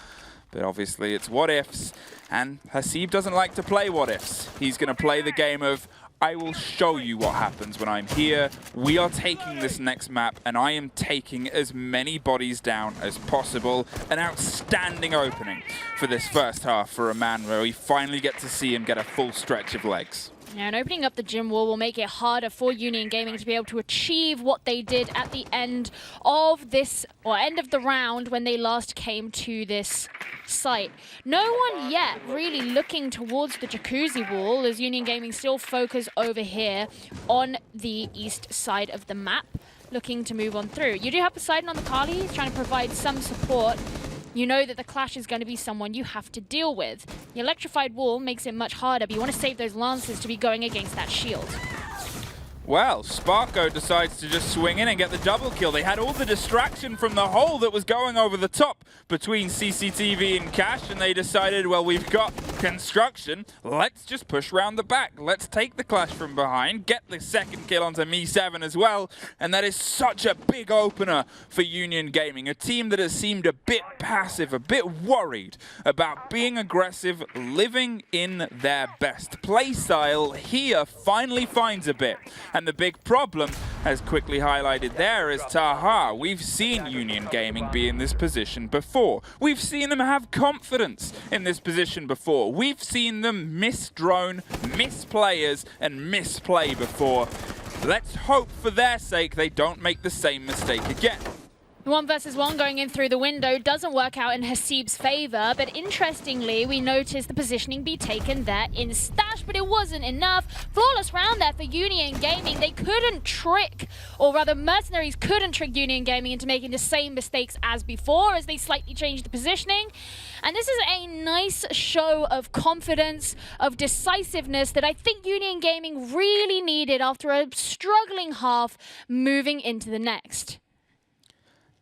But obviously it's what ifs, and Hasib doesn't like to play what ifs. He's going to play the game of, I will show you what happens when I'm here. We are taking this next map, and I am taking as many bodies down as possible. An outstanding opening for this first half for a man where we finally get to see him get a full stretch of legs. Yeah, and opening up the gym wall will make it harder for Union Gaming to be able to achieve what they did at the end of this, or end of the round when they last came to this site. No one yet really looking towards the jacuzzi wall, as Union Gaming still focus over here on the east side of the map, looking to move on through. You do have Poseidon on the Kali, he's trying to provide some support. you know that the Clash is going to be someone you have to deal with. The electrified wall makes it much harder, but you want to save those lances to be going against that shield. Well, Sparko decides to just swing in and get the double kill. They had all the distraction from the hole that was going over the top between CCTV and Cash, and they decided, well, we've got construction. Let's just push round the back. Let's take the Clash from behind, get the second kill onto Me7 as well, and that is such a big opener for Union Gaming, a team that has seemed a bit passive, a bit worried about being aggressive, living in their best play style. Here finally finds a bit. And the big problem, as quickly highlighted there, is Taha. We've seen Union Gaming be in this position before. We've seen them have confidence in this position before. We've seen them miss drone, miss players, and misplay before. Let's hope for their sake they don't make the same mistake again. 1 versus 1 going in through the window doesn't work out in Hasib's favor, but interestingly, we noticed the positioning be taken there in Stash, but it wasn't enough. Flawless round there for Union Gaming. They couldn't trick, or rather Mercenaries couldn't trick Union Gaming into making the same mistakes as before as they slightly changed the positioning. And this is a nice show of confidence, of decisiveness that I think Union Gaming really needed after a struggling half moving into the next.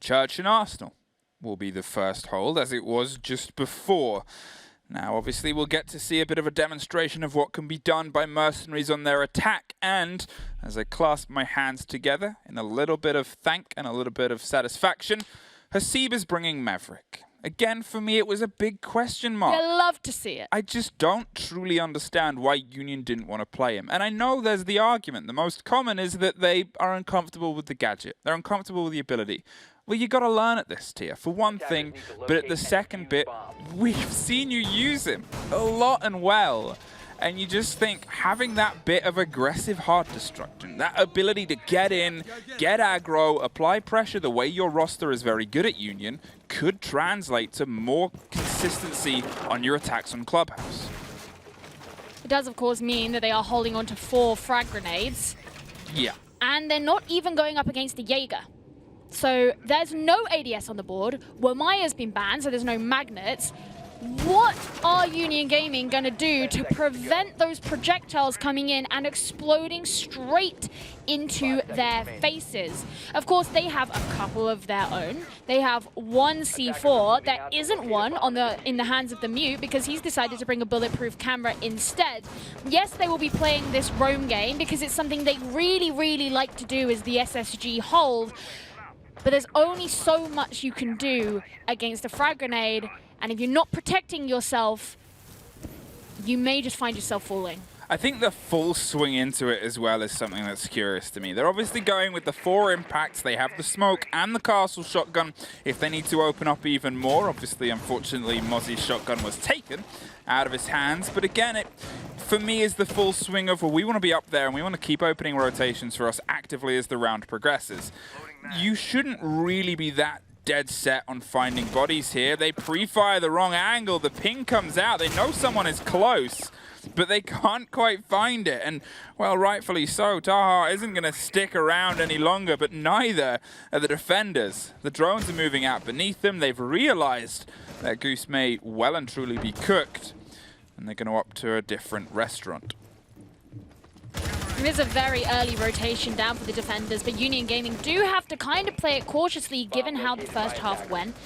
Church and Arsenal will be the first hold, as it was just before. Now, obviously, we'll get to see a bit of a demonstration of what can be done by Mercenaries on their attack. And as I clasp my hands together in a little bit of thank and a little bit of satisfaction, Hasib is bringing Maverick. Again, for me, it was a big question mark. I love to see it. I just don't truly understand why Union didn't want to play him. And I know there's the argument. The most common is that they are uncomfortable with the gadget. They're uncomfortable with the ability. Well, you got to learn at this tier, for one thing, but at the second bit, we've seen you use him a lot and well. And you just think having that bit of aggressive hard destruction, that ability to get in, get aggro, apply pressure the way your roster is very good at Union, could translate to more consistency on your attacks on Clubhouse. It does, of course, mean that they are holding on to 4 frag grenades. Yeah. And they're not even going up against the Jaeger. So there's no ADS on the board. Wamaya's been banned, so there's no magnets. What are Union Gaming going to do to prevent those projectiles coming in and exploding straight into their faces? Of course, they have a couple of their own. They have one C4. There isn't one in the hands of the Mute because he's decided to bring a bulletproof camera instead. Yes, they will be playing this roam game because it's something they really, really like to do is the SSG hold. But there's only so much you can do against a frag grenade, and if you're not protecting yourself, you may just find yourself falling. I think the full swing into it as well is something that's curious to me. They're obviously going with the 4 impacts. They have the smoke and the castle shotgun if they need to open up even more. Obviously, unfortunately, Mozzie's shotgun was taken out of his hands. But again, it, for me, is the full swing of, well, we want to be up there and we want to keep opening rotations for us actively as the round progresses. You shouldn't really be that dead set on finding bodies here. They pre-fire the wrong angle. The ping comes out. They know someone is close, but they can't quite find it. And, well, rightfully so. Taha isn't going to stick around any longer, but neither are the defenders. The drones are moving out beneath them. They've realized that Goose may well and truly be cooked, and they're going to opt to a different restaurant. It is a very early rotation down for the defenders, but Union Gaming do have to kind of play it cautiously given how the first half went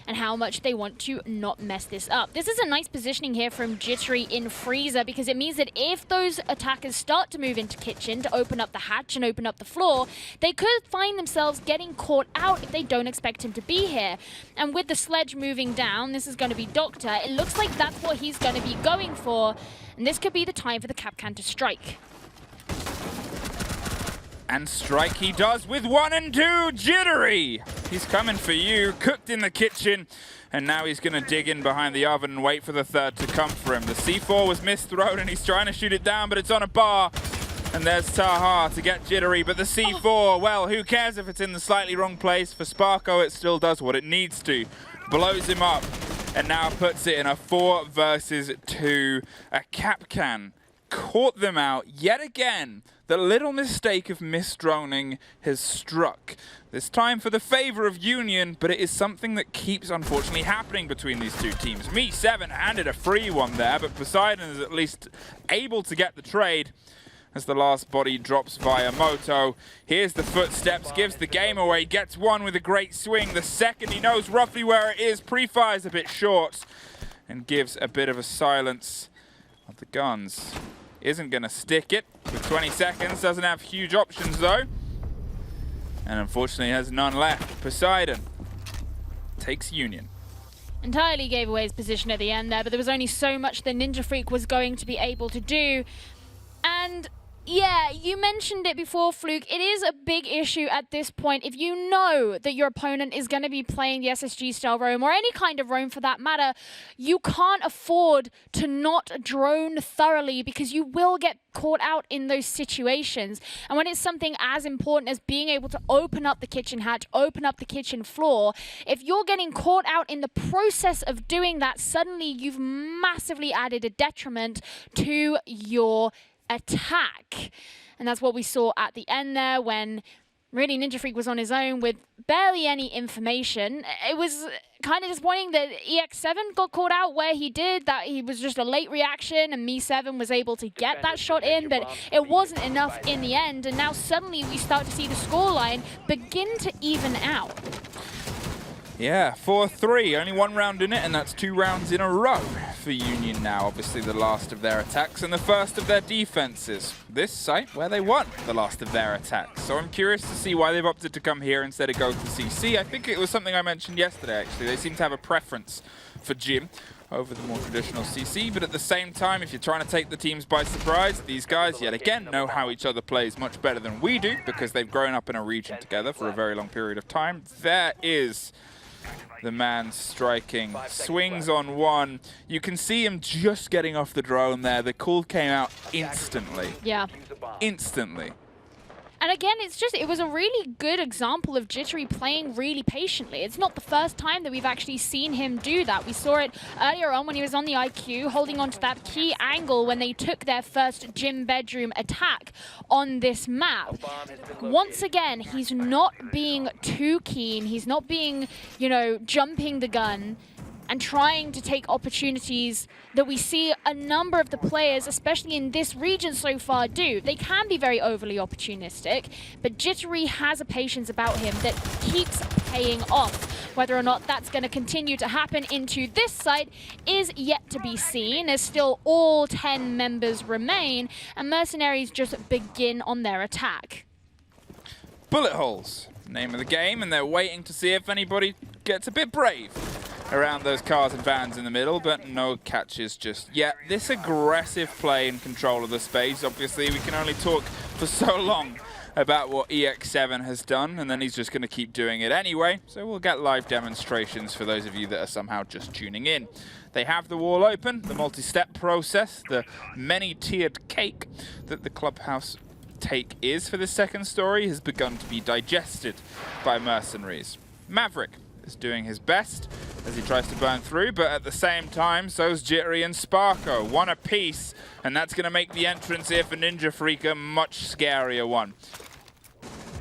and how much they want to not mess this up. This is a nice positioning here from Jittery in Freezer because it means that if those attackers start to move into kitchen to open up the hatch and open up the floor, they could find themselves getting caught out if they don't expect him to be here. And with the sledge moving down, this is going to be Doctor. It looks like that's what he's going to be going for, and this could be the time for the Kapkan to strike. And strike he does with 1 and 2, Jittery! He's coming for you, cooked in the kitchen, and now he's going to dig in behind the oven and wait for the third to come for him. The C4 was misthrown and he's trying to shoot it down, but it's on a bar. And there's Taha to get Jittery, but the C4, well, who cares if it's in the slightly wrong place? For Sparko, it still does what it needs to. Blows him up, and now puts it in a 4 versus 2. A Kapkan caught them out yet again. The little mistake of misdroning has struck. This time for the favor of Union, but it is something that keeps unfortunately happening between these two teams. Me7 handed a free one there, but Poseidon is at least able to get the trade as the last body drops via Moto. Here's the footsteps, gives the game away, gets one with a great swing. The second, he knows roughly where it is, pre-fires a bit short and gives a bit of a silence of the guns. Isn't going to stick it with 20 seconds, doesn't have huge options though. And unfortunately has none left. Poseidon takes Union. Entirely gave away his position at the end there, but there was only so much that Ninja Freak was going to be able to do. And yeah, you mentioned it before, Fluke. It is a big issue at this point. If you know that your opponent is going to be playing the SSG style roam, or any kind of roam for that matter, you can't afford to not drone thoroughly because you will get caught out in those situations. And when it's something as important as being able to open up the kitchen hatch, open up the kitchen floor, if you're getting caught out in the process of doing that, suddenly you've massively added a detriment to your attack. And that's what we saw at the end there when really Ninja Freak was on his own with barely any information. It was kind of disappointing that EX7 got caught out where he did, that he was just a late reaction and Me7 was able to get that shot in, but it wasn't enough in the end. And now suddenly we start to see the scoreline begin to even out. Yeah, 4-3, only one round in it, and that's 2 rounds in a row for Union now. Obviously the last of their attacks and the first of their defenses. This site where they won the last of their attacks. So I'm curious to see why they've opted to come here instead of go to CC. I think it was something I mentioned yesterday, actually. They seem to have a preference for Jim over the more traditional CC, but at the same time, if you're trying to take the teams by surprise, these guys, yet again, know how each other plays much better than we do because they've grown up in a region together for a very long period of time. There is the man striking, swings on one. You can see him just getting off the drone there. The call came out instantly. Yeah. Instantly. And again, it was a really good example of Jittery playing really patiently. It's not the first time that we've actually seen him do that. We saw it earlier on when he was on the IQ, holding on to that key angle when they took their first gym bedroom attack on this map. Once again, he's not being too keen. He's not being, you know, jumping the gun and trying to take opportunities that we see a number of the players, especially in this region so far, do. They can be very overly opportunistic, but Jittery has a patience about him that keeps paying off. Whether or not that's going to continue to happen into this site is yet to be seen, as still all 10 members remain, and MercenarieZ just begin on their attack. Bullet holes, name of the game, and they're waiting to see if anybody gets a bit brave around those cars and vans in the middle, but no catches just yet. This aggressive play and control of the space, obviously we can only talk for so long about what EX7 has done, and then he's just going to keep doing it anyway, so we'll get live demonstrations for those of you that are somehow just tuning in. They have the wall open, the multi-step process, the many-tiered cake that the Clubhouse take is for this second story has begun to be digested by MercenarieZ. Maverick is doing his best as he tries to burn through, but at the same time, so's Jittery and Sparko. One apiece, and that's going to make the entrance here for Ninja Freak a much scarier one.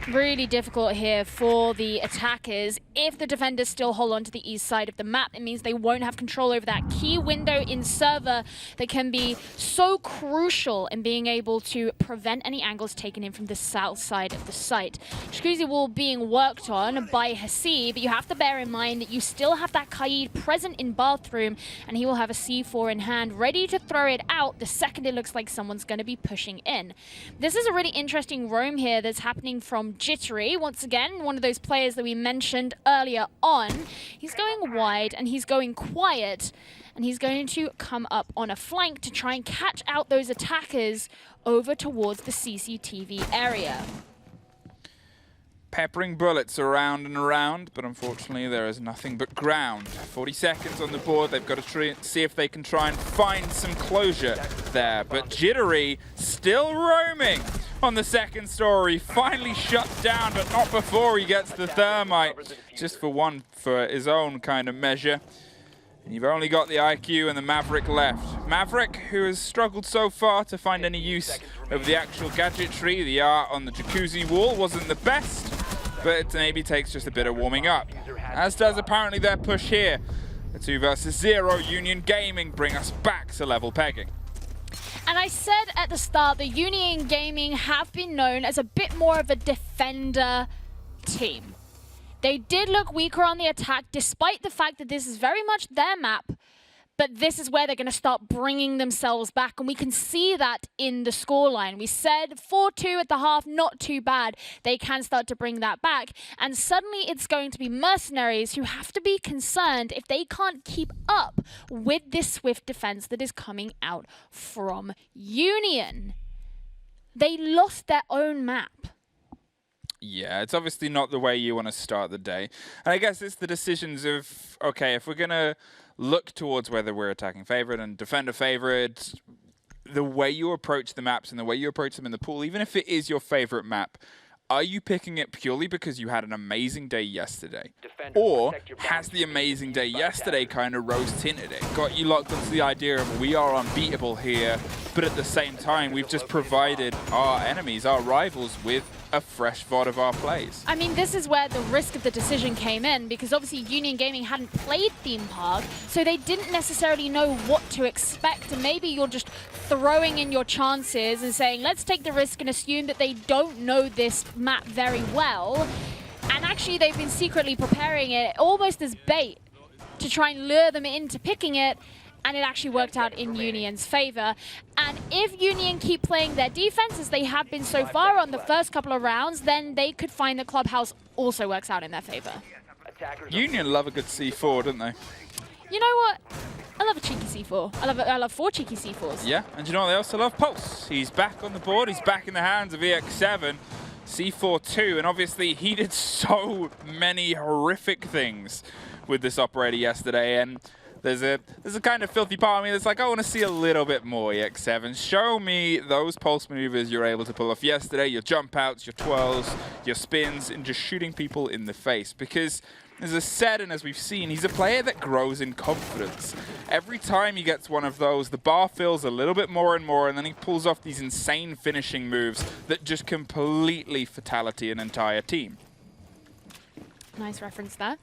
Really difficult here for the attackers. If the defenders still hold on to the east side of the map, it means they won't have control over that key window in server that can be so crucial in being able to prevent any angles taken in from the south side of the site. Jacuzzi wall being worked on by Hasi, but you have to bear in mind that you still have that Kaid present in bathroom, and he will have a C4 in hand, ready to throw it out the second it looks like someone's going to be pushing in. This is a really interesting roam here that's happening from Jittery. Once again, one of those players that we mentioned earlier on. He's going wide and he's going quiet, and he's going to come up on a flank to try and catch out those attackers over towards the CCTV area. Peppering bullets around and around, but unfortunately there is nothing but ground. 40 seconds on the board. They've got to see if they can try and find some closure there. But Jittery still roaming on the second story. Finally shut down, but not before he gets the thermite. Just for his own kind of measure. You've only got the IQ and the Maverick left. Maverick, who has struggled so far to find any use of the actual gadgetry. The art on the jacuzzi wall wasn't the best, but it maybe takes just a bit of warming up. As does apparently their push here. The 2 versus 0 Union Gaming bring us back to level pegging. And I said at the start that Union Gaming have been known as a bit more of a defender team. They did look weaker on the attack, despite the fact that this is very much their map, but this is where they're going to start bringing themselves back, and we can see that in the scoreline. We said 4-2 at the half, not too bad. They can start to bring that back, and suddenly it's going to be Mercenaries who have to be concerned if they can't keep up with this swift defense that is coming out from Union. They lost their own map. Yeah, it's obviously not the way you want to start the day. And I guess it's the decisions of, okay, if we're going to look towards whether we're attacking favorite and defender favorite, the way you approach the maps and the way you approach them in the pool, even if it is your favorite map, are you picking it purely because you had an amazing day yesterday? Or has the amazing day yesterday kind of rose-tinted it? Got you locked onto the idea of we are unbeatable here, but at the same time, we've just provided our enemies, our rivals, with a fresh VOD of our plays. I mean, this is where the risk of the decision came in, because obviously Union Gaming hadn't played Theme Park, so they didn't necessarily know what to expect, and maybe you're just throwing in your chances and saying, let's take the risk and assume that they don't know this map very well. And actually, they've been secretly preparing it almost as bait to try and lure them into picking it, and it actually worked out in Union's favor. And if Union keep playing their defense as they have been so far on the first couple of rounds, then they could find the Clubhouse also works out in their favor. Union love a good C4, don't they? You know what? I love a cheeky C4. I love 4 cheeky C4s. Yeah, and you know what they also love? Pulse. He's back on the board. He's back in the hands of EX7. C4-2, and obviously he did so many horrific things with this operator yesterday, and there's a kind of filthy part of me that's like, I want to see a little bit more, EX7. Show me those pulse maneuvers you're able to pull off yesterday, your jump outs, your twirls, your spins, and just shooting people in the face. Because, as I said, and as we've seen, he's a player that grows in confidence. Every time he gets one of those, the bar fills a little bit more and more, and then he pulls off these insane finishing moves that just completely fatality an entire team. Nice reference there.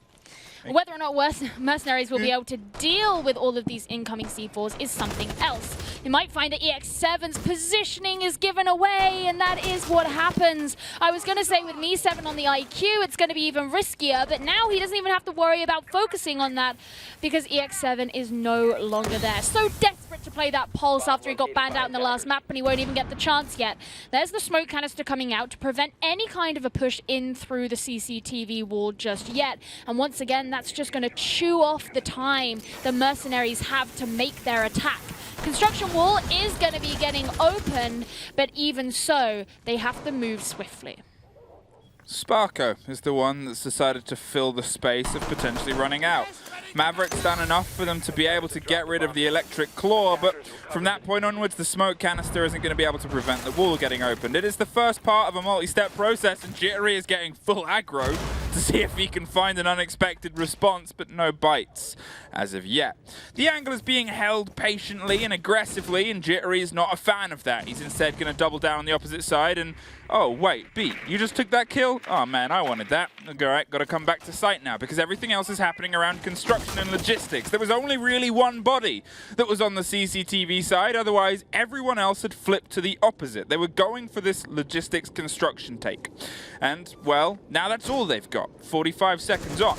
Whether or not Mercenaries will be able to deal with all of these incoming C4s is something else. You might find that EX7's positioning is given away, and that is what happens. I was going to say with Me7 on the IQ, it's going to be even riskier, but now he doesn't even have to worry about focusing on that because EX7 is no longer there. So desperate to play that pulse after he got banned out in the last map, and he won't even get the chance yet. There's the smoke canister coming out to prevent any kind of a push in through the CCTV wall just yet. And once again, that's just going to chew off the time the Mercenaries have to make their attack. Construction wall is going to be getting open, but even so, they have to move swiftly. Sparko is the one that's decided to fill the space of potentially running out. Maverick's done enough for them to be able to get rid of the electric claw, but from that point onwards, the smoke canister isn't going to be able to prevent the wall getting opened. It is the first part of a multi-step process, and Jittery is getting full aggro to see if he can find an unexpected response, but no bites as of yet. The angle is being held patiently and aggressively, and Jittery is not a fan of that. He's instead going to double down on the opposite side, and oh, wait, B, you just took that kill? Oh, man, I wanted that. All right, got to come back to site now, because everything else is happening around construction and logistics. There was only really one body that was on the CCTV side. Otherwise, everyone else had flipped to the opposite. They were going for this logistics construction take. And, well, now that's all they've got. 45 seconds on.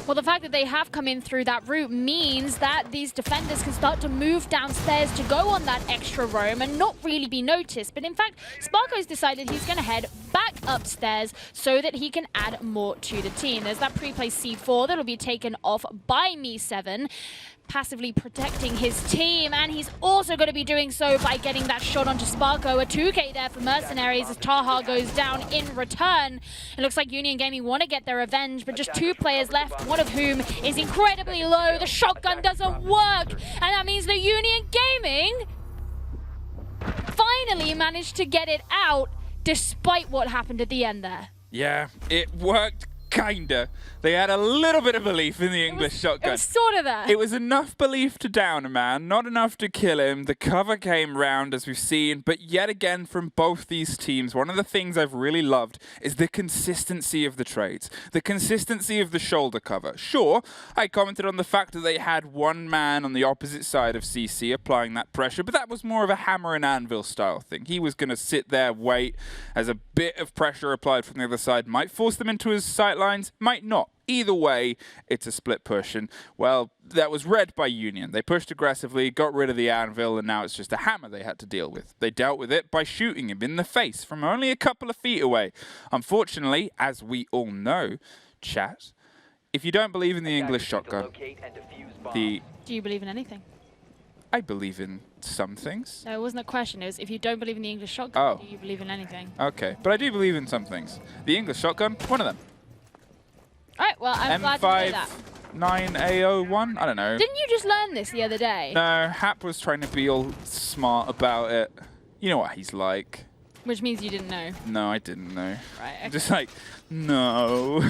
Well, the fact that they have come in through that route means that these defenders can start to move downstairs to go on that extra roam and not really be noticed. But in fact, Sparko's decided he's going to head back upstairs so that he can add more to the team. There's that pre-placed C4 that'll be taken off by Me7, passively protecting his team, and he's also going to be doing so by getting that shot onto Sparko. A 2K there for Mercenaries as Taha goes down in return. It looks like Union Gaming want to get their revenge, but just 2 players left, one of whom is incredibly low. The shotgun doesn't work, and that means that Union Gaming finally managed to get it out despite what happened at the end there. Yeah, it worked Kinda. They had a little bit of belief in the English shotgun. It was sort of there. It was enough belief to down a man, not enough to kill him. The cover came round, as we've seen, but yet again from both these teams, one of the things I've really loved is the consistency of the trades, the consistency of the shoulder cover. Sure, I commented on the fact that they had one man on the opposite side of CC applying that pressure, but that was more of a hammer and anvil style thing. He was going to sit there, wait, as a bit of pressure applied from the other side might force them into his sight lines, might not. Either way, it's a split push, and, well, that was read by Union. They pushed aggressively, got rid of the anvil, and now it's just a hammer they had to deal with. They dealt with it by shooting him in the face from only a couple of feet away. Unfortunately, as we all know, chat, if you don't believe in the English shotgun, Do you believe in anything? I believe in some things. No, it wasn't a question. It was if you don't believe in the English shotgun, do you believe in anything? Okay, but I do believe in some things. The English shotgun, one of them. All right, well, I'm glad to know that. M59A01? I don't know. Didn't you just learn this the other day? No, Hap was trying to be all smart about it. You know what he's like. Which means you didn't know. No, I didn't know. Right, okay. Just like, no.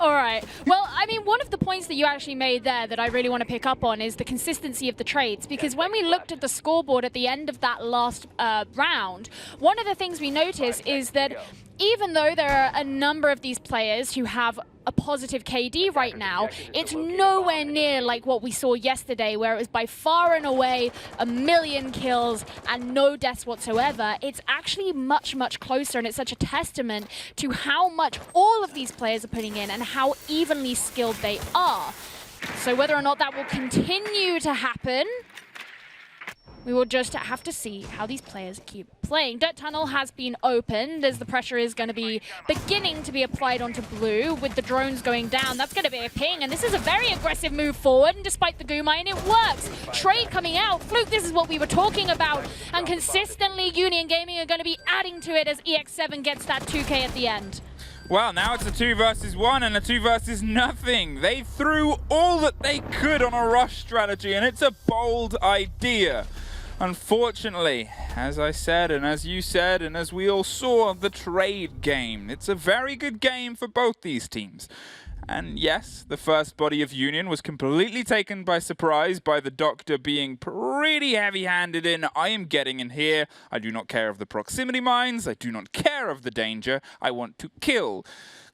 All right. Well, I mean, one of the points that you actually made there that I really want to pick up on is the consistency of the trades. Because when we looked at the scoreboard at the end of that last round, one of the things we noticed is that even though there are a number of these players who have a positive KD right now, it's nowhere near like what we saw yesterday, where it was by far and away 1 million kills and no deaths whatsoever. It's actually much, much closer, and it's such a testament to how much all of these players are putting in and how evenly skilled they are. So whether or not that will continue to happen, we will just have to see how these players keep playing. Dirt Tunnel has been opened as the pressure is going to be beginning to be applied onto Blue with the drones going down. That's going to be a ping, and this is a very aggressive move forward, and despite the Goom Mine, it works. Trade coming out. Fluke, this is what we were talking about, and consistently Union Gaming are going to be adding to it as EX7 gets that 2K at the end. Well, now it's a 2 versus 1 and a 2 versus nothing. They threw all that they could on a rush strategy, and it's a bold idea. Unfortunately, as I said, and as you said, and as we all saw, the trade game. It's a very good game for both these teams. And yes, the first body of Union was completely taken by surprise by the Doctor being pretty heavy-handed in, I am getting in here, I do not care of the proximity mines, I do not care of the danger, I want to kill.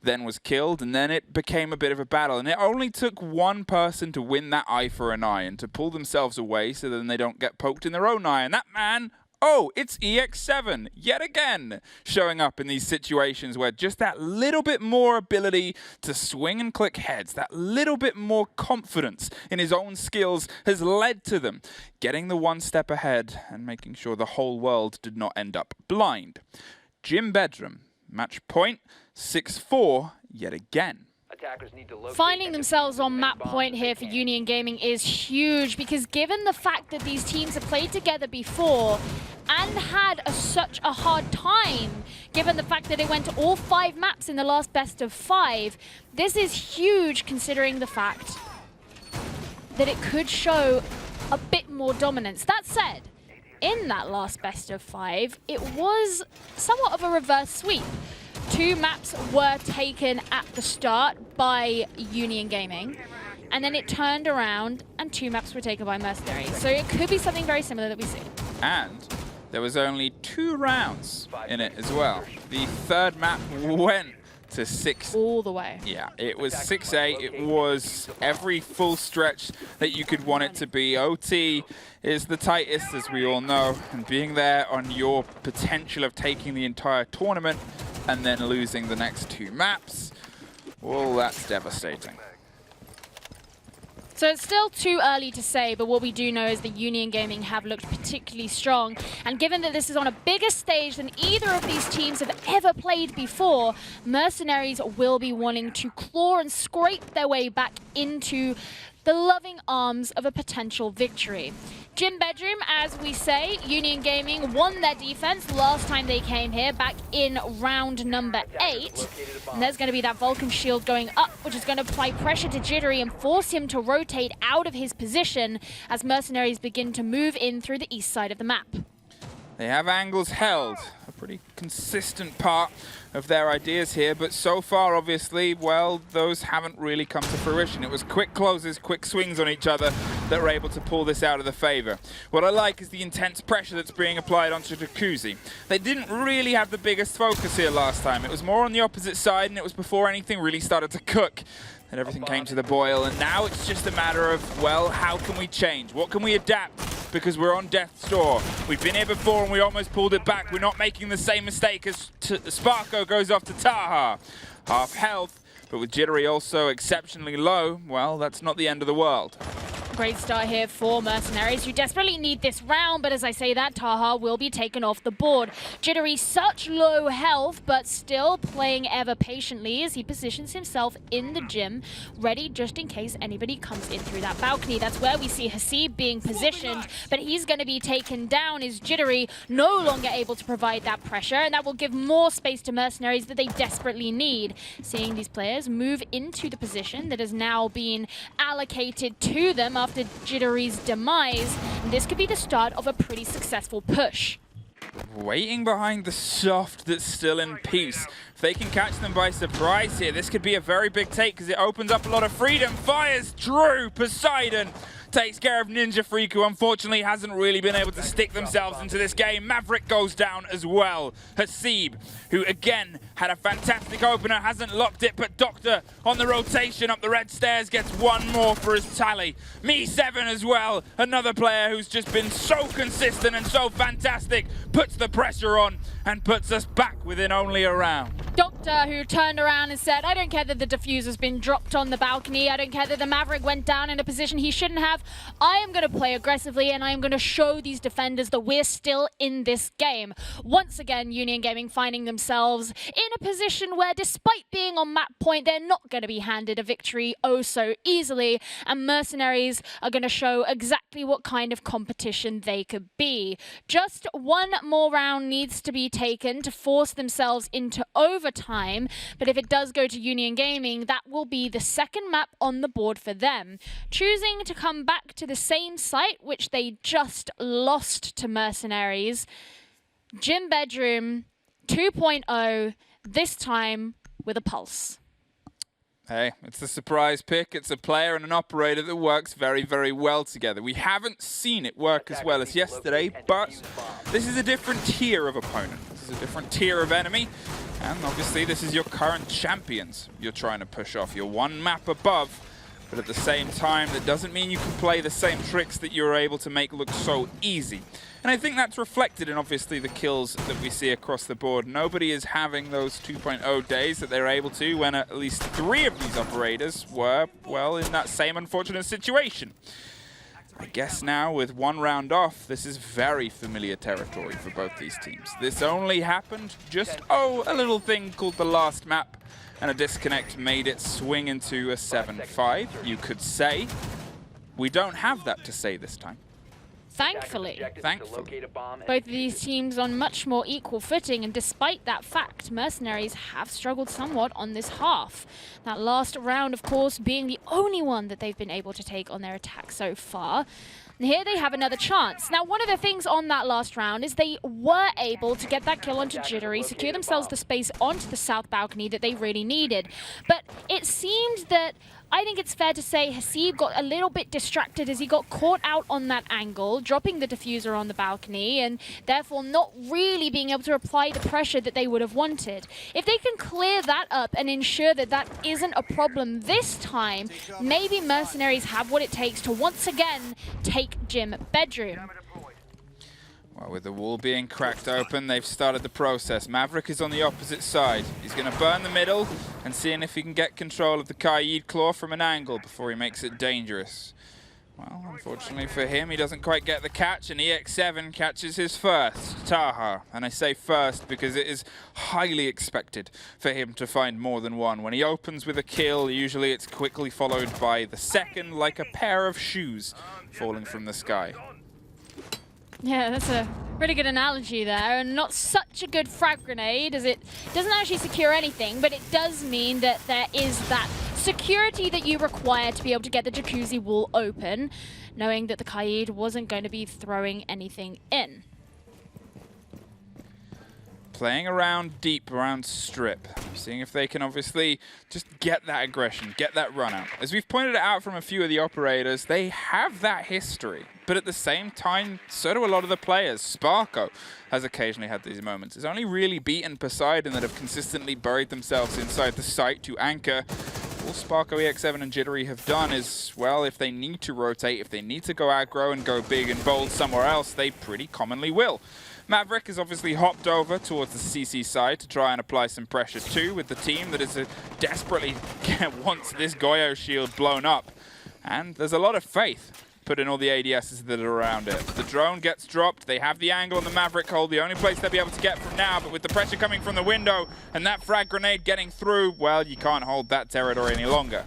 Then was killed, and then it became a bit of a battle. And it only took one person to win that eye for an eye and to pull themselves away so then they don't get poked in their own eye. And that man, oh, it's EX7, yet again, showing up in these situations where just that little bit more ability to swing and click heads, that little bit more confidence in his own skills has led to them getting the one step ahead and making sure the whole world did not end up blind. Jim Bedram, match point, 6-4 yet again. Finding themselves on map point here for Union Gaming is huge, because given the fact that these teams have played together before and had such a hard time, given the fact that it went to all 5 maps in the last best of 5, this is huge considering the fact that it could show a bit more dominance. That said, in that last best of 5, it was somewhat of a reverse sweep. 2 maps were taken at the start by Union Gaming, and then it turned around and 2 maps were taken by MercenarieZ. So it could be something very similar that we see. And there was only 2 rounds in it as well. The third map went to 6. All the way. Yeah, it was 6-8. It was every full stretch that you could want it to be. OT is the tightest, as we all know, and being there on your potential of taking the entire tournament and then losing the next 2 maps, well, that's devastating. So it's still too early to say, but what we do know is that Union Gaming have looked particularly strong. And given that this is on a bigger stage than either of these teams have ever played before, MercenarieZ will be wanting to claw and scrape their way back into the loving arms of a potential victory. Gym Bedroom, as we say, Union Gaming won their defense last time they came here, back in round number 8. And there's going to be that Vulcan shield going up, which is going to apply pressure to Jittery and force him to rotate out of his position as MercenarieZ begin to move in through the east side of the map. They have angles held. pretty consistent part of their ideas here, but so far, obviously, well, those haven't really come to fruition. It was quick closes, quick swings on each other that were able to pull this out of the favor. What I like is the intense pressure that's being applied onto Jacuzzi. They didn't really have the biggest focus here last time. It was more on the opposite side, and it was before anything really started to cook that everything came to the boil, and now it's just a matter of, well, how can we change? What can we adapt? Because we're on death's door. We've been here before and we almost pulled it back. We're not making the same mistake as Sparko goes off to Taha. Half health, but with Jittery also exceptionally low, well, that's not the end of the world. Great start here for Mercenaries, who desperately need this round, but as I say that, Taha will be taken off the board. Jittery, such low health, but still playing ever patiently as he positions himself in the gym, ready just in case anybody comes in through that balcony. That's where we see Hasib being positioned, but he's going to be taken down as Jittery no longer able to provide that pressure, and that will give more space to Mercenaries that they desperately need. Seeing these players move into the position that has now been allocated to them after Jittery's demise, and this could be the start of a pretty successful push. Waiting behind the soft that's still in peace. If they can catch them by surprise here, this could be a very big take because it opens up a lot of freedom. Fires Drew, Poseidon takes care of Ninja Freak, who unfortunately hasn't really been able to stick themselves into this game. Maverick goes down as well. Hasib, who again had a fantastic opener, hasn't locked it, but Doctor on the rotation up the red stairs gets one more for his tally. Me7 as well, another player who's just been so consistent and so fantastic, puts the pressure on and puts us back within only a round. Doctor, who turned around and said, I don't care that the diffuser's been dropped on the balcony, I don't care that the Maverick went down in a position he shouldn't have, I am going to play aggressively and I am going to show these defenders that we're still in this game. Once again, Union Gaming finding themselves in a position where, despite being on map point, they're not going to be handed a victory oh so easily, and Mercenaries are going to show exactly what kind of competition they could be. Just one more round needs to be taken to force themselves into overtime, but if it does go to Union Gaming, that will be the second map on the board for them. Choosing to come back to the same site which they just lost to Mercenaries, Gym Bedroom 2.0, this time with a pulse. Hey, it's a surprise pick. It's a player and an operator that works very, very well together. We haven't seen it work as well as yesterday, but this is a different tier of opponent. This is a different tier of enemy, and obviously this is your current champions you're trying to push off. You're one map above, but at the same time, that doesn't mean you can play the same tricks that you're able to make look so easy. And I think that's reflected in, obviously, the kills that we see across the board. Nobody is having those 2.0 days that they're able to when at least 3 of these operators were, well, in that same unfortunate situation. I guess now, with one round off, this is very familiar territory for both these teams. This only happened just, a little thing called the last map, and a disconnect made it swing into a 7-5, you could say. We don't have that to say this time. Thankfully. Thankfully. Both of these teams on much more equal footing, and despite that fact, Mercenaries have struggled somewhat on this half. That last round, of course, being the only one that they've been able to take on their attack so far. And here they have another chance. Now, one of the things on that last round is they were able to get that kill onto Jittery, secure themselves the space onto the south balcony that they really needed. But it seemed that, I think it's fair to say, Hasib got a little bit distracted as he got caught out on that angle, dropping the diffuser on the balcony, and therefore not really being able to apply the pressure that they would have wanted. If they can clear that up and ensure that that isn't a problem this time, maybe Mercenaries have what it takes to once again take Gym Bedroom. Well, with the wall being cracked open, they've started the process. Maverick is on the opposite side. He's going to burn the middle and seeing if he can get control of the Kaid claw from an angle before he makes it dangerous. Well, unfortunately for him, he doesn't quite get the catch, and EX7 catches his first, Taha. And I say first because it is highly expected for him to find more than one. When he opens with a kill, usually it's quickly followed by the second, like a pair of shoes falling from the sky. Yeah, that's a pretty good analogy there, and not such a good frag grenade, as it doesn't actually secure anything, but it does mean that there is that security that you require to be able to get the jacuzzi wall open, knowing that the Kaid wasn't going to be throwing anything in. playing around deep, around strip, seeing if they can obviously just get that aggression, get that run out. As we've pointed out from a few of the operators, they have that history, but at the same time, so do a lot of the players. Sparko has occasionally had these moments. It's only really beaten Poseidon that have consistently buried themselves inside the site to anchor. All Sparko, EX7 and Jittery have done is, well, if they need to rotate, if they need to go aggro and go big and bold somewhere else, they pretty commonly will. Maverick has obviously hopped over towards the CC side to try and apply some pressure too with the team that is desperately wants this Goyo shield blown up. And there's a lot of faith put in all the ADSs that are around it. The drone gets dropped, they have the angle on the Maverick hold, the only place they'll be able to get from now, but with the pressure coming from the window and that frag grenade getting through, well, you can't hold that territory any longer.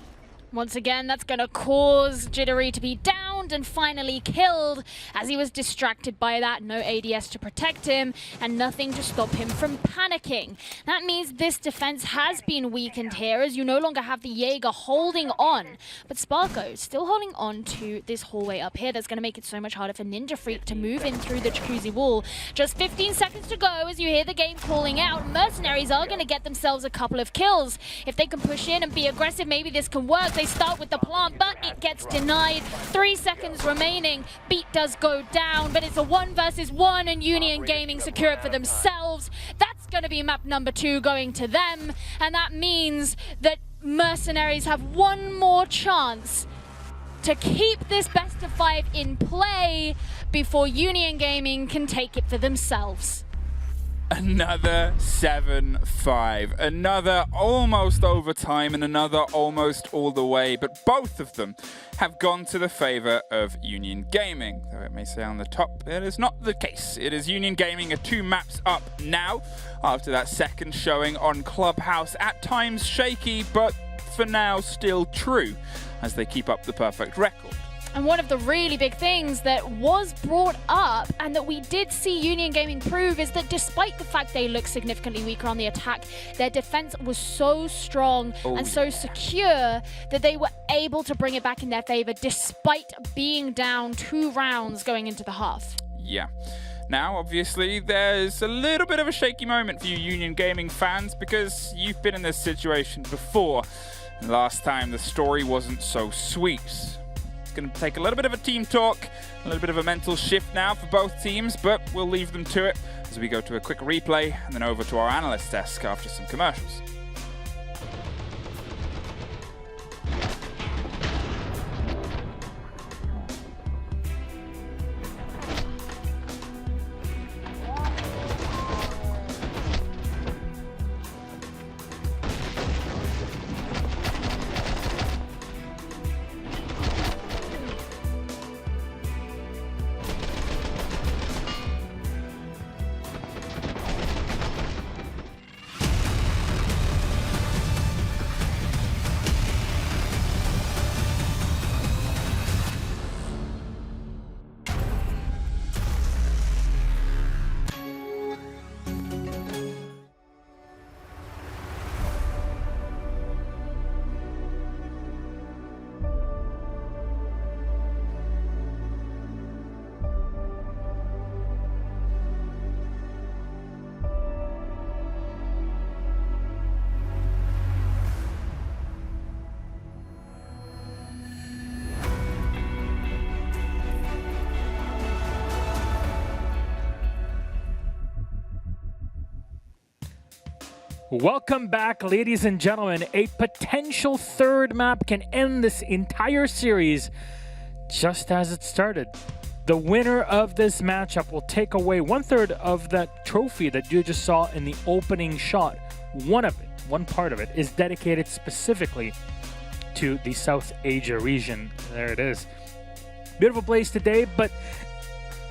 Once again, that's going to cause Jittery to be downed and finally killed as he was distracted by that. No ADS to protect him and nothing to stop him from panicking. That means this defense has been weakened here as you no longer have the Jaeger holding on. But Sparko still holding on to this hallway up here. That's going to make it so much harder for Ninja Freak to move in through the jacuzzi wall. Just 15 seconds to go as you hear the game calling out. Mercenaries are going to get themselves a couple of kills. If they can push in and be aggressive, maybe this can work. They start with the plant, but it gets denied. 3 seconds remaining. Beat does go down, but it's a 1 versus 1 and Union Gaming secure it for themselves. That's going to be map number 2 going to them, and that means that Mercenaries have one more chance to keep this best of 5 in play before Union Gaming can take it for themselves. Another 7-5, another almost overtime and another almost all the way, but both of them have gone to the favor of Union Gaming. Though it may say on the top, it is not the case. It is Union Gaming are 2 maps up now after that second showing on Clubhouse. At times shaky, but for now still true as they keep up the perfect record. And one of the really big things that was brought up and that we did see Union Gaming prove is that despite the fact they look significantly weaker on the attack, their defense was so strong and so secure that they were able to bring it back in their favor despite being down 2 rounds going into the half. Yeah. Now, obviously, there's a little bit of a shaky moment for you Union Gaming fans because you've been in this situation before. Last time, the story wasn't so sweet. Going to take a little bit of a team talk, a little bit of a mental shift now for both teams, but we'll leave them to it as we go to a quick replay and then over to our analyst desk after some commercials. Welcome back, ladies and gentlemen. A potential 3rd map can end this entire series just as it started. The winner of this matchup will take away 1/3 of that trophy that you just saw in the opening shot. One part of it, is dedicated specifically to the South Asia region. There it is. Beautiful place today, but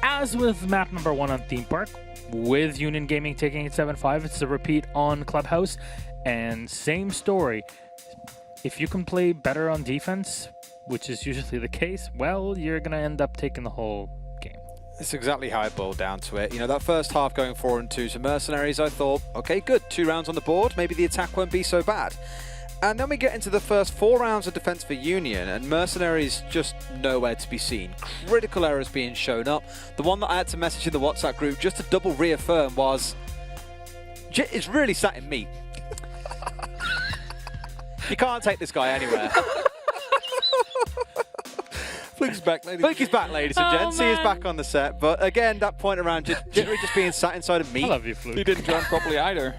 as with map number 1 on Theme Park, with Union Gaming taking it 7-5, it's a repeat on Clubhouse, and same story. If you can play better on defense, which is usually the case, well, you're going to end up taking the whole game. It's exactly how it boiled down to it. You know, that first half going 4-2 to Mercenaries, I thought, okay, good, 2 rounds on the board, maybe the attack won't be so bad. And then we get into the first 4 rounds of defense for Union, and Mercenaries just nowhere to be seen. Critical errors being shown up. The one that I had to message in the WhatsApp group just to double reaffirm was, Jit is really sat in meat. You can't take this guy anywhere. Fluke's back, ladies. Fluke is back, ladies and gents. He is man. back on the set. But again, that point around Jittery just being sat inside of meat. I love you, Fluke. He didn't drown properly either.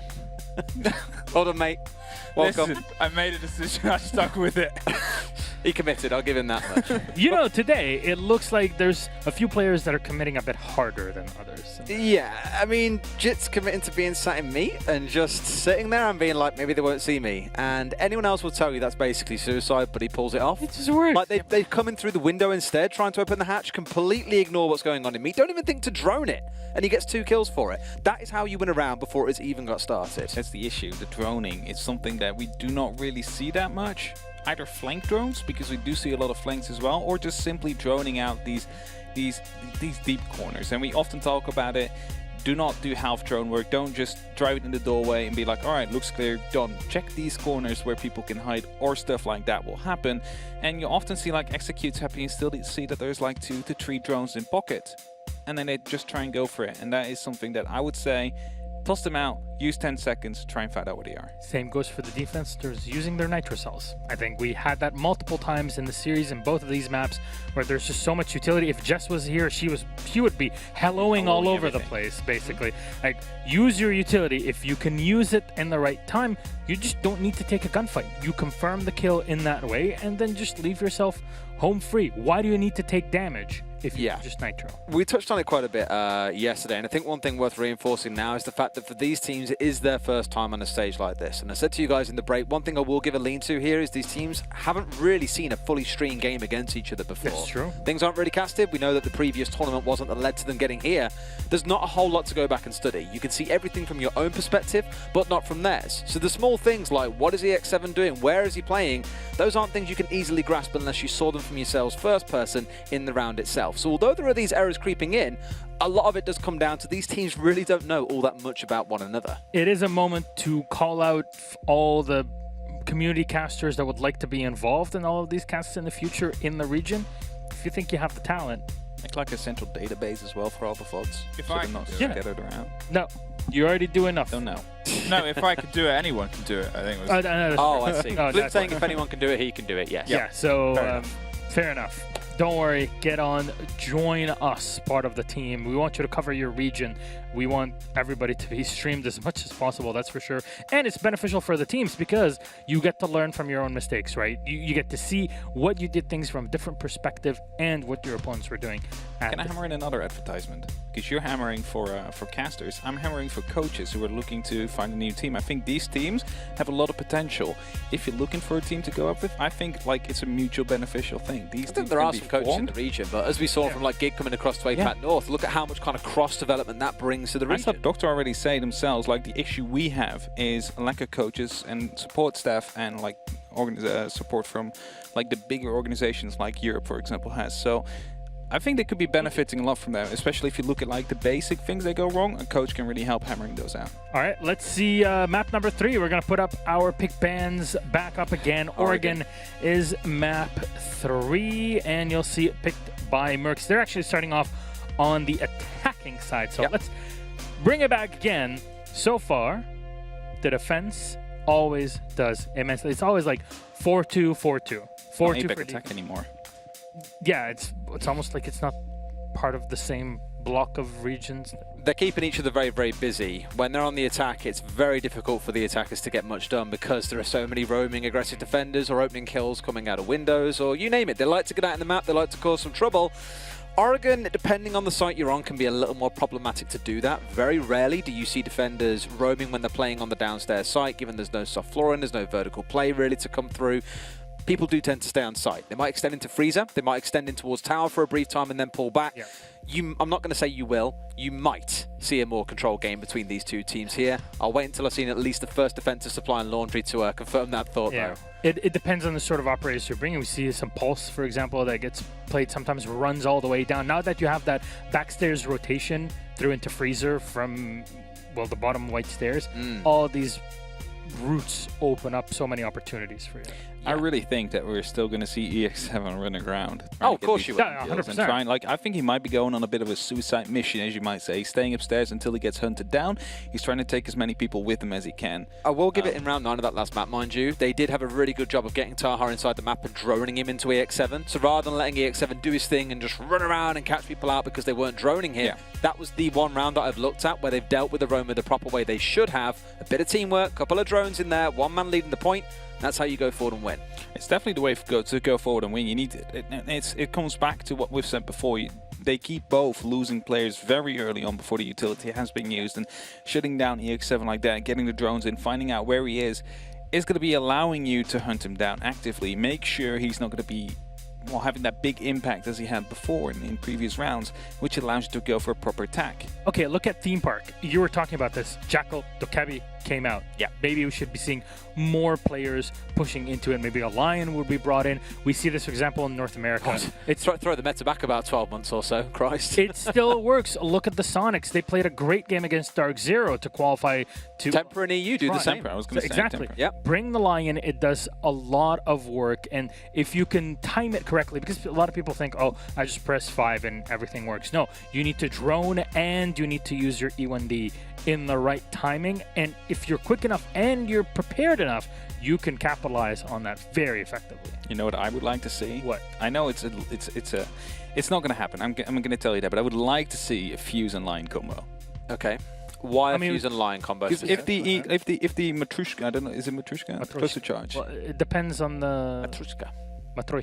Hold on, mate. Welcome. Listen, I made a decision. I stuck with it. He committed. I'll give him that much. You know, today it looks like there's a few players that are committing a bit harder than others. Yeah, I mean, Jit's committing to being sat in meat and just sitting there and being like, maybe they won't see me. And anyone else will tell you that's basically suicide, but he pulls it off. It just works. Like they've come in through the window instead, trying to open the hatch, completely ignore what's going on in meat. Don't even think to drone it, and he gets 2 kills for it. That is how you win a round before it's even got started. That's the issue. The droning is something that we do not really see that much. Either flank drones, because we do see a lot of flanks as well, or just simply droning out these deep corners. And we often talk about it. Do not do half drone work. Don't just drive it in the doorway and be like, all right, looks clear, done. Check these corners where people can hide, or stuff like that will happen. And you often see like executes happening. You still see that there's like 2 to 3 drones in pocket, and then they just try and go for it. And that is something that I would say, toss them out, use 10 seconds, try and find out where they are. Same goes for the defense. There's using their nitro cells. I think we had that multiple times in the series in both of these maps where there's just so much utility. If Jess was here, she would be helloing all over the place, basically. Like, use your utility. If you can use it in the right time, you just don't need to take a gunfight. You confirm the kill in that way and then just leave yourself home free. Why do you need to take damage if you just nitro? We touched on it quite a bit yesterday, and I think one thing worth reinforcing now is the fact that for these teams, it is their first time on a stage like this. And I said to you guys in the break, one thing I will give a lean to here is these teams haven't really seen a fully streamed game against each other before. That's true. Things aren't really casted. We know that the previous tournament wasn't that led to them getting here. There's not a whole lot to go back and study. You can see everything from your own perspective, but not from theirs. So the small things like, what is EX7 doing? Where is he playing? Those aren't things you can easily grasp unless you saw them from yourselves first person in the round itself. So although there are these errors creeping in, a lot of it does come down to these teams really don't know all that much about one another. It is a moment to call out all the community casters that would like to be involved in all of these casts in the future in the region. If you think you have the talent. Make like a central database as well for all the VODs. If so I they're not could scattered around. No, you already do enough. Don't know. No, if I could do it, anyone can do it. I think it was. Oh, I see. No, Fluke's saying if anyone can do it, he can do it, yes. Yeah, so fair enough. Don't worry, get on, join us, part of the team. We want you to cover your region. We want everybody to be streamed as much as possible, that's for sure. And it's beneficial for the teams because you get to learn from your own mistakes, right? You get to see what you did things from a different perspective and what your opponents were doing. Can I hammer in another advertisement? Because you're hammering for casters. I'm hammering for coaches who are looking to find a new team. I think these teams have a lot of potential. If you're looking for a team to go up with, I think like it's a mutual beneficial thing. These I think teams there can are be some coaches in the region, but as we saw from like Gig coming across to APAC North, look at how much kind of cross-development that brings to the I region. saw Doctor already say themselves, like the issue we have is a lack of coaches and support staff and like support from like the bigger organizations like Europe, for example, has. So I think they could be benefiting a lot from that, especially if you look at like the basic things that go wrong. A coach can really help hammering those out. All right, let's see map number 3. We're going to put up our pick bands back up again. Oregon is map 3, and you'll see it picked by Mercs. They're actually starting off on the attacking side. So let's bring it back again. So far, the defense always does immensely. It's always like 4-2, 4-2. 4-2 APAC for attack anymore. Yeah, it's almost like it's not part of the same block of regions. They're keeping each other very, very busy. When they're on the attack, it's very difficult for the attackers to get much done because there are so many roaming aggressive defenders or opening kills coming out of windows or you name it. They like to get out in the map, they like to cause some trouble. Oregon, depending on the site you're on, can be a little more problematic to do that. Very rarely do you see defenders roaming when they're playing on the downstairs site, given there's no soft flooring, there's no vertical play really to come through. People do tend to stay on site. They might extend into freezer, they might extend in towards tower for a brief time and then pull back. Yeah. I'm not going to say you will. You might see a more controlled game between these two teams here. I'll wait until I've seen at least the first defensive supply and laundry to confirm that thought, though. It depends on the sort of operators you're bringing. We see some Pulse, for example, that gets played, sometimes runs all the way down. Now that you have that backstairs rotation through into freezer from, well, the bottom white stairs, all these routes open up so many opportunities for you. I really think that we're still going to see EX7 running around. Oh, of course you will. Yeah, 100%. Like, I think he might be going on a bit of a suicide mission, as you might say, staying upstairs until he gets hunted down. He's trying to take as many people with him as he can. I will give it in round 9 of that last map, mind you. They did have a really good job of getting Taha inside the map and droning him into EX7. So rather than letting EX7 do his thing and just run around and catch people out because they weren't droning him, that was the one round that I've looked at where they've dealt with the Roma the proper way they should have. A bit of teamwork, couple of drones in there, one man leading the point. That's how you go forward and win. It's definitely the way to go forward and win. You need it comes back to what we've said before. They keep both losing players very early on before the utility has been used, and shutting down EX7 like that, getting the drones in, finding out where he is going to be allowing you to hunt him down actively. Make sure he's not going to be having that big impact as he had before in previous rounds, which allows you to go for a proper attack. Okay, look at Theme Park. You were talking about this. Jackal Dokebi came out. Yeah, maybe we should be seeing more players pushing into it. Maybe a Lion would be brought in. We see this, for example, in North America. It's throw the meta back about 12 months or so. Christ. It still works. Look at the Sonics. They played a great game against Dark Zero to qualify to Temper and EU do the same. I was going to say exactly. Yep. Bring the Lion. It does a lot of work, and if you can time it correctly, because a lot of people think, oh, I just press 5 and everything works. No, you need to drone and you need to use your E1D in the right timing, and if you're quick enough and you're prepared enough, you can capitalize on that very effectively. You know what I would like to see? What? I know it's not going to happen. I'm going to tell you that, but I would like to see a Fuse and Lion combo. Okay. Why a Fuse and Lion combo? If the Matrushka, I don't know, is it Matrushka? Plus a charge. Well, it depends on the Matrushka.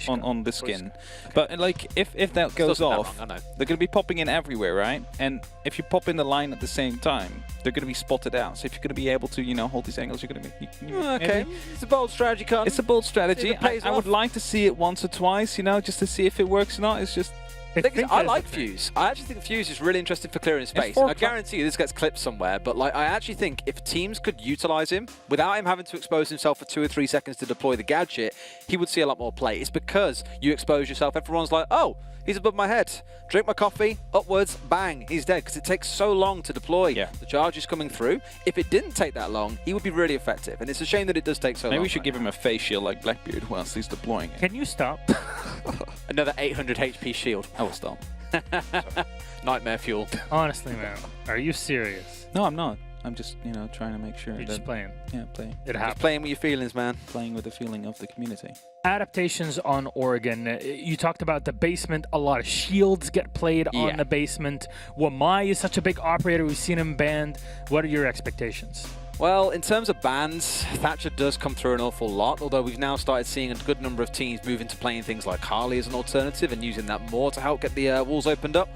On the skin. But like if that goes off, they're going to be popping in everywhere, right? And if you pop in the line at the same time, they're going to be spotted out. So if you're going to be able to, hold these angles, you're going to be... okay, it's a bold strategy, Con. It's a bold strategy. I would like to see it once or twice, just to see if it works or not. It's just... I like Fuse. I actually think Fuse is really interesting for clearing space. I guarantee you this gets clipped somewhere, but I actually think if teams could utilize him without him having to expose himself for 2 or 3 seconds to deploy the gadget, he would see a lot more play. It's because you expose yourself, everyone's like, oh, he's above my head. Drink my coffee, upwards, bang, he's dead. Because it takes so long to deploy. Yeah. The charge is coming through. If it didn't take that long, he would be really effective. And it's a shame that it does take so long. Maybe we should give him a face shield like Blackbeard whilst he's deploying it. Can you stop? Another 800 HP shield. I will stop. Nightmare fuel. Honestly, man, are you serious? No, I'm not. I'm just, trying to make sure. You're just playing. Yeah, playing. It happens. Just playing with your feelings, man. Playing with the feeling of the community. Adaptations on Oregon. You talked about the basement. A lot of shields get played on the basement. Wamai is such a big operator. We've seen him banned. What are your expectations? Well, in terms of bans, Thatcher does come through an awful lot, although we've now started seeing a good number of teams move into playing things like Harley as an alternative and using that more to help get the walls opened up.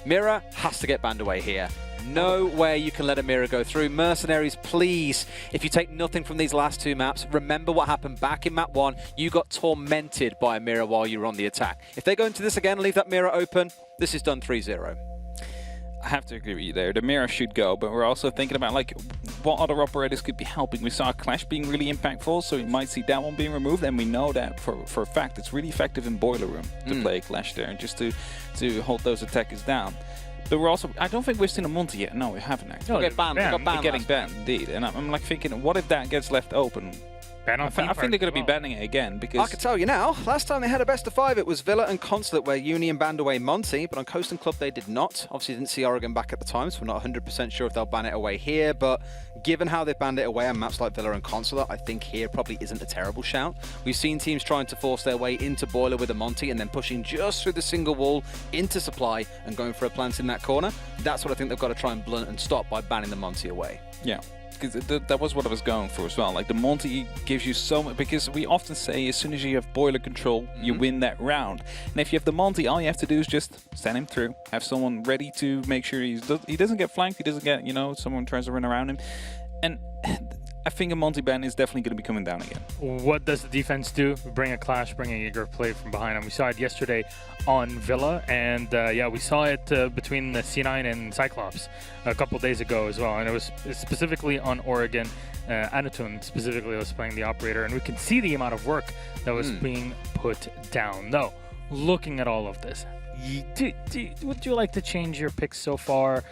Mira has to get banned away here. No way you can let a Mira go through. Mercenaries, please, if you take nothing from these last 2 maps, remember what happened back in map 1. You got tormented by a Mira while you were on the attack. If they go into this again and leave that Mira open, this is done 3-0. I have to agree with you there. The Mira should go, but we're also thinking about what other operators could be helping. We saw Clash being really impactful, so we might see that one being removed, and we know that for a fact it's really effective in Boiler Room to play Clash there, and just to hold those attackers down. But we're also, I don't think we've seen a Monty yet. No, we haven't actually. No, we got banned. Getting banned, indeed. And I'm thinking, what if that gets left open? I think they're going to be banning it again because... I can tell you now, last time they had a best of 5, it was Villa and Consulate where Union banned away Monty, but on Coast and Club they did not. Obviously didn't see Oregon back at the time, so we're not 100% sure if they'll ban it away here, but given how they've banned it away on maps like Villa and Consulate, I think here probably isn't a terrible shout. We've seen teams trying to force their way into Boiler with a Monty and then pushing just through the single wall into Supply and going for a plant in that corner. That's what I think they've got to try and blunt and stop by banning the Monty away. Yeah. Because that was what I was going for as well. Like the Monty gives you so much, because we often say as soon as you have boiler control, you win that round. And if you have the Monty, all you have to do is just send him through, have someone ready to make sure he doesn't get flanked, he doesn't get, someone tries to run around him. And I think a Monty ban is definitely going to be coming down again. What does the defense do? Bring a Clash, bring a Jaeger play from behind him. We saw it yesterday on Villa, and we saw it between the C9 and Cyclops a couple days ago as well. And it was specifically on Oregon. Anatun specifically was playing the operator, and we can see the amount of work that was being put down. Though, looking at all of this, would you like to change your picks so far?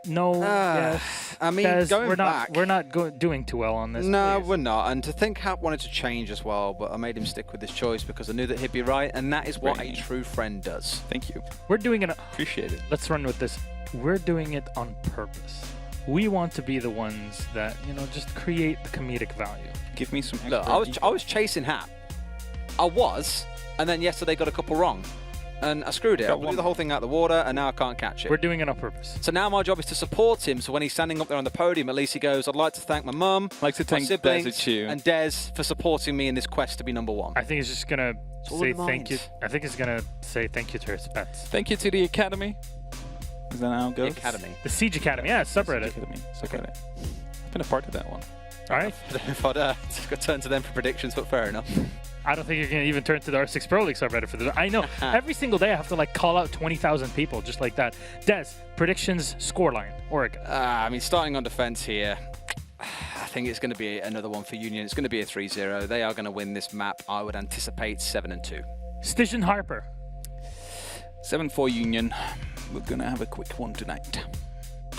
No. Yes. I mean, Des, going back, we're not doing too well on this. no, please. we're not. And to think Hap wanted to change as well, but I made him stick with his choice because I knew that he'd be right, and that is what a Brilliant. true friend does. Thank you. We're doing it. Appreciate it. Let's run with this. We're doing it on purpose. We want to be the ones that just create the comedic value. Give me some extra Look, I was chasing Hap. I was, and then yesterday got a couple wrong. And I screwed it. I Got blew one. the whole thing out of the water, and now I can't catch it. We're doing it on purpose. So now my job is to support him, so when he's standing up there on the podium, at least he goes, I'd like to thank my mum, I'd like to my thank siblings, Desert Chew. and Des for supporting me in this quest to be #1. I think it's just gonna all say in the thank you. mind. I think it's gonna say thank you to his pets. Thank you to the Academy. Is that how it The goes? Academy. The Siege Academy, yeah, it's subreddit. Academy. Subreddit. I've been a part of that one. All right. I don't know if I'd got turn to them for predictions, but fair enough. I don't think you're gonna even turn to the R6 Pro League subreddit for this. I know every single day I have to call out 20,000 people just like that. Des, predictions, scoreline, Oregon. I mean, starting on defense here, I think it's going to be another one for Union. It's going to be a 3-0. They are going to win this map. I would anticipate 7-2. Stition Harper. 7-4 Union. We're gonna have a quick one tonight.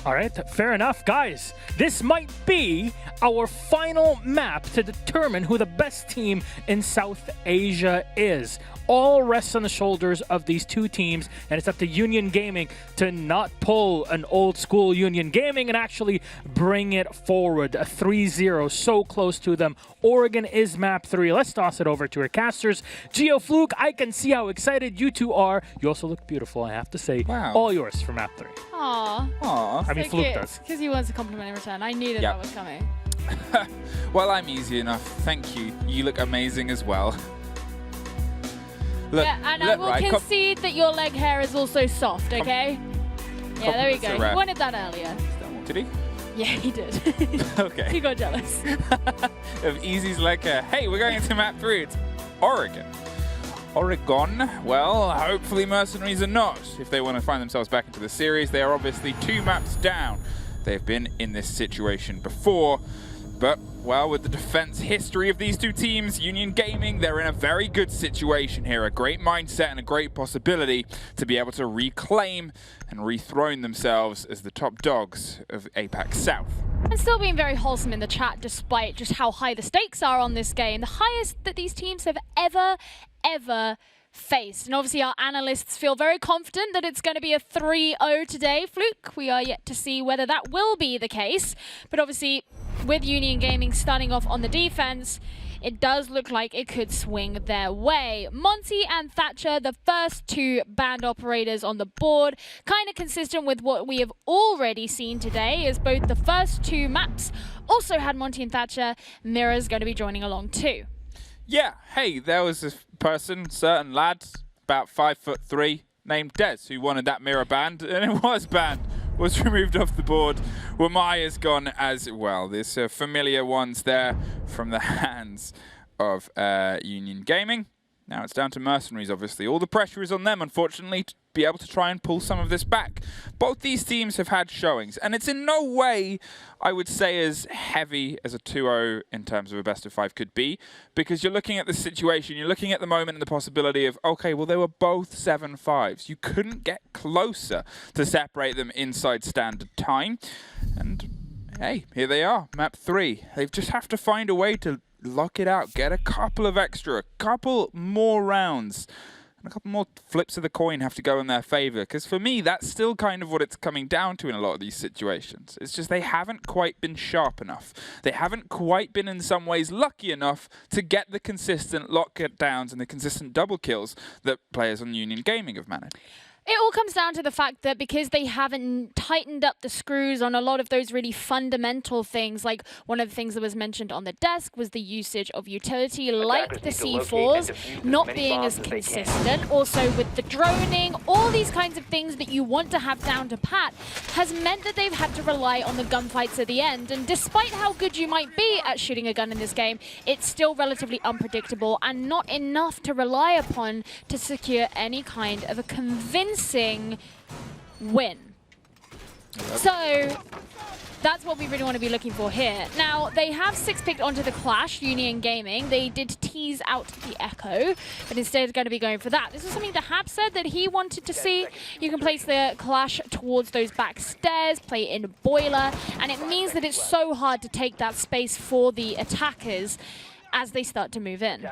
All right, fair enough. Guys, this might be our final map to determine who the best team in South Asia is. All rests on the shoulders of these two teams, and it's up to Union Gaming to not pull an old school Union Gaming and actually bring it forward. A 3-0, so close to them. Oregon is map 3. Let's toss it over to our casters. Geo Fluke, I can see how excited you two are. You also look beautiful, I have to say. Wow. All yours for map 3. Aww. Aww. I mean, Fluke does. Because he wants a compliment in return. I knew that Yep. that was coming. Well, I'm easy enough. Thank you. You look amazing as well. Look, Yeah, and I look, will right, concede that your leg hair is also soft, okay? Yeah, there we compliments go. are He rare. wanted that earlier. Did he? Yeah, he did. Okay. He got jealous. Of Easy's leg hair. Hey, we're going into map 3. It's Oregon. Oregon, well, hopefully Mercenaries are not. If they want to find themselves back into the series, they are obviously 2 maps down. They've been in this situation before. But, well, with the defense history of these two teams, Union Gaming, they're in a very good situation here. A great mindset and a great possibility to be able to reclaim and rethrone themselves as the top dogs of APAC South. And still being very wholesome in the chat despite just how high the stakes are on this game. The highest that these teams have ever faced. And obviously our analysts feel very confident that it's going to be a 3-0 today. Fluke, we are yet to see whether that will be the case. But obviously with Union Gaming starting off on the defense, it does look like it could swing their way. Monty and Thatcher, the first 2 band operators on the board, kind of consistent with what we have already seen today, as both the first 2 maps also had Monty and Thatcher. Mira's going to be joining along too. Yeah, hey, there was this person, certain lad, about 5'3", named Des, who wanted that mirror banned, and it was banned. Was removed off the board. Wamaya's gone as well. There's familiar ones there from the hands of Union Gaming. Now it's down to Mercenaries, obviously. All the pressure is on them, unfortunately, to be able to try and pull some of this back. Both these teams have had showings, and it's in no way, I would say, as heavy as a 2-0 in terms of a best-of-5 could be, because you're looking at the situation, you're looking at the moment and the possibility of, okay, well, they were both 7-5s. You couldn't get closer to separate them inside standard time, and hey, here they are, map 3. They just have to find a way to lock it out, get a couple more rounds, and a couple more flips of the coin have to go in their favor, because for me, that's still kind of what it's coming down to in a lot of these situations. It's just they haven't quite been sharp enough. They haven't quite been, in some ways, lucky enough to get the consistent lockdowns and the consistent double kills that players on Union Gaming have managed. It all comes down to the fact that because they haven't tightened up the screws on a lot of those really fundamental things, like one of the things that was mentioned on the desk was the usage of utility, like the C4s, not being as consistent. Also with the droning, all these kinds of things that you want to have down to pat has meant that they've had to rely on the gunfights at the end. And despite how good you might be at shooting a gun in this game, it's still relatively unpredictable and not enough to rely upon to secure any kind of a convincing win. So That's what we really want to be looking for here. Now, they have 6 picked onto the Clash, Union Gaming. They did tease out the Echo, but instead going to be going for that. This is something that Hab said that he wanted to see. You can place the Clash towards those back stairs, play in Boiler, and it means that it's so hard to take that space for the attackers as they start to move in.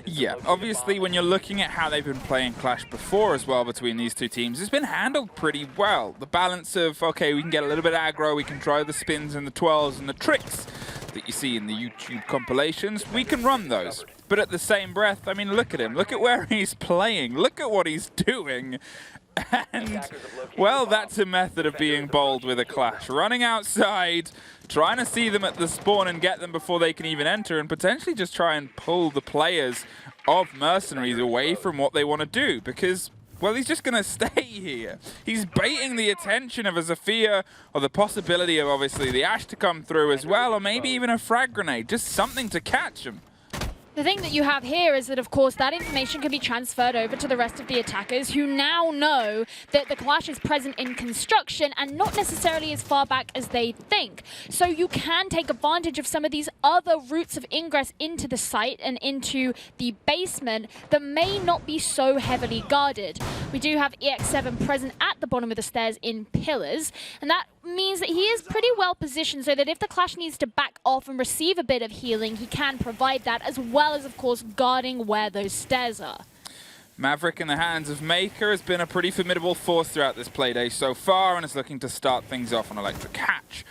Yeah, obviously when you're looking at how they've been playing Clash before as well between these two teams, it's been handled pretty well. The balance of, okay, we can get a little bit aggro, we can try the spins and the twirls and the tricks that you see in the YouTube compilations, we can run those. But at the same breath, I mean, look at him. Look at where he's playing. Look at what he's doing. And, well, that's a method of being bold with a Clash. Running outside, trying to see them at the spawn and get them before they can even enter, and potentially just try and pull the players of MercenarieZ away from what they want to do, because, well, he's just going to stay here. He's baiting the attention of a Zofia, or the possibility of, obviously, the Ash to come through as well, or maybe even a frag grenade, just something to catch him. The thing that you have here is that, of course, that information can be transferred over to the rest of the attackers who now know that the Clash is present in construction and not necessarily as far back as they think. So you can take advantage of some of these other routes of ingress into the site and into the basement that may not be so heavily guarded. We do have EX7 present at the bottom of the stairs in pillars, and that means that he is pretty well positioned so that if the Clash needs to back off and receive a bit of healing, he can provide that, as well as, of course, guarding where those stairs are. Maverick in the hands of Maker has been a pretty formidable force throughout this playday so far, and is looking to start things off on Electric Hatch.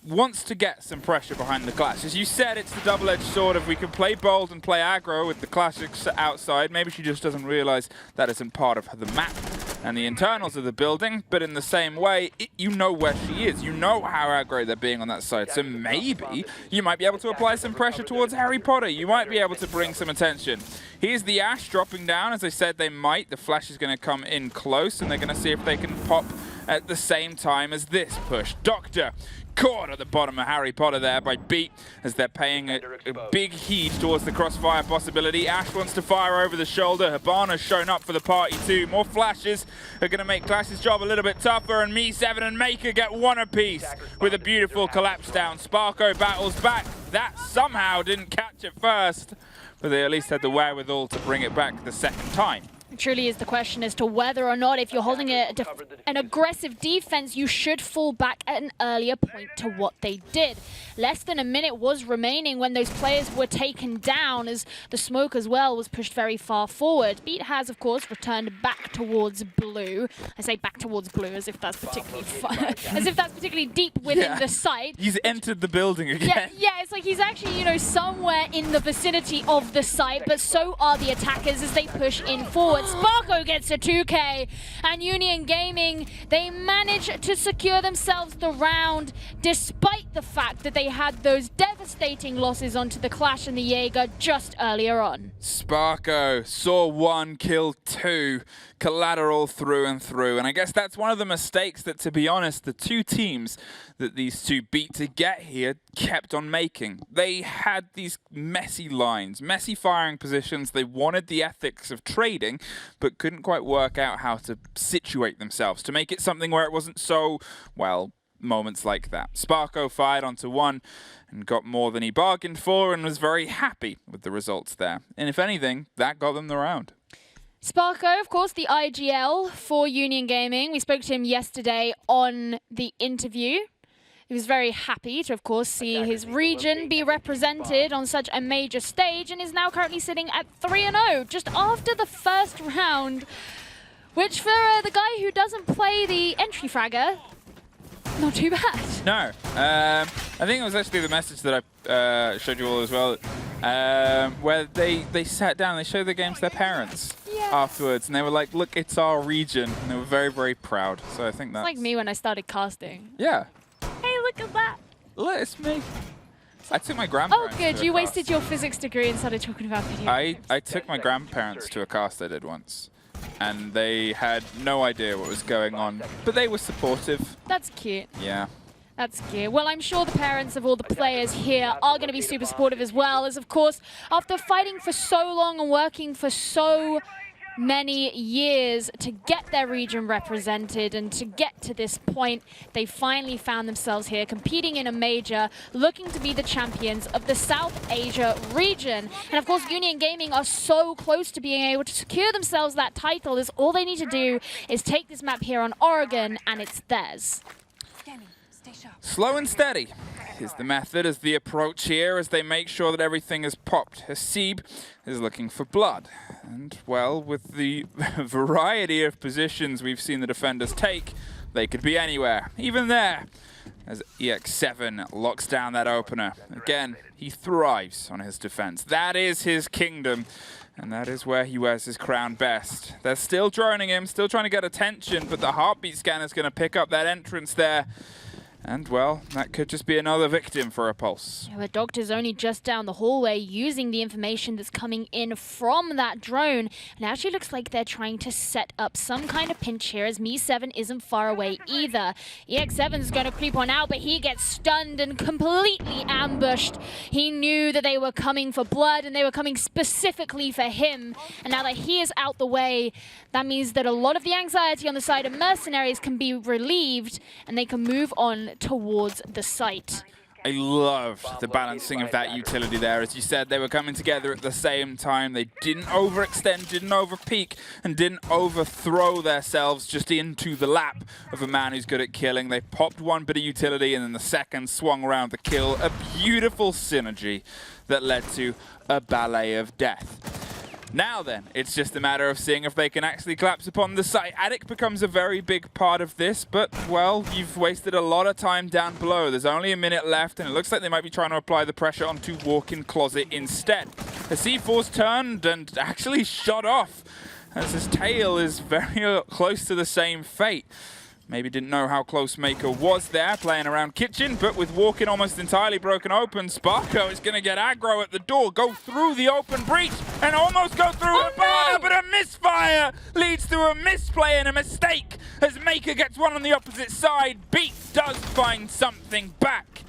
Wants to get some pressure behind the Clash. As you said, it's the double-edged sword of we can play bold and play aggro with the Classics outside. Maybe she just doesn't realize that isn't part of the map and the internals of the building, but in the same way, you know where she is. You know how aggro they're being on that side, so maybe you might be able to apply some pressure towards Harry Potter. You might be able to bring some attention. Here's the Ash dropping down. As I said, they might. The Flash is going to come in close, and they're going to see if they can pop at the same time as this push. Doctor caught at the bottom of Harry Potter there by Beat, as they're paying a big heed towards the crossfire possibility. Ash wants to fire over the shoulder. Habana's shown up for the party too. More flashes are going to make Clash's job a little bit tougher, and Me7 and Maker get one apiece with a beautiful collapse down. Sparko battles back. That somehow didn't catch it first, but they at least had the wherewithal to bring it back the second time. It truly is the question as to whether or not, if you're holding an aggressive defense, you should fall back at an earlier point to what they did. Less than a minute was remaining when those players were taken down, as the smoke as well was pushed very far forward. Beat has, of course, returned back towards blue. I say back towards blue as if that's particularly as if that's particularly deep within the site. He's entered the building again. Yeah, it's like he's actually, you know, somewhere in the vicinity of the site, but so are the attackers as they push in forward. Sparko gets a 2K, and Union Gaming, they manage to secure themselves the round despite the fact that they had those devastating losses onto the Clash and the Jaeger just earlier on. Sparko saw one, killed two, collateral through and through, and I guess that's one of the mistakes that, to be honest, the two teams that these two beat to get here kept on making. They had these messy lines, messy firing positions. They wanted the ethics of trading, but couldn't quite work out how to situate themselves to make it something where it wasn't so, well, moments like that. Sparko fired onto one and got more than he bargained for, and was very happy with the results there. And if anything, that got them the round. Sparko, of course, the IGL for Union Gaming. We spoke to him yesterday on the interview. He was very happy to, of course, see his region be represented on such a major stage, and is now currently sitting at 3-0, just after the first round, which for the guy who doesn't play the entry fragger, not too bad. No. I think it was actually the message that I showed you all as well, where they sat down, they showed the game to their parents afterwards, and they were like, look, it's our region, and they were very, very proud. So I think that's... It's like me when I started casting. Yeah. Hey, look at that. Look, it's me. I took my grandparents. Oh, good. You wasted your physics degree and started talking about video games. I took my grandparents to a cast I did once, and they had no idea what was going on, but they were supportive. That's cute. Yeah. That's cute. Well, I'm sure the parents of all the players here are going to be super supportive as well, as, of course, after fighting for so long and working for so many years to get their region represented, and to get to this point, they finally found themselves here competing in a major, looking to be the champions of the South Asia region. And of course, Union Gaming are so close to being able to secure themselves that title, as all they need to do is take this map here on Oregon and it's theirs. Slow and steady is the method, as the approach here, as they make sure that everything is popped. Hasib is looking for blood. And, well, with the variety of positions we've seen the defenders take, they could be anywhere, even there, as EX7 locks down that opener. Again, he thrives on his defense. That is his kingdom, and that is where he wears his crown best. They're still droning him, still trying to get attention, but the heartbeat scanner is going to pick up that entrance there. And, well, that could just be another victim for a Pulse. Yeah, the doctor's only just down the hallway using the information that's coming in from that drone. And it actually looks like they're trying to set up some kind of pinch here, as Me7 isn't far away either. EX7's going to creep on out, but he gets stunned and completely ambushed. He knew that they were coming for blood, and they were coming specifically for him. And now that he is out the way, that means that a lot of the anxiety on the side of Mercenaries can be relieved, and they can move on towards the site. I loved the balancing of that utility there. As you said, they were coming together at the same time. They didn't overextend, didn't overpeak, and didn't overthrow themselves just into the lap of a man who's good at killing. They popped one bit of utility, and then the second swung around the kill. A beautiful synergy that led to a ballet of death. Now then, it's just a matter of seeing if they can actually collapse upon the site. Attic becomes a very big part of this, but, well, you've wasted a lot of time down below. There's only a minute left, and it looks like they might be trying to apply the pressure onto walk-in closet instead. The C4's turned and actually shot off, as his tail is very close to the same fate. Maybe didn't know how close Maker was there, playing around kitchen, but with walk-in almost entirely broken open, Sparko is going to get aggro at the door, go through the open breach, and almost go through a bar, but a misfire leads to a misplay and a mistake, as Maker gets one on the opposite side. Beat does find something back.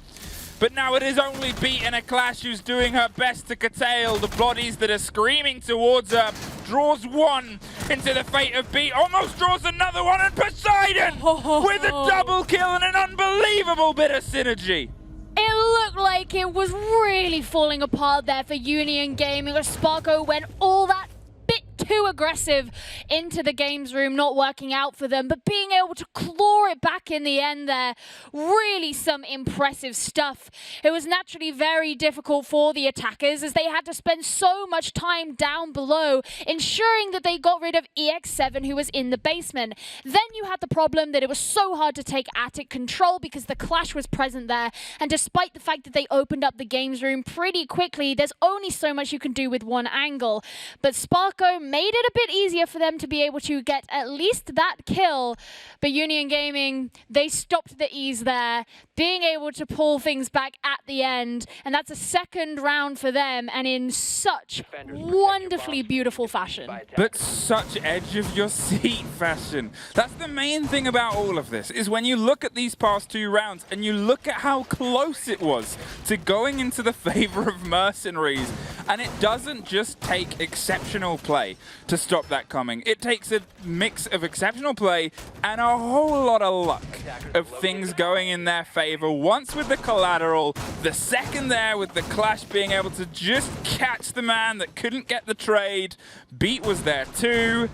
But now it is only Beat in a clash who's doing her best to curtail the bodies that are screaming towards her. Draws one into the fate of Beat, almost draws another one, and Poseidon with a double kill and an unbelievable bit of synergy. It looked like it was really falling apart there for Union Gaming, as Sparko went all that bit too aggressive into the games room, not working out for them, but being able to claw it back in the end there, really some impressive stuff. It was naturally very difficult for the attackers, as they had to spend so much time down below ensuring that they got rid of EX7, who was in the basement. Then you had the problem that it was so hard to take attic control because the clash was present there, and despite the fact that they opened up the games room pretty quickly, there's only so much you can do with one angle. But Sparko made it a bit easier for them to be able to get at least that kill. But Union Gaming, they stopped the ease there, being able to pull things back at the end. And that's a second round for them, and in such wonderfully beautiful fashion. But such edge of your seat fashion. That's the main thing about all of this, is when you look at these past two rounds and you look at how close it was to going into the favor of Mercenaries. And it doesn't just take exceptional play to stop that coming. It takes a mix of exceptional play and a whole lot of luck of things going in their favor. Once with the collateral, the second there with the clash being able to just catch the man that couldn't get the trade. Beat was there too.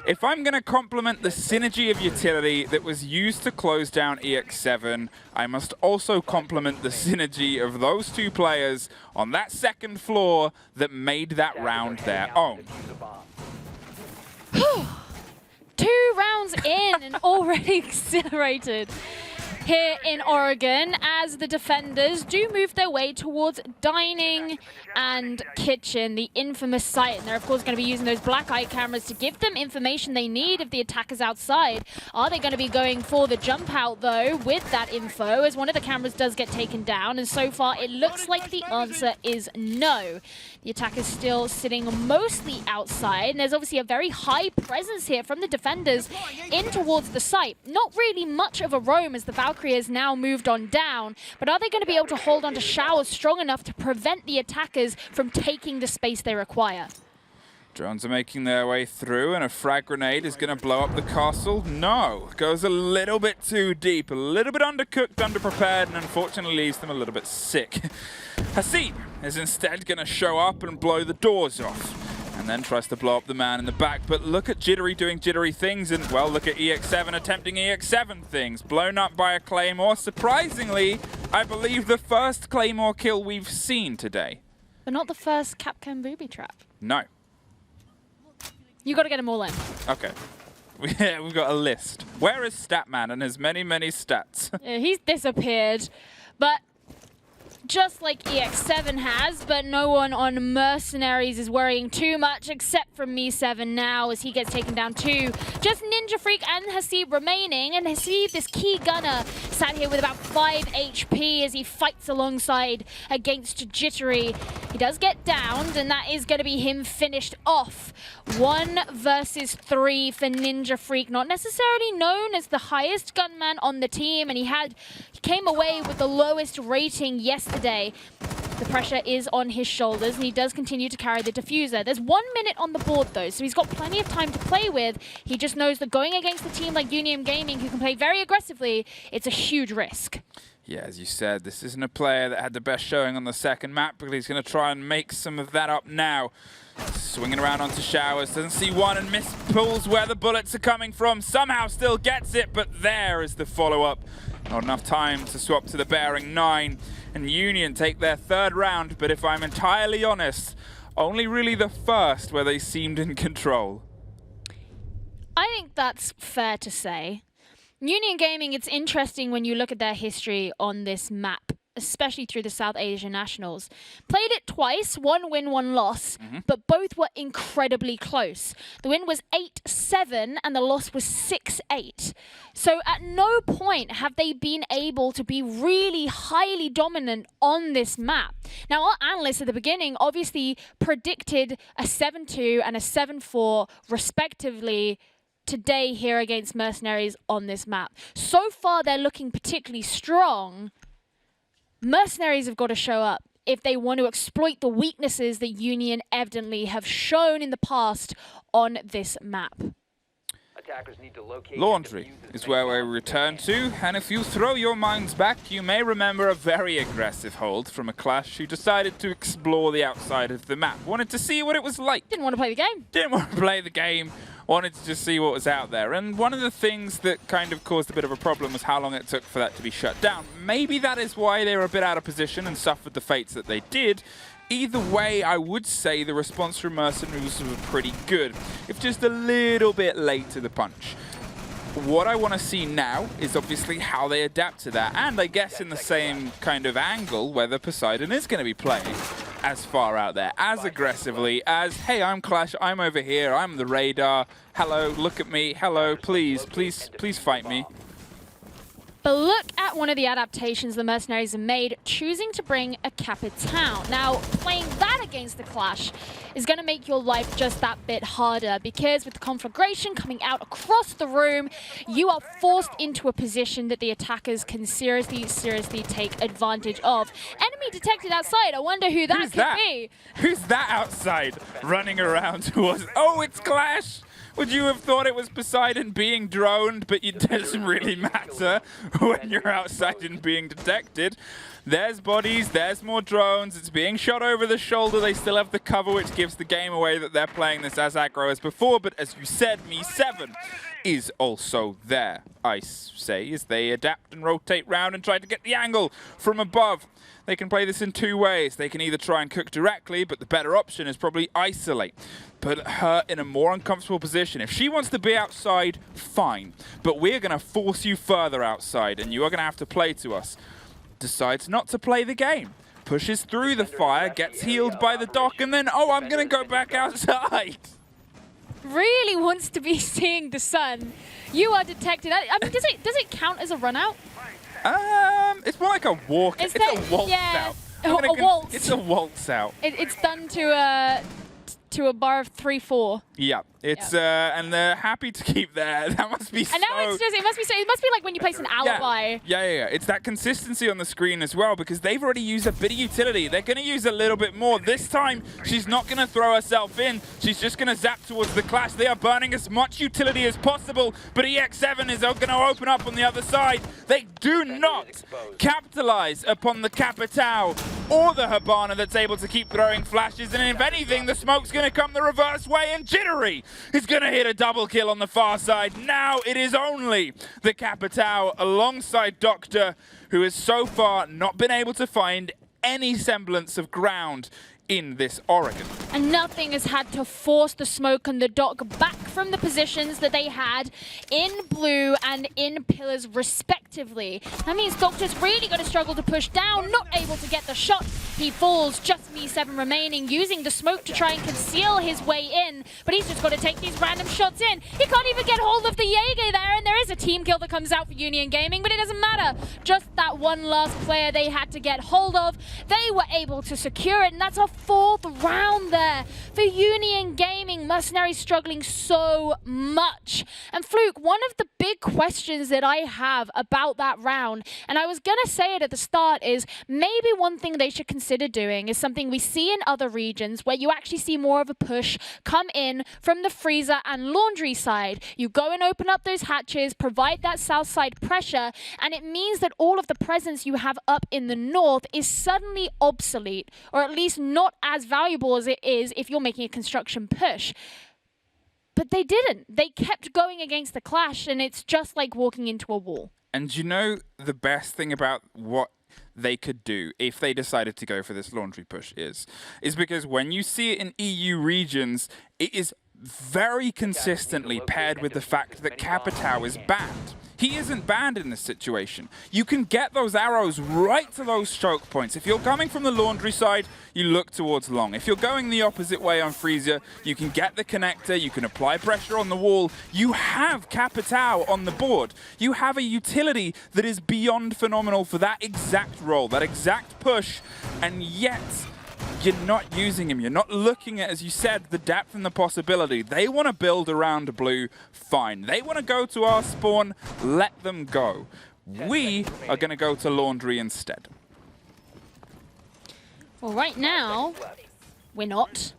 If I'm going to compliment the synergy of utility that was used to close down EX7, I must also compliment the synergy of those two players on that second floor that made that round their own. 2 rounds in and already exhilarated here in Oregon, as the defenders do move their way towards dining and kitchen, the infamous site. And they're of course going to be using those black eye cameras to give them information they need of the attackers outside. Are they going to be going for the jump out though with that info, as one of the cameras does get taken down? And so far it looks like the answer is no. The attackers still sitting mostly outside, and there's obviously a very high presence here from the defenders in towards the site. Not really much of a roam, as the Valkyrie has now moved on down, but are they going to be able to hold on to showers strong enough to prevent the attackers from taking the space they require? Drones are making their way through, and a frag grenade is going to blow up the castle. No, goes a little bit too deep, a little bit undercooked, underprepared, and unfortunately leaves them a little bit sick. Hasib is instead going to show up and blow the doors off, and then tries to blow up the man in the back. But look at Jittery doing Jittery things, and well, look at EX7 attempting EX7 things. Blown up by a Claymore. Surprisingly, I believe the first Claymore kill we've seen today. But not the first Capcom booby trap. No. You got to get them all in. Okay. We've got a list. Where is Statman and his many, many stats? Yeah, he's disappeared. But just like EX7 has, but no one on MercenarieZ is worrying too much except for Me7 now as he gets taken down too. Just Ninja Freak and Hasib remaining, and Hasib, this key gunner, sat here with about 5 HP as he fights alongside against Jittery. He does get downed, and that is going to be him finished off. 1 versus 3 for Ninja Freak, not necessarily known as the highest gunman on the team, and he came away with the lowest rating yesterday. The pressure is on his shoulders, and he does continue to carry the diffuser. There's 1 minute on the board, though, so he's got plenty of time to play with. He just knows that going against a team like Union Gaming, who can play very aggressively, it's a huge risk. Yeah, as you said, this isn't a player that had the best showing on the second map, but he's going to try and make some of that up now. Swinging around onto Showers, doesn't see one and pulls where the bullets are coming from. Somehow still gets it, but there is the follow-up. Not enough time to swap to the bearing 9. And Union take their 3rd round, but if I'm entirely honest, only really the first where they seemed in control. I think that's fair to say. Union Gaming, it's interesting when you look at their history on this map, especially through the South Asian Nationals. Played it twice, 1 win, 1 loss, but both were incredibly close. The win was 8-7 and the loss was 6-8. So at no point have they been able to be really highly dominant on this map. Now, our analysts at the beginning obviously predicted a 7-2 and a 7-4 respectively today here against MercenarieZ on this map. So far, they're looking particularly strong. MercenarieZ have got to show up if they want to exploit the weaknesses that Union evidently have shown in the past on this map. Attackers need to locate Laundry is where we return to, and if you throw your minds back, you may remember a very aggressive hold from a Clash who decided to explore the outside of the map. Wanted to see what it was like. Didn't want to play the game. Didn't want to play the game. Wanted to just see what was out there. And one of the things that kind of caused a bit of a problem was how long it took for that to be shut down. Maybe that is why they were a bit out of position and suffered the fates that they did. Either way, I would say the response from MercenarieZ was pretty good, if just a little bit late to the punch. What I want to see now is obviously how they adapt to that, and I guess in the same kind of angle whether Poseidon is going to be playing as far out there, as aggressively as, hey, I'm Clash, I'm over here, I'm the radar, hello, look at me, hello, please, please, please fight me. But look at one of the adaptations the MercenarieZ have made, choosing to bring a Capitan. Now, playing that against the Clash is going to make your life just that bit harder, because with the conflagration coming out across the room, you are forced into a position that the attackers can seriously take advantage of. Enemy detected outside. I wonder who that could be. Who's that outside running around towards... Oh, it's Clash! Would you have thought it was Poseidon being droned, but it doesn't really matter when you're outside and being detected. There's bodies, there's more drones, it's being shot over the shoulder, they still have the cover, which gives the game away that they're playing this as aggro as before, but as you said, Me7 is also there, I say, as they adapt and rotate round and try to get the angle from above. They can play this in 2 ways. They can either try and cook directly, but the better option is probably isolate. Put her in a more uncomfortable position. If she wants to be outside, fine. But we're going to force you further outside, and you are going to have to play to us. Decides not to play the game. Pushes through the fire, gets healed by the dock, and then, oh, I'm going to go back outside. Really wants to be seeing the sun. You are detected. I mean, does it count as a run out? It's more like a walk. It's a waltz out. A waltz. It's a waltz out. It's done to to a bar of 3-4. Yeah, it's and they're happy to keep there. That must be And now it must be like when you place an alibi. Yeah. It's that consistency on the screen as well, because they've already used a bit of utility. They're going to use a little bit more. This time, she's not going to throw herself in. She's just going to zap towards the Clash. They are burning as much utility as possible, but EX7 is going to open up on the other side. They do not capitalize upon the Capitao or the Hibana that's able to keep throwing flashes, and if anything, the smoke's going to come the reverse way, and Jittery is going to hit a double kill on the far side. Now it is only the Capitao alongside Doctor, who has so far not been able to find any semblance of ground in this Oregon. And nothing has had to force the smoke and the dock back from the positions that they had in blue and in pillars respectively. That means Doctor's really going to struggle to push down, not able to get the shot. He falls, just Me7 remaining, using the smoke to try and conceal his way in, but he's just got to take these random shots in. He can't even get hold of the Jaeger there, and there is a team kill that comes out for Union Gaming, but it doesn't matter. Just that one last player they had to get hold of. They were able to secure it, and that's a 4th round there for Union Gaming. Mercenaries struggling so much. And Fluke, one of the big questions that I have about that round, and I was gonna say it at the start, is maybe one thing they should consider doing is something we see in other regions where you actually see more of a push come in from the freezer and laundry side. You go and open up those hatches, provide that south side pressure, and it means that all of the presence you have up in the north is suddenly obsolete, or at least not as valuable as it is if you're making a construction push. But they didn't. They kept going against the Clash, and it's just like walking into a wall. And you know the best thing about what they could do if they decided to go for this laundry push is because when you see it in EU regions, it is very consistently paired with the fact that Capitao is banned. He isn't banned in this situation. You can get those arrows right to those choke points. If you're coming from the laundry side, you look towards long. If you're going the opposite way on Freezer, you can get the connector, you can apply pressure on the wall. You have Capitao on the board. You have a utility that is beyond phenomenal for that exact role, that exact push, and yet you're not using him. You're not looking at, as you said, the depth and the possibility. They want to build around blue, fine. They want to go to our spawn, let them go. We are going to go to laundry instead. Well, right now, we're not.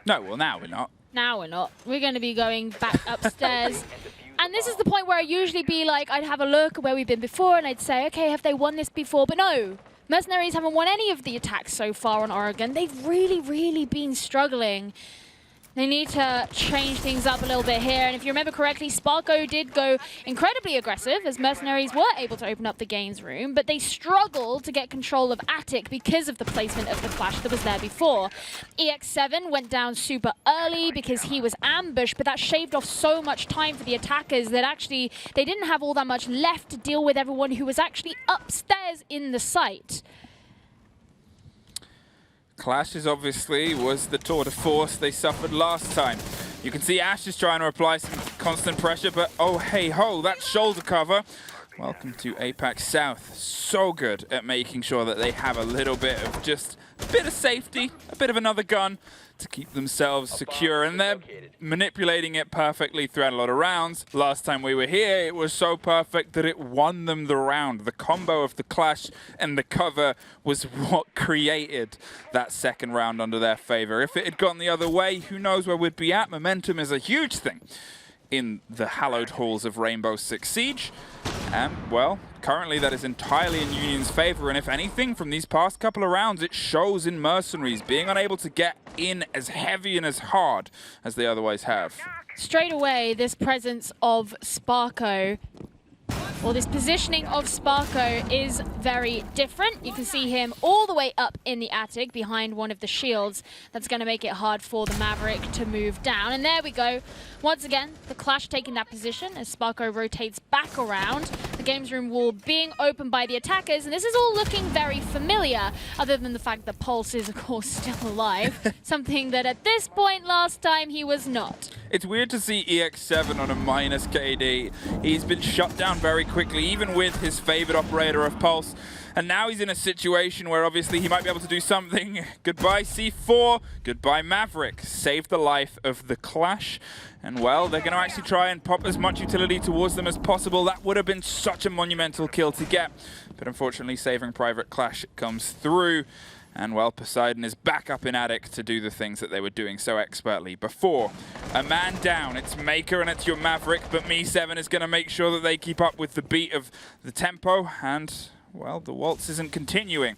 No, well, now we're not. Now we're not. We're going to be going back upstairs. And this is the point where I'd usually be like, I'd have a look at where we've been before, and I'd say, okay, have they won this before? But no. Mercenaries haven't won any of the attacks so far on Oregon. They've really, really been struggling. They need to change things up a little bit here. And if you remember correctly, Sparko did go incredibly aggressive as Mercenaries were able to open up the games room, but they struggled to get control of Attic because of the placement of the Clash that was there before. EX7 went down super early because he was ambushed, but that shaved off so much time for the attackers that actually they didn't have all that much left to deal with everyone who was actually upstairs in the site. Clashes obviously was the tour de force they suffered last time. You can see Ash is trying to apply some constant pressure, but oh hey ho, that shoulder cover. Welcome to APAC South. So good at making sure that they have a little bit of just a bit of safety, a bit of another gun to keep themselves secure, and they're manipulating it perfectly throughout a lot of rounds. Last time we were here, it was so perfect that it won them the round. The combo of the Clash and the cover was what created that second round under their favor. If it had gone the other way, who knows where we'd be at. Momentum is a huge thing in the hallowed halls of Rainbow Six Siege. And, well, currently that is entirely in Union's favor, and if anything, from these past couple of rounds, it shows in Mercenaries being unable to get in as heavy and as hard as they otherwise have. Straight away, this presence of Sparko, or this positioning of Sparko, is very different. You can see him all the way up in the attic behind one of the shields. That's going to make it hard for the Maverick to move down. And there we go. Once again, the Clash taking that position as Sparko rotates back around. The games room wall being opened by the attackers. And this is all looking very familiar, other than the fact that Pulse is, of course, still alive. Something that at this point last time he was not. It's weird to see EX7 on a minus KD. He's been shut down very quickly, even with his favored operator of Pulse. And now he's in a situation where obviously he might be able to do something. Goodbye C4, goodbye Maverick. Save the life of the Clash. And well, they're going to actually try and pop as much utility towards them as possible. That would have been such a monumental kill to get. But unfortunately, saving Private Clash comes through. And well, Poseidon is back up in Attic to do the things that they were doing so expertly before. A man down, it's Maker and it's your Maverick, but Me7 is going to make sure that they keep up with the beat of the tempo. And well, the waltz isn't continuing.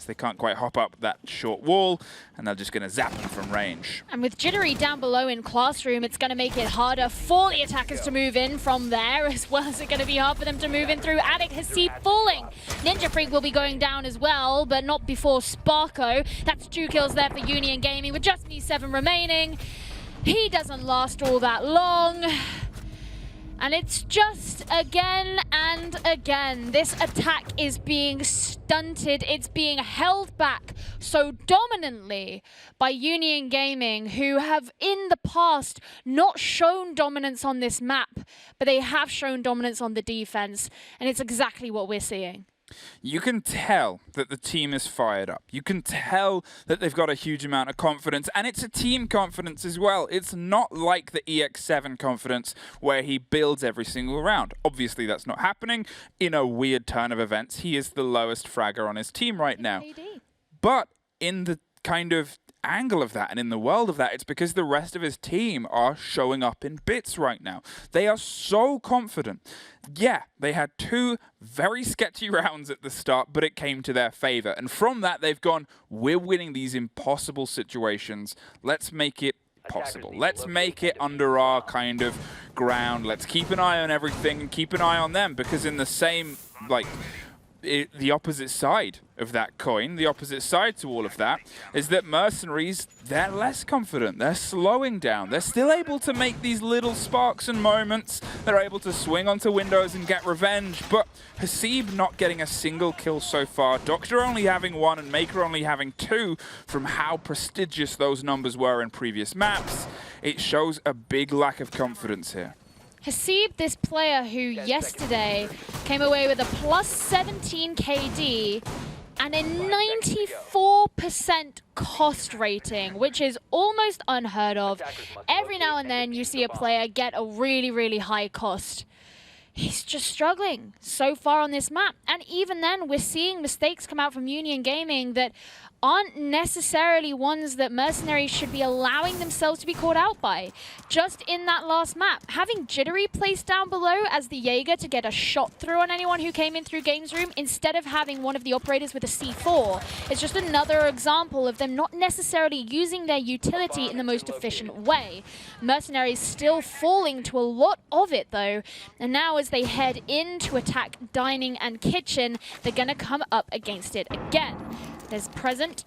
They can't quite hop up that short wall, and they're just going to zap them from range. And with Jittery down below in Classroom, it's going to make it harder for the attackers to move in from there, as well as it's going to be hard for them to move in through Attic. Hasib falling. Ninja Freak will be going down as well, but not before Sparko. That's 2 kills there for Union Gaming, with just Me7 remaining. He doesn't last all that long. And it's just again and again, this attack is being stunted. It's being held back so dominantly by Union Gaming, who have in the past not shown dominance on this map, but they have shown dominance on the defense. And it's exactly what we're seeing. You can tell that the team is fired up. You can tell that they've got a huge amount of confidence, and it's a team confidence as well. It's not like the EX7 confidence where he builds every single round. Obviously, that's not happening. In a weird turn of events, he is the lowest fragger on his team right now. But in the kind of angle of that and in the world of that, it's because the rest of his team are showing up in bits right now. They are so confident. Yeah, they had 2 very sketchy rounds at the start, but it came to their favor. And from that, they've gone, we're winning these impossible situations. Let's make it possible. Let's make it under our kind of ground. Let's keep an eye on everything and keep an eye on them, because in the same, like, the opposite side of that coin, the opposite side to all of that, is that MercenarieZ, they're less confident. They're slowing down. They're still able to make these little sparks and moments. They're able to swing onto windows and get revenge, but Hasib not getting a single kill so far, Doctor only having 1 and Maker only having 2 from how prestigious those numbers were in previous maps. It shows a big lack of confidence here. Hasib, this player who yesterday came away with a plus 17 KD and a 94% cost rating, which is almost unheard of. Every now and then you see a player get a really, really high cost. He's just struggling so far on this map. And even then, we're seeing mistakes come out from Union Gaming that aren't necessarily ones that MercenarieZ should be allowing themselves to be caught out by. Just in that last map, having Jittery placed down below as the Jaeger to get a shot through on anyone who came in through Games Room instead of having one of the operators with a C4 is just another example of them not necessarily using their utility in the most efficient way. MercenarieZ still falling to a lot of it though, and now as they head in to attack Dining and Kitchen, they're gonna come up against it again. There's present.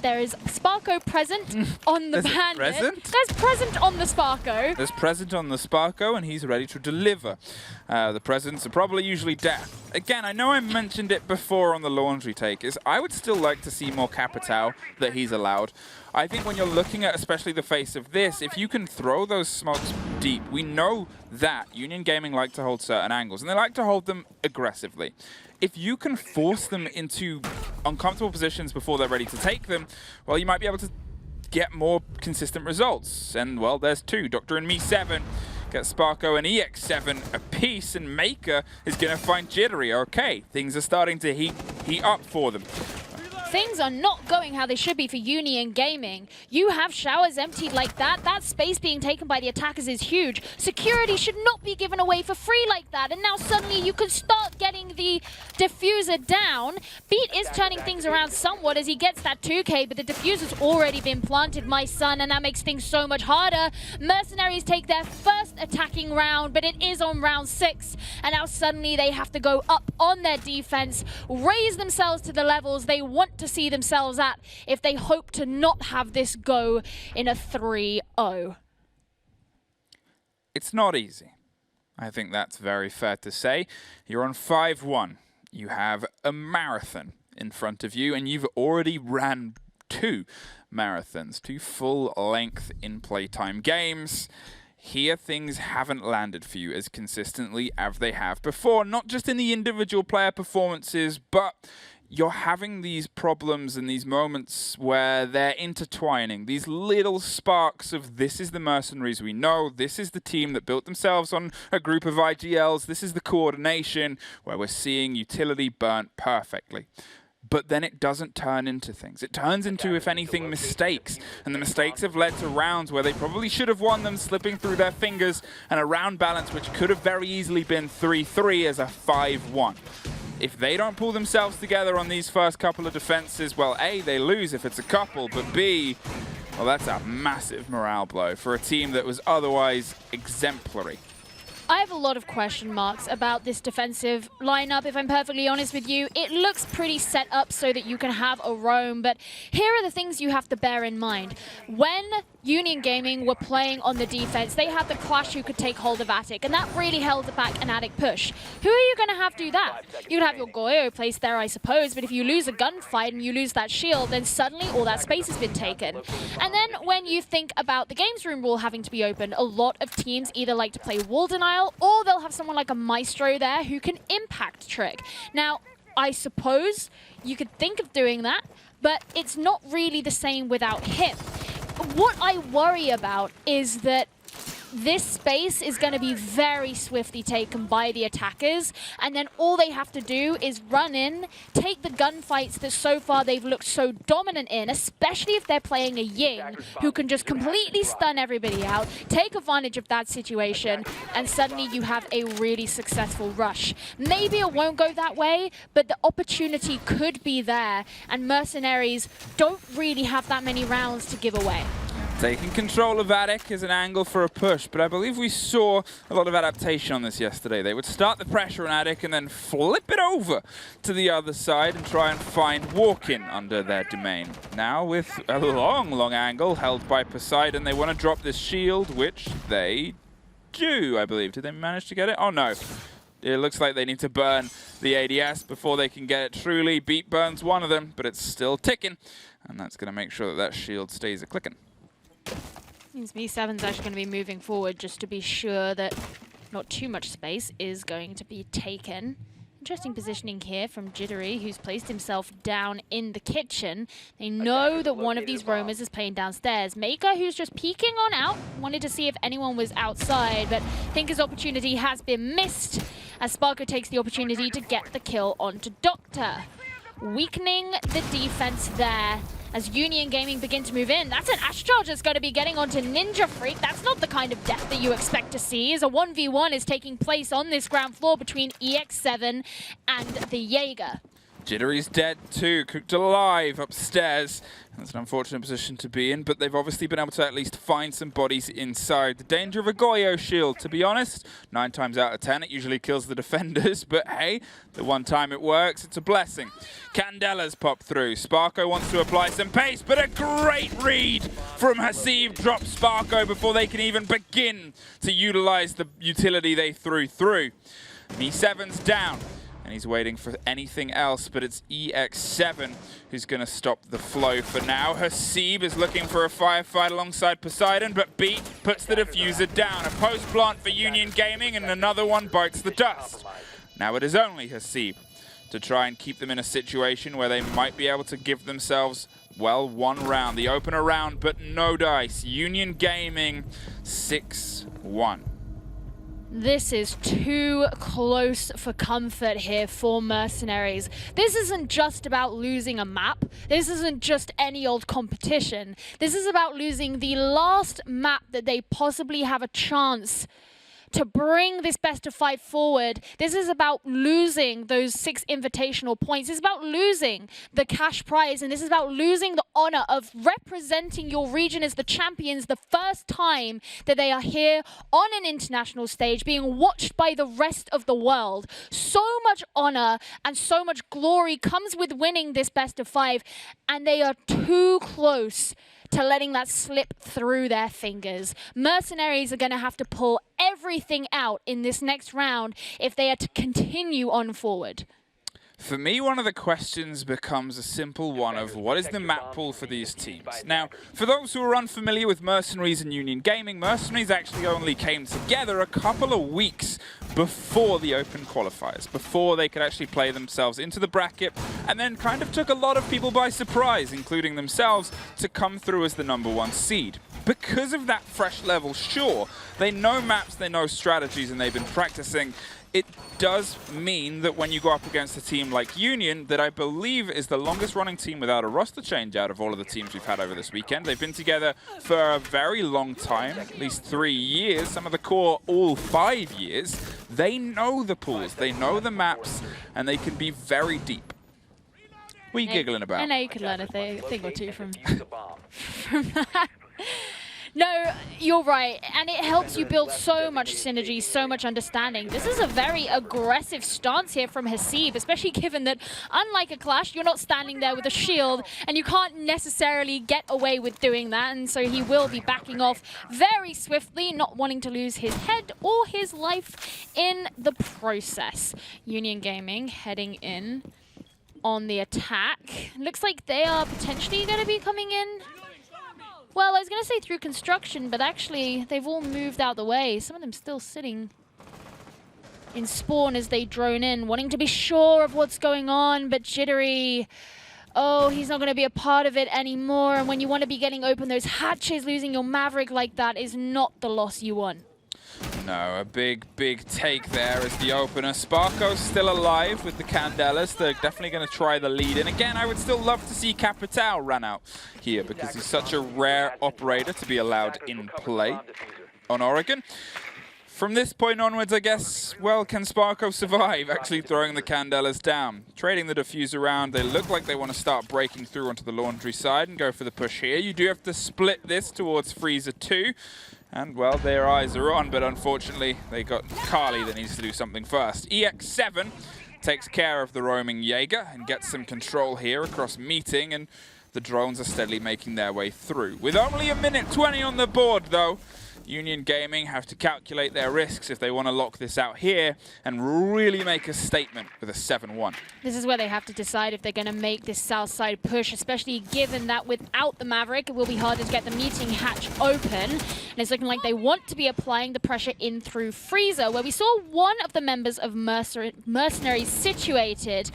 There is Sparko present on the Bandit. Present? There's present on the Sparko. There's present on the Sparko, and he's ready to deliver. The presents are probably usually death. Again, I know I mentioned it before on the laundry take, is I would still like to see more Capitao that he's allowed. I think when you're looking at especially the face of this, if you can throw those smokes deep, we know that Union Gaming like to hold certain angles, and they like to hold them aggressively. If you can force them into uncomfortable positions before they're ready to take them, well, you might be able to get more consistent results. And, well, there's 2. Doctor and Me7 get Sparko and EX7 apiece, and Maker is going to find Jittery. Okay, things are starting to heat up for them. Things are not going how they should be for Union Gaming. You have showers emptied like that. That space being taken by the attackers is huge. Security should not be given away for free like that. And now suddenly you can start getting the diffuser down. Beat is turning things around somewhat as he gets that 2K, but the diffuser's already been planted, my son, and that makes things so much harder. MercenarieZ take their first attacking round, but it is on round 6. And now suddenly they have to go up on their defense, raise themselves to the levels they want to see themselves at if they hope to not have this go in a 3-0. It's not easy. I think that's very fair to say. You're on 5-1. You have a marathon in front of you, and you've already ran 2 2 marathons, 2 full-length in-playtime games. Here, things haven't landed for you as consistently as they have before, not just in the individual player performances, but you're having these problems and these moments where they're intertwining, these little sparks of this is the Mercenaries we know, this is the team that built themselves on a group of IGLs, this is the coordination where we're seeing utility burnt perfectly. But then it doesn't turn into things. It turns into, if anything, mistakes. And the mistakes have led to rounds where they probably should have won them, slipping through their fingers, and a round balance which could have very easily been 3-3 as a 5-1. If they don't pull themselves together on these first couple of defenses, well, A, they lose if it's a couple, but B, well, that's a massive morale blow for a team that was otherwise exemplary. I have a lot of question marks about this defensive lineup, if I'm perfectly honest with you. It looks pretty set up so that you can have a roam, but here are the things you have to bear in mind. When Union Gaming were playing on the defense, they had the Clash who could take hold of Attic, and that really held back an Attic push. Who are you going to have do that? You could have your Goyo placed there, I suppose, but if you lose a gunfight and you lose that shield, then suddenly all that space has been taken. And then when you think about the games room rule having to be open, a lot of teams either like to play wall denial, or they'll have someone like a Maestro there who can impact trick. Now, I suppose you could think of doing that, but it's not really the same without him. What I worry about is that this space is going to be very swiftly taken by the attackers, and then all they have to do is run in, take the gunfights that so far they've looked so dominant in, especially if they're playing a Ying who can just completely stun everybody out, take advantage of that situation, and suddenly you have a really successful rush. Maybe it won't go that way, but the opportunity could be there, and Mercenaries don't really have that many rounds to give away. Taking control of Attic is an angle for a push, but I believe we saw a lot of adaptation on this yesterday. They would start the pressure on Attic and then flip it over to the other side and try and find Walk-in under their domain. Now with a long angle held by Poseidon, they want to drop this shield, which they do, I believe. Did they manage to get it? Oh no. It looks like they need to burn the ADS before they can get it truly. Beat burns one of them, but it's still ticking, and that's going to make sure that that shield stays a-clicking. Means B7's actually going to be moving forward just to be sure that not too much space is going to be taken. Interesting positioning here from Jittery, who's placed himself down in the kitchen. They know that one of these roamers is playing downstairs. Maker, who's just peeking on out, wanted to see if anyone was outside, but I think his opportunity has been missed as Sparko takes the opportunity to get the kill onto Doctor. Weakening the defense there as Union Gaming begin to move in. That's an Ash Charge that's going to be getting onto Ninja Freak. That's not the kind of death that you expect to see, as a 1v1 is taking place on this ground floor between EX7 and the Jaeger. Jittery's dead too, cooked alive upstairs. That's an unfortunate position to be in, but they've obviously been able to at least find some bodies inside. The danger of a Goyo shield, to be honest, 9 times out of 10 it usually kills the defenders, but hey, the one time it works, it's a blessing. Candela's popped through. Sparko wants to apply some pace, but a great read from Hasib drops Sparko before they can even begin to utilize the utility they threw through. E7's down. And he's waiting for anything else, but it's EX7 who's going to stop the flow for now. Hasib is looking for a firefight alongside Poseidon, but Beat puts the diffuser down. A post-plant for Union Gaming, and another one bites the dust. Now it is only Hasib to try and keep them in a situation where they might be able to give themselves, well, one round. The opener round, but no dice. Union Gaming 6-1. This is too close for comfort here for Mercenaries. This isn't just about losing a map. This isn't just any old competition. This is about losing the last map that they possibly have a chance to bring this best of 5 forward. This is about losing those 6 invitational points. It's about losing the cash prize, and this is about losing the honor of representing your region as the champions the first time that they are here on an international stage, being watched by the rest of the world. So much honor and so much glory comes with winning this best of 5, and they are too close to letting that slip through their fingers. Mercenaries are going to have to pull everything out in this next round if they are to continue on forward. For me, one of the questions becomes a simple one of what is the map pool for these teams? Now, for those who are unfamiliar with MercenarieZ and Union Gaming, MercenarieZ actually only came together a couple of weeks before the Open qualifiers, before they could actually play themselves into the bracket, and then kind of took a lot of people by surprise, including themselves, to come through as the #1 seed. Because of that fresh level, sure, they know maps, they know strategies, and they've been practicing. It does mean that when you go up against a team like Union, that I believe is the longest running team without a roster change out of all of the teams we've had over this weekend. They've been together for a very long time, at least 3 years, some of the core all 5 years. They know the pools, they know the maps, and they can be very deep. What are you giggling about? I know you could learn a thing or two from that. No, you're right, and it helps you build so much synergy, so much understanding. This is a very aggressive stance here from Hasib, especially given that, unlike a Clash, you're not standing there with a shield, and you can't necessarily get away with doing that, and so he will be backing off very swiftly, not wanting to lose his head or his life in the process. Union Gaming heading in on the attack. Looks like they are potentially going to be coming in. Well, I was going to say through construction, but actually they've all moved out the way. Some of them still sitting in spawn as they drone in, wanting to be sure of what's going on, but Jittery, oh, he's not going to be a part of it anymore. And when you want to be getting open those hatches, losing your Maverick like that is not the loss you want. No, a big take there as the opener. Sparko's still alive with the Candelas. They're definitely going to try the lead. And again, I would still love to see Capital run out here because he's such a rare operator to be allowed in play on Oregon. From this point onwards, I guess, well, can Sparko survive actually throwing the Candelas down? Trading the defuse around, they look like they want to start breaking through onto the laundry side and go for the push here. You do have to split this towards Freezer 2. And, well, their eyes are on, but unfortunately, they got Carly that needs to do something first. EX7 takes care of the roaming Jaeger and gets some control here across meeting, and the drones are steadily making their way through. With only a minute 20 on the board, though, Union Gaming have to calculate their risks if they want to lock this out here and really make a statement with a 7-1. This is where they have to decide if they're going to make this south side push, especially given that without the Maverick, it will be harder to get the meeting hatch open. And it's looking like they want to be applying the pressure in through Freezer, where we saw one of the members of MercenarieZ situated.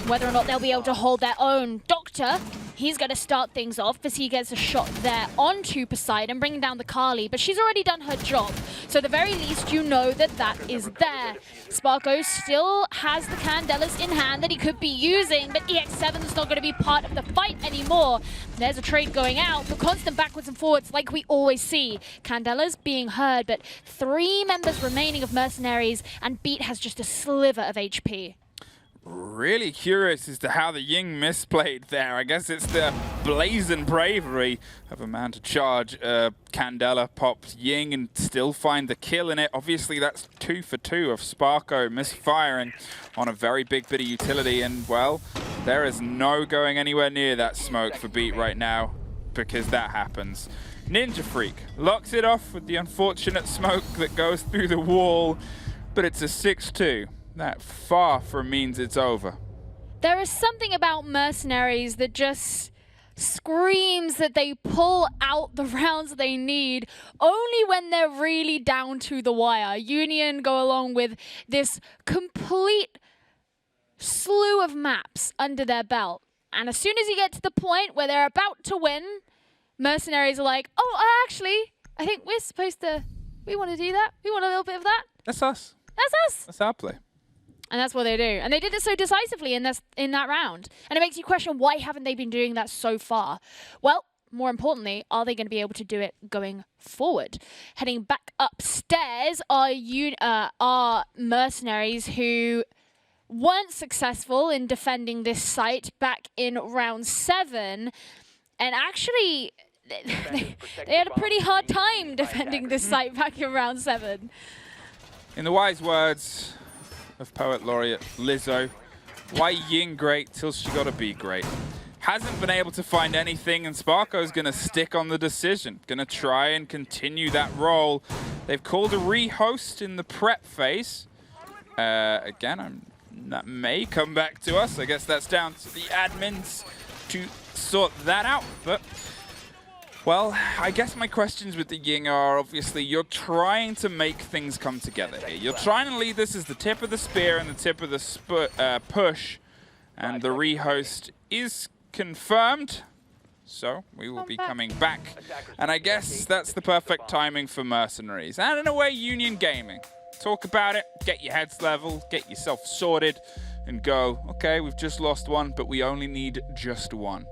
Whether or not they'll be able to hold their own. Doctor, he's going to start things off as he gets a shot there onto Poseidon, bringing down the Carly, but she's already done her job. So at the very least, you know that that is there. Sparko still has the Candelas in hand that he could be using, but EX7's not going to be part of the fight anymore. There's a trade going out for constant backwards and forwards like we always see. Candelas being heard, but 3 members remaining of MercenarieZ, and Beat has just a sliver of HP. Really curious as to how the Ying misplayed there. I guess it's the blazing bravery of a man to charge. Candela pops Ying and still find the kill in it. Obviously, that's 2 for 2 of Sparko misfiring on a very big bit of utility. And, well, there is no going anywhere near that smoke for Beat right now because that happens. Ninja Freak locks it off with the unfortunate smoke that goes through the wall, but it's a 6-2. That far from means it's over. There is something about MercenarieZ that just screams that they pull out the rounds they need only when they're really down to the wire. Union go along with this complete slew of maps under their belt. And as soon as you get to the point where they're about to win, MercenarieZ are like, oh, actually, I think we're supposed to, we want to do that. We want a little bit of that. That's us. That's us. That's our play. And that's what they do. And they did it so decisively in that round. And it makes you question, why haven't they been doing that so far? Well, more importantly, are they going to be able to do it going forward? Heading back upstairs are MercenarieZ, who weren't successful in defending this site back in round 7. And actually, they had a pretty hard time defending this site back in round 7. In the wise words of Poet Laureate Lizzo, why Ying great till she gotta be great? Hasn't been able to find anything, and Sparko's gonna stick on the decision. Gonna try and continue that role. They've called a rehost in the prep phase. Again, I'm That may come back to us. I guess that's down to the admins to sort that out. But, well, I guess my questions with the Ying are, obviously, you're trying to make things come together here. You're trying to lead this as the tip of the spear and the tip of the push. And the rehost is confirmed. So we will be coming back. And I guess that's the perfect timing for Mercenaries. And in a way, Union Gaming. Talk about it, get your heads level, get yourself sorted, and go, okay, we've just lost one, but we only need just one.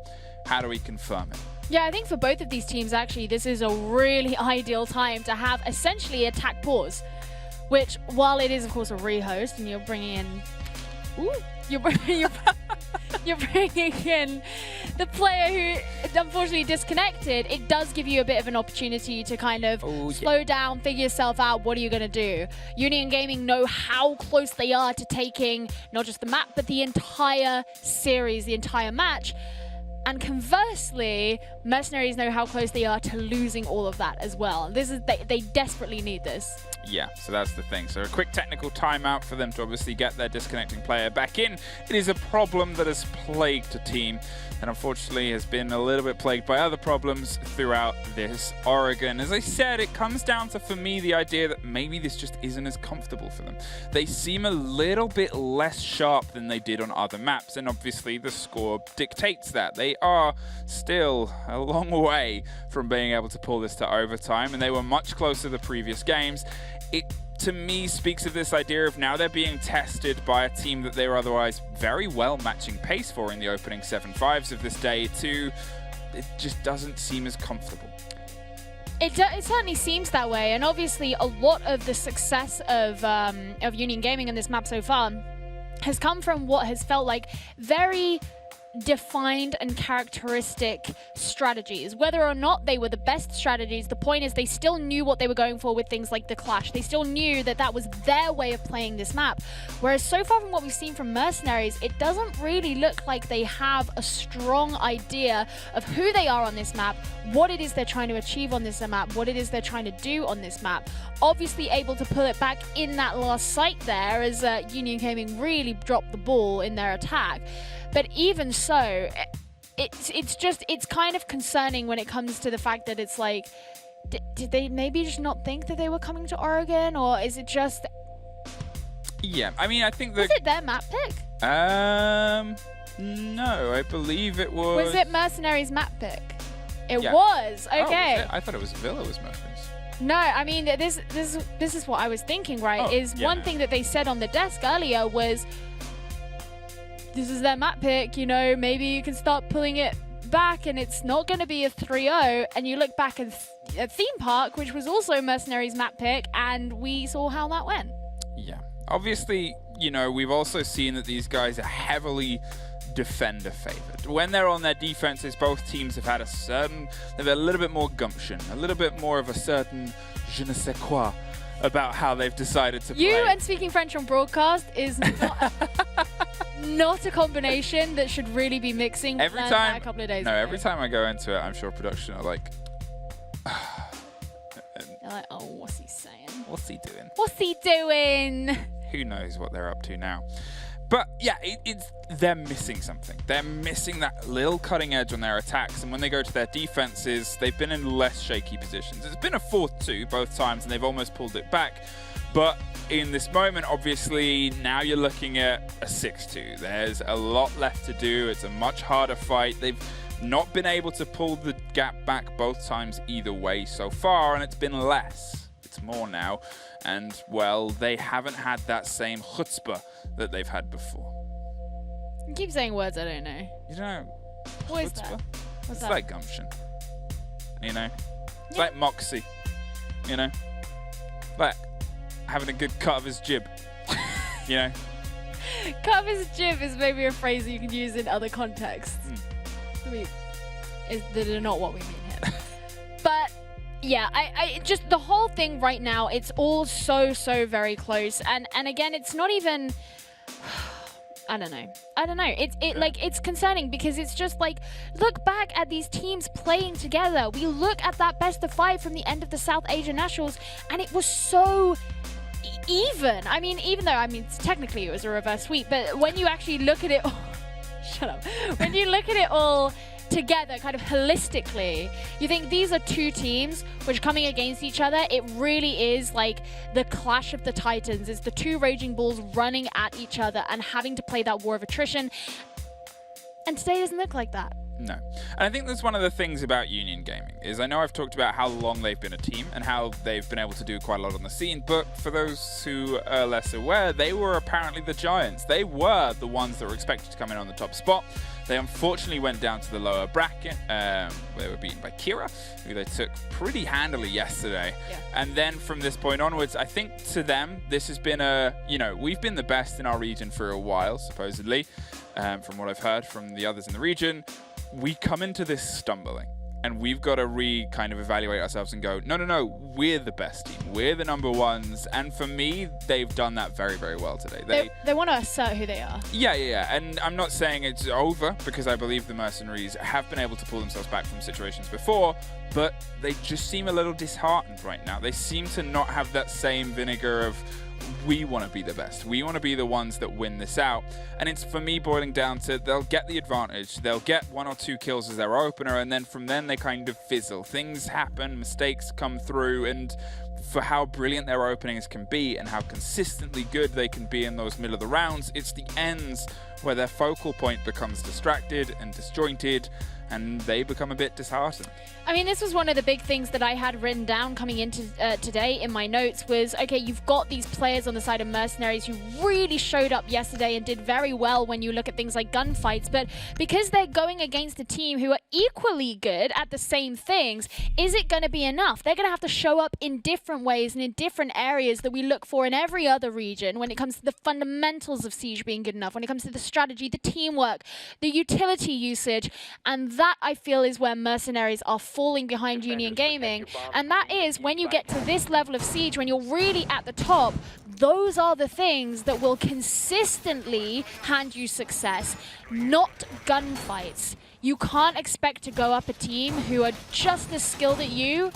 How do we confirm it? Yeah, I think for both of these teams, actually, this is a really ideal time to have essentially a attack pause, which, while it is, of course, a rehost, and you're bringing in... Ooh, you're bringing in the player who unfortunately disconnected, it does give you a bit of an opportunity to kind of slow down, figure yourself out. What are you going to do? Union Gaming know how close they are to taking not just the map, but the entire series, the entire match. And conversely, Mercenaries know how close they are to losing all of that as well. This is they desperately need this. Yeah, so that's the thing. So a quick technical timeout for them to obviously get their disconnecting player back in. It is a problem that has plagued a team and unfortunately has been a little bit plagued by other problems throughout this Oregon. As I said, it comes down to, for me, the idea that maybe this just isn't as comfortable for them. They seem a little bit less sharp than they did on other maps, and obviously the score dictates that. They are still a long way from being able to pull this to overtime, and they were much closer the previous games. It, to me, speaks of this idea of now they're being tested by a team that they were otherwise very well matching pace for in the opening 7-5s of this day to it just doesn't seem as comfortable. It certainly seems that way, and obviously a lot of the success of Union Gaming in this map so far has come from what has felt like very defined and characteristic strategies. Whether or not they were the best strategies, the point is they still knew what they were going for with things like the Clash. They still knew that that was their way of playing this map. Whereas so far from what we've seen from Mercenaries, it doesn't really look like they have a strong idea of who they are on this map, what it is they're trying to achieve on this map, what it is they're trying to do on this map. Obviously able to pull it back in that last site there as Union Gaming really dropped the ball in their attack. But even so, it's kind of concerning when it comes to the fact that it's like, did they maybe just not think that they were coming to Oregon, or is it just? Yeah, I mean, I think that was it their map pick? No, I believe it was. Was it Mercenaries' map pick? It Yeah. was. Oh, Okay. was it? I thought it was Villa was Mercenaries. No, I mean this is what I was thinking. Right? Oh, is yeah, one no. thing that they said on the desk earlier was, this is their map pick, you know, maybe you can start pulling it back and it's not going to be a 3-0. And you look back at Theme Park, which was also Mercenaries' map pick, and we saw how that went. Yeah. Obviously, you know, we've also seen that these guys are heavily defender favored. When they're on their defenses, both teams have had they've had a little bit more gumption, a little bit more of a certain je ne sais quoi about how they've decided to play. You and speaking French on broadcast is not a combination that should really be mixing. Every Learned time, that a couple of days no, ago. every time I go into it, I'm sure production are like, They're like, oh, what's he saying? what's he doing? What's he doing? Who knows what they're up to now? But yeah, they're missing something. They're missing that little cutting edge on their attacks, and when they go to their defenses, they've been in less shaky positions. It's been a 4-2 both times, and they've almost pulled it back. But in this moment, obviously, now you're looking at a 6-2. There's a lot left to do. It's a much harder fight. They've not been able to pull the gap back both times either way so far, and it's been less. It's more now. And, well, they haven't had that same chutzpah that they've had before. You keep saying words I don't know. You know, What is chutzpah? that? What's It's that? like gumption. You know? It's Yeah. like moxie. You know? Like having a good cut of his jib. You know? Cut his jib is maybe a phrase that you can use in other contexts. That are not what we mean here. But yeah, I just the whole thing right now, it's all so very close, and again, it's not even. I don't know. It's concerning because it's just like, look back at these teams playing together. We look at that best of 5 from the end of the South Asia Nationals, and it was so even. I mean, even though, technically it was a reverse sweep, but when you actually look at it, shut up. When you look at it all together, kind of holistically, you think these are two teams which are coming against each other. It really is like the clash of the titans. It's the two raging bulls running at each other and having to play that war of attrition. And today doesn't look like that. No. And I think that's one of the things about Union Gaming, is I know I've talked about how long they've been a team and how they've been able to do quite a lot on the scene, but for those who are less aware, they were apparently the giants. They were the ones that were expected to come in on the top spot. They unfortunately went down to the lower bracket. They were beaten by Kira, who they took pretty handily yesterday. Yeah. And then from this point onwards, I think to them, this has been we've been the best in our region for a while, supposedly, from what I've heard from the others in the region. We come into this stumbling, and we've got to kind of evaluate ourselves and go, no, we're the best team. We're the number ones. And for me, they've done that very, very well today. They want to assert who they are. Yeah. And I'm not saying it's over, because I believe the Mercenaries have been able to pull themselves back from situations before, but they just seem a little disheartened right now. They seem to not have that same vinegar of, we want to be the best. We want to be the ones that win this out. And it's, for me, boiling down to, they'll get the advantage. They'll get 1 or 2 kills as their opener, and then from then they kind of fizzle. Things happen, mistakes come through, and for how brilliant their openings can be and how consistently good they can be in those middle of the rounds, it's the ends where their focal point becomes distracted and disjointed, and they become a bit disheartened. I mean, this was one of the big things that I had written down coming into today in my notes was, okay, you've got these players on the side of Mercenaries who really showed up yesterday and did very well when you look at things like gunfights, but because they're going against a team who are equally good at the same things, is it going to be enough? They're going to have to show up in different ways and in different areas that we look for in every other region when it comes to the fundamentals of Siege being good enough, when it comes to the strategy, the teamwork, the utility usage, and that, I feel, is where Mercenaries are falling behind Union Gaming. And that is, when you get to this level of Siege, when you're really at the top, those are the things that will consistently hand you success, not gunfights. You can't expect to go up a team who are just as skilled at you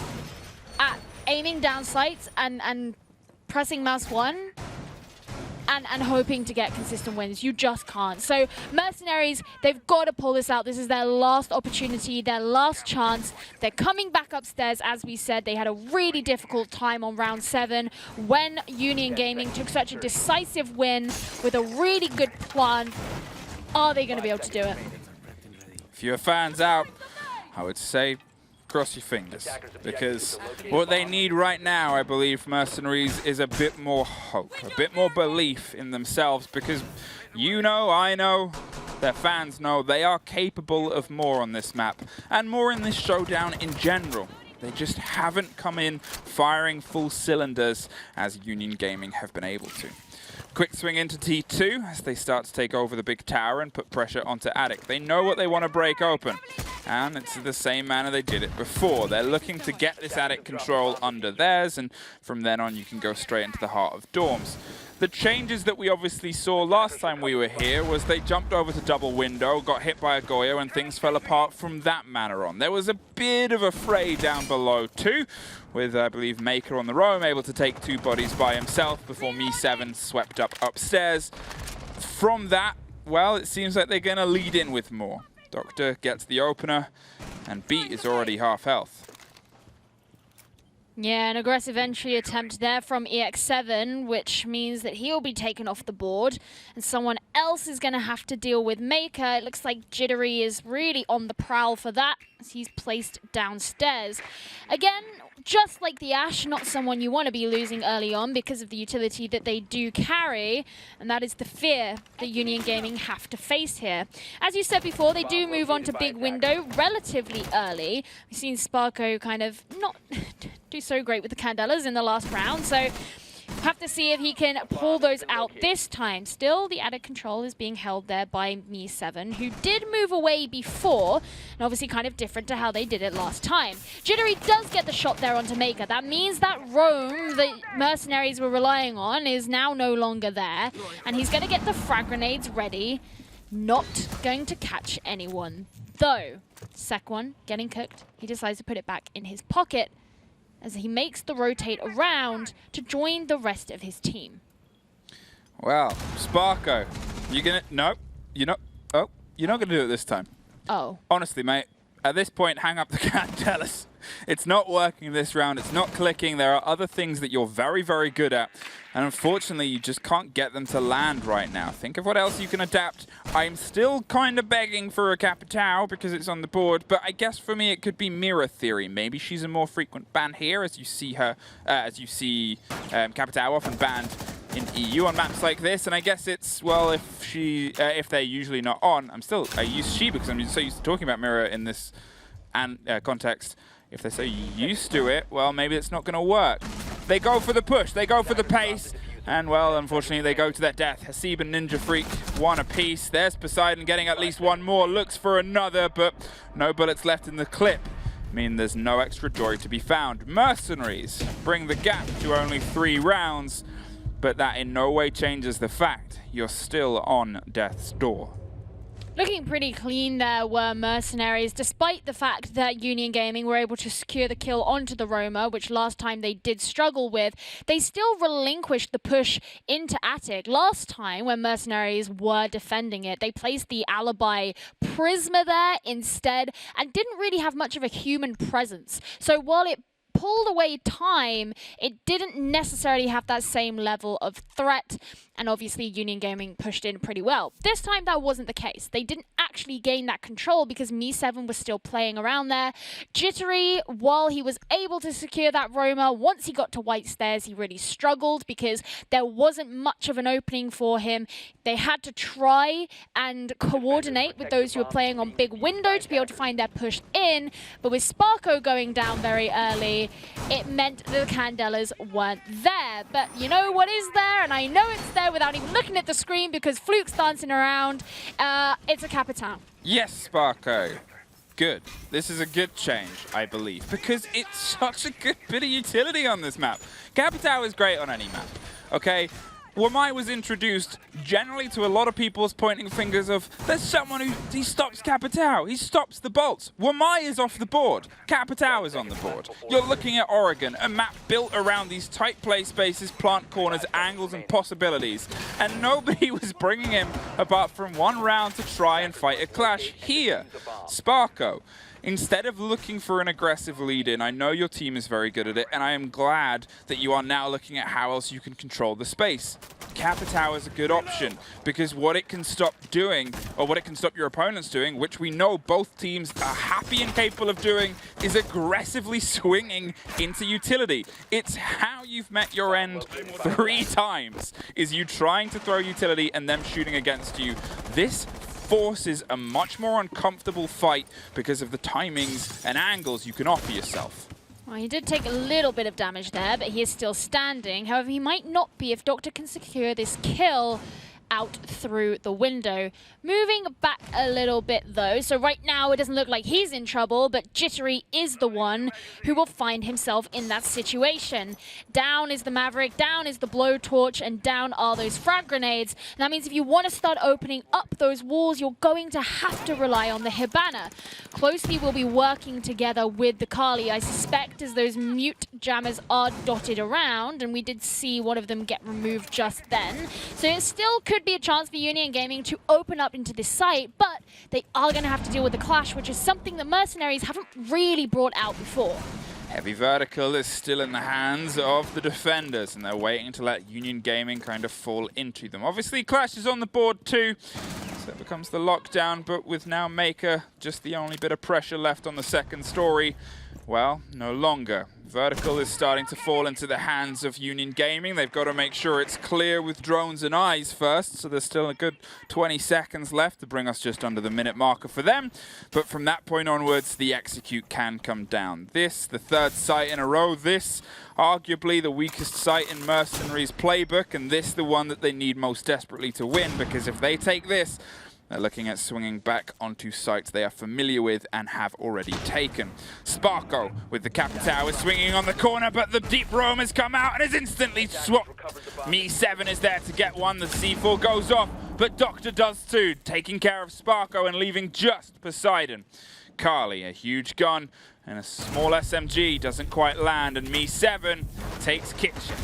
at aiming down sights and pressing mouse 1 and hoping to get consistent wins. You just can't. So Mercenaries, they've got to pull this out. This is their last opportunity, their last chance. They're coming back upstairs, as we said. They had a really difficult time on round 7 when Union Gaming took such a decisive win with a really good plan. Are they going to be able to do it? If you're fans out, I would say cross your fingers, because what they need right now, I believe, Mercenaries, is a bit more hope, a bit more belief in themselves, because you know, I know, their fans know, they are capable of more on this map, and more in this showdown in general. They just haven't come in firing full cylinders as Union Gaming have been able to. Quick swing into T2 as they start to take over the big tower and put pressure onto Attic. They know what they want to break open, and it's the same manner they did it before. They're looking to get this Attic control under theirs, and from then on you can go straight into the heart of Dorms. The changes that we obviously saw last time we were here was they jumped over to double window, got hit by a Goyo, and things fell apart from that manner on. There was a bit of a fray down below too, with, I believe, Maker on the roam, able to take 2 bodies by himself before Me7 swept up upstairs. From that, well, it seems like they're going to lead in with more. Doctor gets the opener, and Beat is already half health. Yeah, an aggressive entry attempt there from EX7, which means that he'll be taken off the board, and someone else is going to have to deal with Maker. It looks like Jittery is really on the prowl for that, as he's placed downstairs. Again, just like the Ash, not someone you want to be losing early on because of the utility that they do carry, and that is the fear that Union Gaming have to face here. As you said before, they do move on to big window relatively early. We've seen Sparko kind of not do so great with the Candelas in the last round, so have to see if he can pull those out this time. Still, the added control is being held there by Me7, who did move away before, and obviously kind of different to how they did it last time. Jittery does get the shot there onto Maker. That means that roam that Mercenaries were relying on is now no longer there, and he's going to get the frag grenades ready. Not going to catch anyone, though. Sec1 getting cooked. He decides to put it back in his pocket. as he makes the rotate around to join the rest of his team. Well, Sparko, you're gonna... No, you're not... Oh, you're not gonna do it this time. Oh. Honestly, mate, at this point, hang up the Candelas. It's not working this round. It's not clicking. There are other things that you're very, very good at. And unfortunately, you just can't get them to land right now. Think of what else you can adapt. I'm still kind of begging for a Capitao because it's on the board. But I guess for me, it could be Mirror Theory. Maybe she's a more frequent ban here as you see her, Capitao often banned in EU on maps like this. And I guess it's, well, if they're usually not on, I use she because I'm so used to talking about Mirror in this context. If they're so used to it, well, maybe it's not going to work. They go for the push, they go for the pace, and, well, unfortunately, they go to their death. Hasib and Ninja Freak, one apiece. There's Poseidon getting at least one more, looks for another, but no bullets left in the clip. I mean, there's no extra joy to be found. MercenarieZ bring the gap to only 3 rounds, but that in no way changes the fact you're still on death's door. Looking pretty clean there were MercenarieZ, despite the fact that Union Gaming were able to secure the kill onto the Roma, which last time they did struggle with. They still relinquished the push into Attic. Last time, when MercenarieZ were defending it, they placed the alibi Prisma there instead and didn't really have much of a human presence. So while it pulled away time, it didn't necessarily have that same level of threat, and obviously Union Gaming pushed in pretty well. This time that wasn't the case. They didn't actually gain that control because Me7 was still playing around there. Jittery, while he was able to secure that Roma, once he got to White Stairs, he really struggled because there wasn't much of an opening for him. They had to try and coordinate with those who were playing on Big Window to be able to find their push in, but with Sparko going down very early, it meant the Candelas weren't there. But you know what is there, and I know it's there without even looking at the screen because Fluke's dancing around. It's a Capitao. Yes, Sparko. Good. This is a good change, I believe, because it's such a good bit of utility on this map. Capitao is great on any map, okay? Wamai was introduced generally to a lot of people's pointing fingers of, there's someone he stops Capitao, he stops the bolts. Wamai is off the board, Capitao is on the board. You're looking at Oregon, a map built around these tight play spaces, plant corners, angles and possibilities. And nobody was bringing him apart from one round to try and fight a clash here. Sparko. Instead of looking for an aggressive lead in, I know your team is very good at it, and I am glad that you are now looking at how else you can control the space. Capitao is a good option, because what it can stop doing, or what it can stop your opponents doing, which we know both teams are happy and capable of doing, is aggressively swinging into utility. It's how you've met your end 3 times, is you trying to throw utility and them shooting against you. This forces a much more uncomfortable fight because of the timings and angles you can offer yourself. Well, he did take a little bit of damage there, but he is still standing. However, he might not be if Doctor can secure this kill out through the window. Moving back a little bit though, so right now it doesn't look like he's in trouble, but Jittery is the one who will find himself in that situation. Down is the Maverick, down is the Blowtorch, and down are those frag grenades. And that means if you want to start opening up those walls, you're going to have to rely on the Hibana. Closely we'll be working together with the Kali, I suspect, as those mute jammers are dotted around, and we did see one of them get removed just then. So it still could be a chance for Union Gaming to open up into this site, but they are going to have to deal with the clash, which is something that MercenarieZ haven't really brought out before. Heavy vertical is still in the hands of the defenders, and they're waiting to let Union Gaming kind of fall into them. Obviously, Clash is on the board too, so it becomes the lockdown, but with now Maker just the only bit of pressure left on the second story, well, no longer. Vertical is starting to fall into the hands of Union Gaming. They've got to make sure it's clear with drones and eyes first, so there's still a good 20 seconds left to bring us just under the minute marker for them. But from that point onwards, the execute can come down. This, the 3rd site in a row, this arguably the weakest site in MercenarieZ playbook, and this the one that they need most desperately to win, because if they take this, they're looking at swinging back onto sites they are familiar with and have already taken. Sparko with the Capitao is swinging on the corner, but the deep roam has come out and is instantly swapped. Me7 is there to get one. The C4 goes off, but Doctor does too, taking care of Sparko and leaving just Poseidon. Kali, a huge gun and a small SMG doesn't quite land, and Me7 takes Kitchen.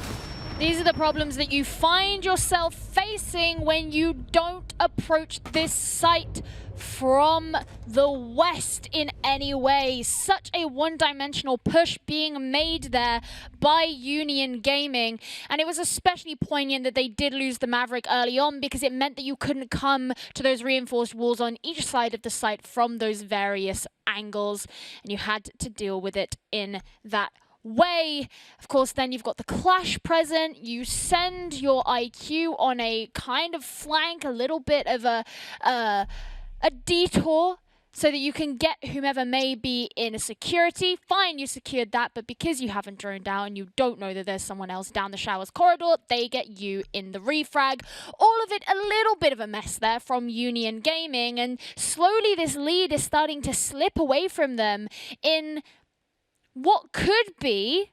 These are the problems that you find yourself facing when you don't approach this site from the west in any way. Such a one-dimensional push being made there by Union Gaming, and it was especially poignant that they did lose the Maverick early on, because it meant that you couldn't come to those reinforced walls on each side of the site from those various angles, and you had to deal with it in that way. Of course, then you've got the clash present. You send your IQ on a kind of flank, a little bit of a detour, so that you can get whomever may be in a security. Fine, you secured that, but because you haven't droned out and you don't know that there's someone else down the showers corridor, they get you in the refrag. All of it a little bit of a mess there from Union Gaming, and slowly this lead is starting to slip away from them in what could be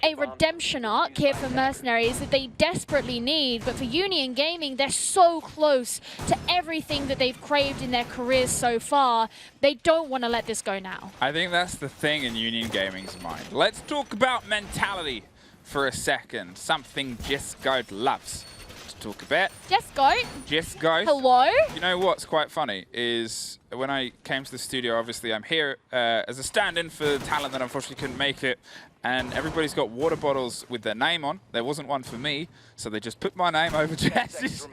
a redemption arc here for Mercenaries that they desperately need. But for Union Gaming, they're so close to everything that they've craved in their careers so far. They don't want to let this go now. I think that's the thing in Union Gaming's mind. Let's talk about mentality for a second. Something Jesco loves to talk about. Jesco. Hello. You know what's quite funny is when I came to the studio, obviously I'm here as a stand-in for the talent that unfortunately couldn't make it. And everybody's got water bottles with their name on. There wasn't one for me, so they just put my name over Jess's.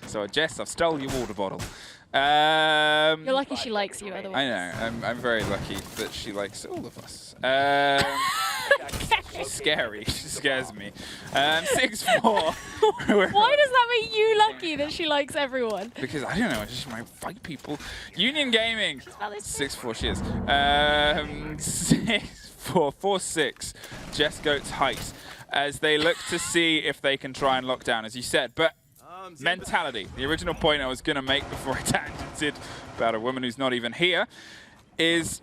So Jess, I've stole your water bottle. You're lucky she likes you, otherwise. I know. I'm very lucky that she likes all of us. She's scary. She scares me. 6'4". Why does that make you lucky that she likes everyone? Because I don't know. I just might fight people. Union Gaming. 6'4" she is. 4'6". Jess Goat's height as they look to see if they can try and lock down, as you said. But mentality, the original point I was going to make before I tangented about a woman who's not even here, is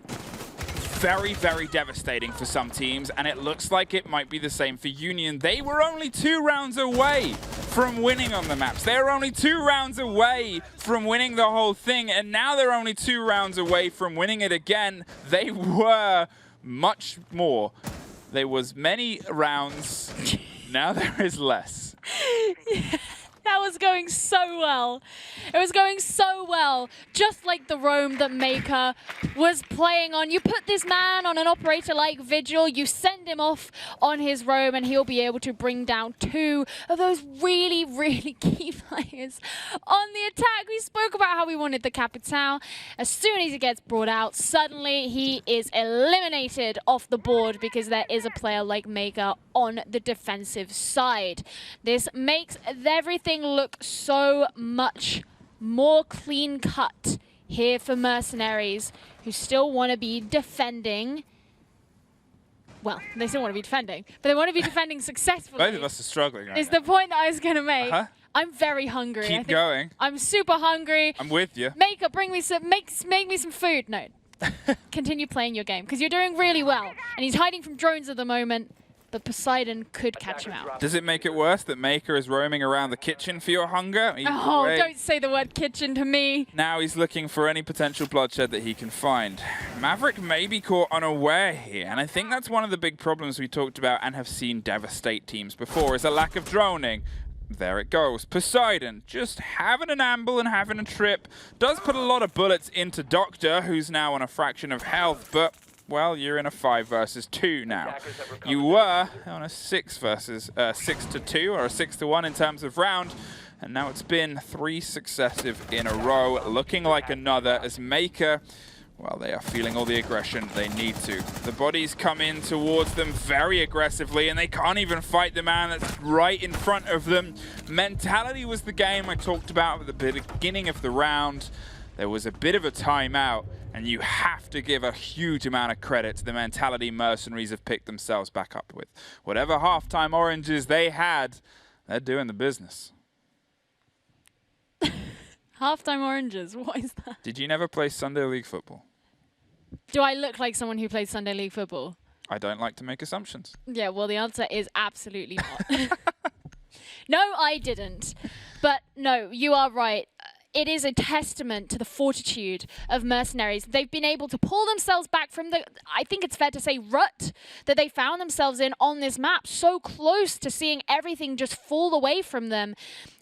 very, very devastating for some teams, and it looks like it might be the same for Union. They were only 2 rounds away from winning on the maps. They were only 2 rounds away from winning the whole thing, and now they're only 2 rounds away from winning it again. They were much more. There was many rounds. Now there is less. That was going so well. It was going so well. Just like the roam that Maker was playing on. You put this man on an operator like Vigil, you send him off on his roam, and he'll be able to bring down 2 of those really, really key players on the attack. We spoke about how we wanted the Capitão. As soon as he gets brought out, suddenly he is eliminated off the board because there is a player like Maker on the defensive side. This makes everything look so much more clean cut here for Mercenaries, who still want to be defending. Well, they still want to be defending, but they want to be defending successfully. Both of us are struggling right Is the point that I was going to make. I'm very hungry. Keep going. I'm super hungry. I'm with you. Maker, bring me some, make me some food. No. Continue playing your game, because you're doing really well. And he's hiding from drones at the moment. But Poseidon could catch him out. Does it make it worse that Maker is roaming around the kitchen for your hunger? Oh, don't say the word kitchen to me. Now he's looking for any potential bloodshed that he can find. Maverick may be caught unaware here, and I think that's one of the big problems we talked about and have seen devastate teams before, is a lack of droning. There it goes. Poseidon just having an amble and having a trip. Does put a lot of bullets into Doctor, who's now on a fraction of health, but well, you're in a 5 versus 2 now. You were on a 6 versus 6-2 or a 6-1 in terms of round, and now it's been 3 successive in a row, looking like another as Maker, well, they are feeling all the aggression they need to. The bodies come in towards them very aggressively, and they can't even fight the man that's right in front of them. Mentality was the game I talked about at the beginning of the round. There was a bit of a timeout, and you have to give a huge amount of credit to the mentality Mercenaries have picked themselves back up with. Whatever halftime oranges they had, they're doing the business. Halftime oranges, what is that? Did you never play Sunday League football? Do I look like someone who plays Sunday League football? I don't like to make assumptions. Yeah, well, the answer is absolutely not. No, I didn't. But no, you are right. it is a testament to the fortitude of MercenarieZ. They've been able to pull themselves back from the, I think it's fair to say, rut that they found themselves in on this map, so close to seeing everything just fall away from them.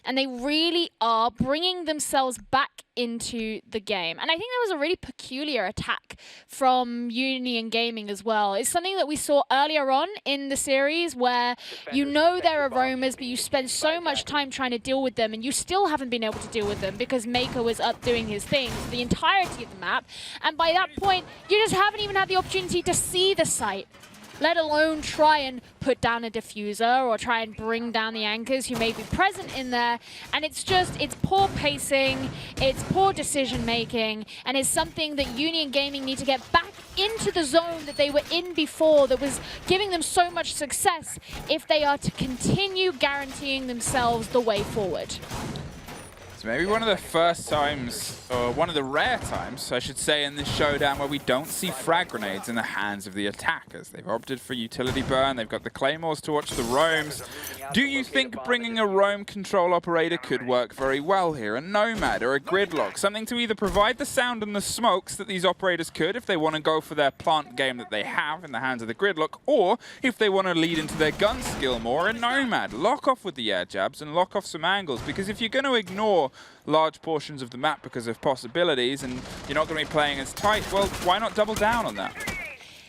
And they really are bringing themselves back into the game. And I think that was a really peculiar attack from Union Gaming as well. It's something that we saw earlier on in the series where you know they're aromas, but you spend so much time trying to deal with them, and you still haven't been able to deal with them because Maker was up doing his thing for the entirety of the map. And by that point, you just haven't even had the opportunity to see the site, let alone try and put down a diffuser or try and bring down the anchors who may be present in there. And it's poor pacing, it's poor decision making, and it's something that Union Gaming need to get back into the zone that they were in before that was giving them so much success if they are to continue guaranteeing themselves the way forward. So maybe one of the first times, or one of the rare times, I should say, in this showdown where we don't see frag grenades in the hands of the attackers. They've opted for utility burn, they've got the claymores to watch the roams. Do you think bringing a roam control operator could work very well here? A nomad or a gridlock? Something to either provide the sound and the smokes that these operators could if they want to go for their plant game that they have in the hands of the gridlock, or if they want to lead into their gun skill more, a nomad. Lock off with the air jabs and lock off some angles, because if you're going to ignore large portions of the map because of possibilities and you're not going to be playing as tight, well, why not double down on that?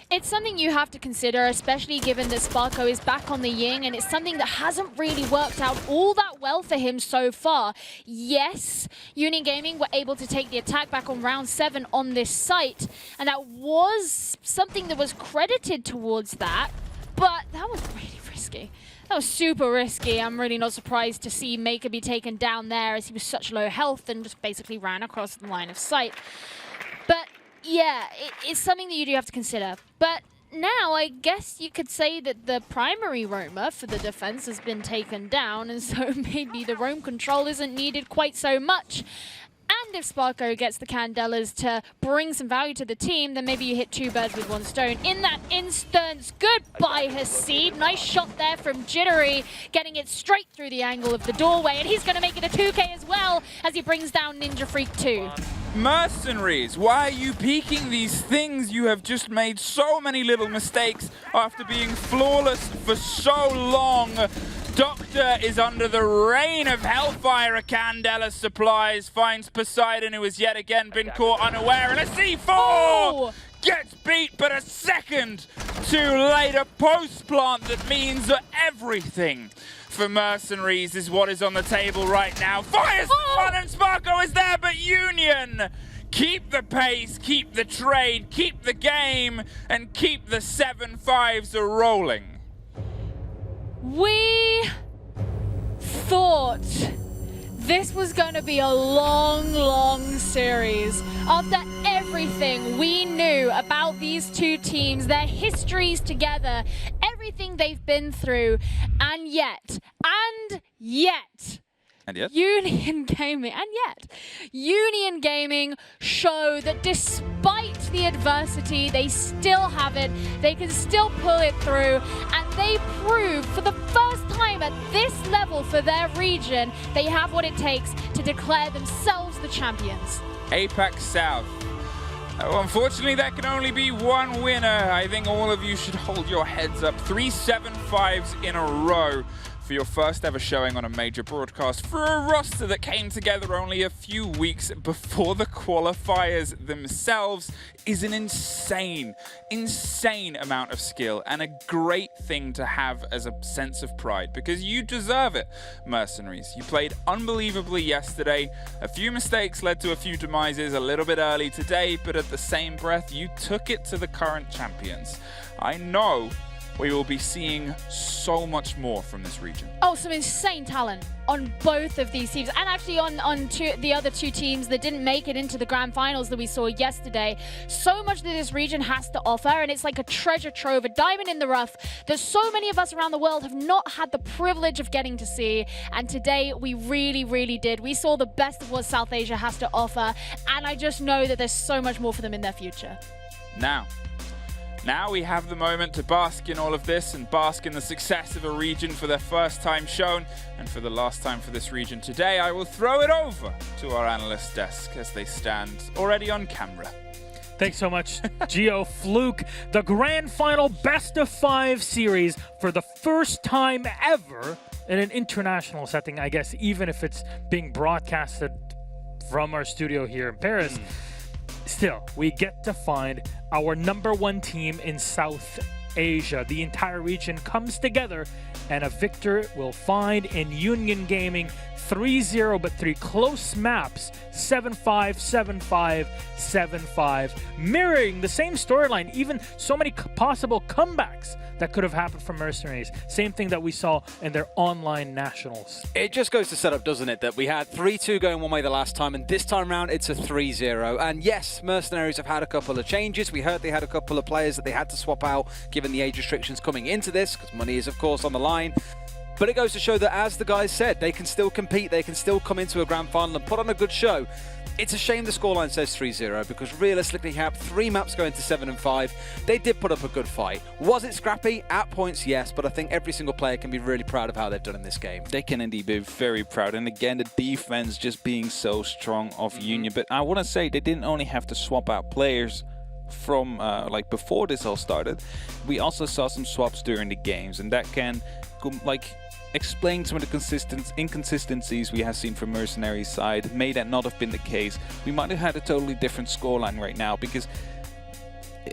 It's something you have to consider, especially given that Sparko is back on the Ying, and it's something that hasn't really worked out all that well for him so far. Yes, Union Gaming were able to take the attack back on round 7 on this site, and that was something that was credited towards that, but that was really risky. That was super risky. I'm really not surprised to see Maker be taken down there as he was such low health and just basically ran across the line of sight. But yeah, it's something that you do have to consider. But now I guess you could say that the primary roamer for the defense has been taken down, and so maybe the roam control isn't needed quite so much. And if Sparko gets the Candelas to bring some value to the team, then maybe you hit 2 birds with 1 stone. In that instance, goodbye Haseeb. Nice shot there from Jittery, getting it straight through the angle of the doorway. And he's going to make it a 2K as well as he brings down Ninja Freak 2. MercenarieZ, why are you peeking these things? You have just made so many little mistakes after being flawless for so long. Doctor is under the rain of hellfire. A Candela supplies, finds Poseidon, who has yet again been caught unaware, and a C4 gets beat, but a second too late. A post-plant that means everything for MercenarieZ is what is on the table right now. Fires the one, and Sparko is there, but Union keep the pace, keep the trade, keep the game, and keep the 7-5s rolling. We thought this was going to be a long, long series. After everything we knew about these two teams, their histories together, everything they've been through, and yet, Union Gaming show that despite the adversity, they still have it, they can still pull it through, and they prove for the first time at this level for their region, they have what it takes to declare themselves the champions. APAC South. Oh, unfortunately, there can only be one winner. I think all of you should hold your heads up. 3 7-5s in a row for your first ever showing on a major broadcast for a roster that came together only a few weeks before the qualifiers themselves is an insane amount of skill, and a great thing to have as a sense of pride, because you deserve it, MercenarieZ. You played unbelievably yesterday. A few mistakes led to a few demises a little bit early today, but at the same breath, you took it to the current champions. I know we will be seeing so much more from this region. Oh, some insane talent on both of these teams, and actually on the other 2 teams that didn't make it into the grand finals that we saw yesterday. So much that this region has to offer, and it's like a treasure trove, a diamond in the rough that so many of us around the world have not had the privilege of getting to see, and today we really, really did. We saw the best of what South Asia has to offer, and I just know that there's so much more for them in their future. Now, Now we have the moment to bask in all of this and bask in the success of a region for their first time shown and for the last time for this region today. I will throw it over to our analyst desk as they stand already on camera. Thanks so much, Gio. Fluke, the grand final best of 5 series for the first time ever in an international setting, I guess, even if it's being broadcasted from our studio here in Paris. Still, we get to find our #1 team in South Asia. The entire region comes together, and a victor will find in Union Gaming 3-0, but 3 close maps, 7-5, 7-5, 7-5, mirroring the same storyline, even so many possible comebacks that could have happened from MercenarieZ. Same thing that we saw in their online nationals. It just goes to set up, doesn't it, that we had 3-2 going one way the last time, and this time round it's a 3-0. And yes, MercenarieZ have had a couple of changes. We heard they had a couple of players that they had to swap out given the age restrictions coming into this, because money is of course on the line. But it goes to show that, as the guys said, they can still compete, they can still come into a grand final and put on a good show. It's a shame the scoreline says 3-0, because realistically you have 3 maps going to 7 and 5. They did put up a good fight. Was it scrappy? At points, yes, but I think every single player can be really proud of how they've done in this game. They can indeed be very proud. And again, the defense just being so strong of Union. But I want to say they didn't only have to swap out players from like before this all started. We also saw some swaps during the games, and that can explain some of the inconsistencies we have seen from MercenarieZ side. May that not have been the case, we might have had a totally different scoreline right now, because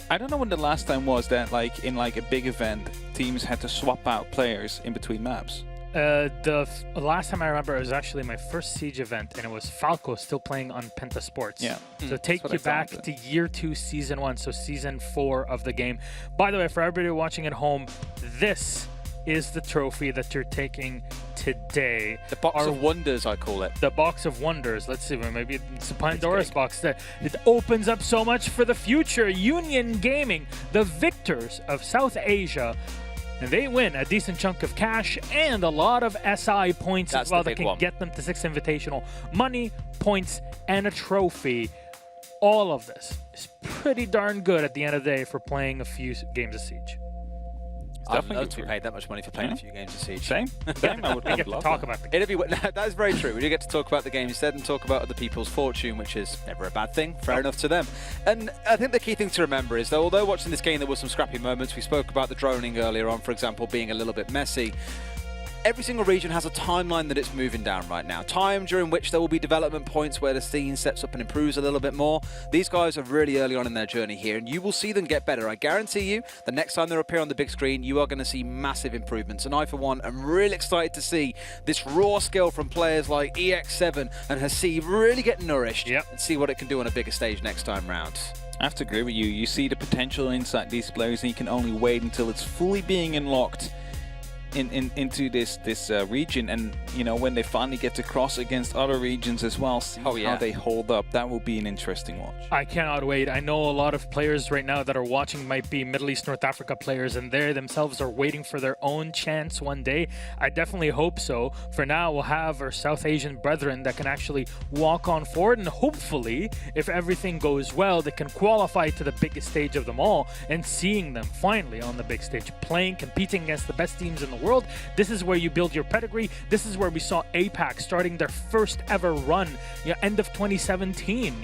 I don't know when the last time was that in a big event teams had to swap out players in between maps. The last time I remember, it was actually my first Siege event, and it was Falco still playing on Penta Sports. Yeah. So take you back to year 2, season 1, so season 4 of the game. By the way, for everybody watching at home, this is the trophy that you're taking today. The box of wonders, I call it. The box of wonders. Let's see, maybe it's a Pandora's box. It opens up so much for the future. Union Gaming, the victors of South Asia, and they win a decent chunk of cash and a lot of SI points as well that can get them to 6th Invitational. Money, points, and a trophy. All of this is pretty darn good at the end of the day for playing a few games of Siege. I'd love to be paid that much money for playing a few games of Siege. Same. I would get to talk about the game. That is very true. We do get to talk about the game instead and talk about other people's fortune, which is never a bad thing. Fair enough to them. And I think the key thing to remember is that although watching this game there were some scrappy moments, we spoke about the droning earlier on, for example, being a little bit messy. Every single region has a timeline that it's moving down right now. Time during which there will be development points where the scene steps up and improves a little bit more. These guys are really early on in their journey here, and you will see them get better. I guarantee you, the next time they appear on the big screen, you are going to see massive improvements. And I, for one, am really excited to see this raw skill from players like EX7 and Hasib really get nourished and see what it can do on a bigger stage next time round. I have to agree with you. You see the potential inside these players, and you can only wait until it's fully being unlocked into this region, and when they finally get to cross against other regions as well, see how they hold up. That will be an interesting watch. I cannot wait. I know a lot of players right now that are watching might be Middle East, North Africa players, and they themselves are waiting for their own chance one day. I definitely hope so. For now, we'll have our South Asian brethren that can actually walk on forward, and hopefully, if everything goes well, they can qualify to the biggest stage of them all, and seeing them finally on the big stage, playing, competing against the best teams in the world. This is where you build your pedigree. This is where we saw APAC starting their first ever run, end of 2017.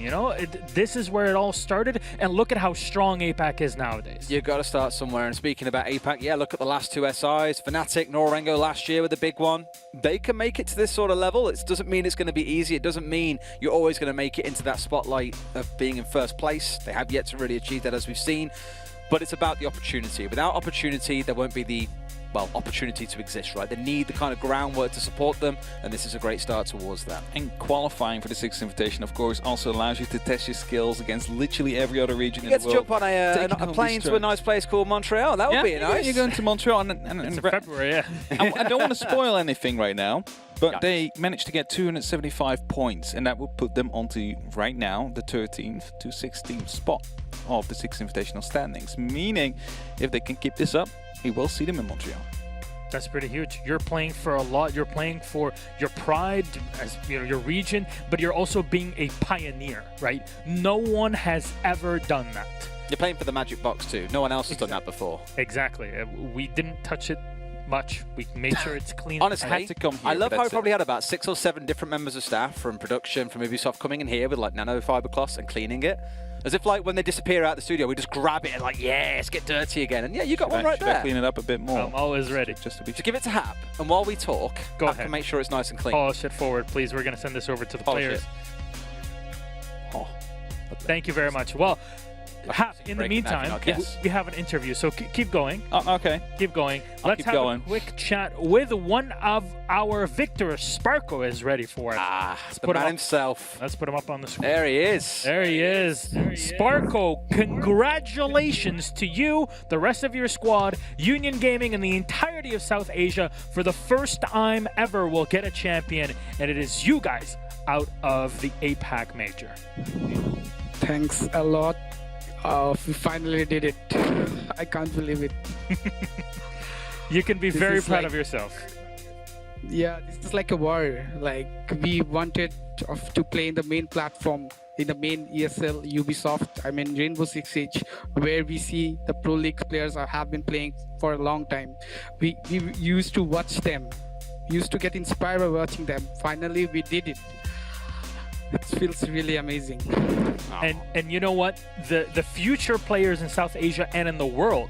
This is where it all started, and look at how strong APAC is nowadays. You've got to start somewhere. And speaking about APAC, look at the last 2 SIs. Fnatic, Norengo last year with the big one. They can make it to this sort of level. It doesn't mean it's going to be easy. It doesn't mean you're always going to make it into that spotlight of being in first place. They have yet to really achieve that, as we've seen. But it's about the opportunity. Without opportunity, there won't be the opportunity to exist, right? They need the kind of groundwork to support them, and this is a great start towards that. And qualifying for the 6th Invitation, of course, also allows you to test your skills against literally every other region in the world. You get to jump on a plane to a nice place called Montreal. That would be nice. You're going to Montreal, and it's in February, I don't want to spoil anything right now, but they managed to get 275 points, and that will put them onto, right now, the 13th to 16th spot of the 6th Invitational standings. Meaning, if they can keep this up, we will see them in Montreal. That's pretty huge. You're playing for a lot. You're playing for your pride, as your region, but you're also being a pioneer, right? No one has ever done that. You're playing for the magic box too. No one else has done that before. Exactly. We didn't touch it much. We made sure it's clean. Honestly, I had to come here, I love but how we that's probably had about 6 or 7 different members of staff from production, from Ubisoft coming in here with like nano fiberglass and cleaning it. As if like when they disappear out the studio, we just grab it and like, yes, get dirty again. And yeah, you got one right Should I there. clean it up a bit more? I'm always ready. Just to be So give it to Hap, and while we talk, Go Hap ahead. can make sure it's nice and clean. Polish it forward, please. We're going to send this over to the Polish players. it. Oh. Thank you very much. Well, Hap, in the breaking that, meantime, you know, yes. we have an interview, so keep going. Oh, okay. Keep going. Let's keep have going. a quick chat with one of our victors. Sparko is ready for it. The put him man up. himself. Let's put him up on the screen. There he is. There he is. Sparko, congratulations to you, the rest of your squad, Union Gaming, and the entirety of South Asia. For the first time ever, will get a champion, and it is you guys out of the APAC major. Thanks a lot. We finally did it. I can't believe it. You can be This very is proud like- of yourself. Yeah, this is like a war. Like we wanted to play in the main platform, in the main ESL Ubisoft. I mean Rainbow Six Siege, where we see the Pro League players have been playing for a long time. We used to watch them, used to get inspired by watching them. Finally, we did it. It feels really amazing. And you know what? The future players in South Asia and in the world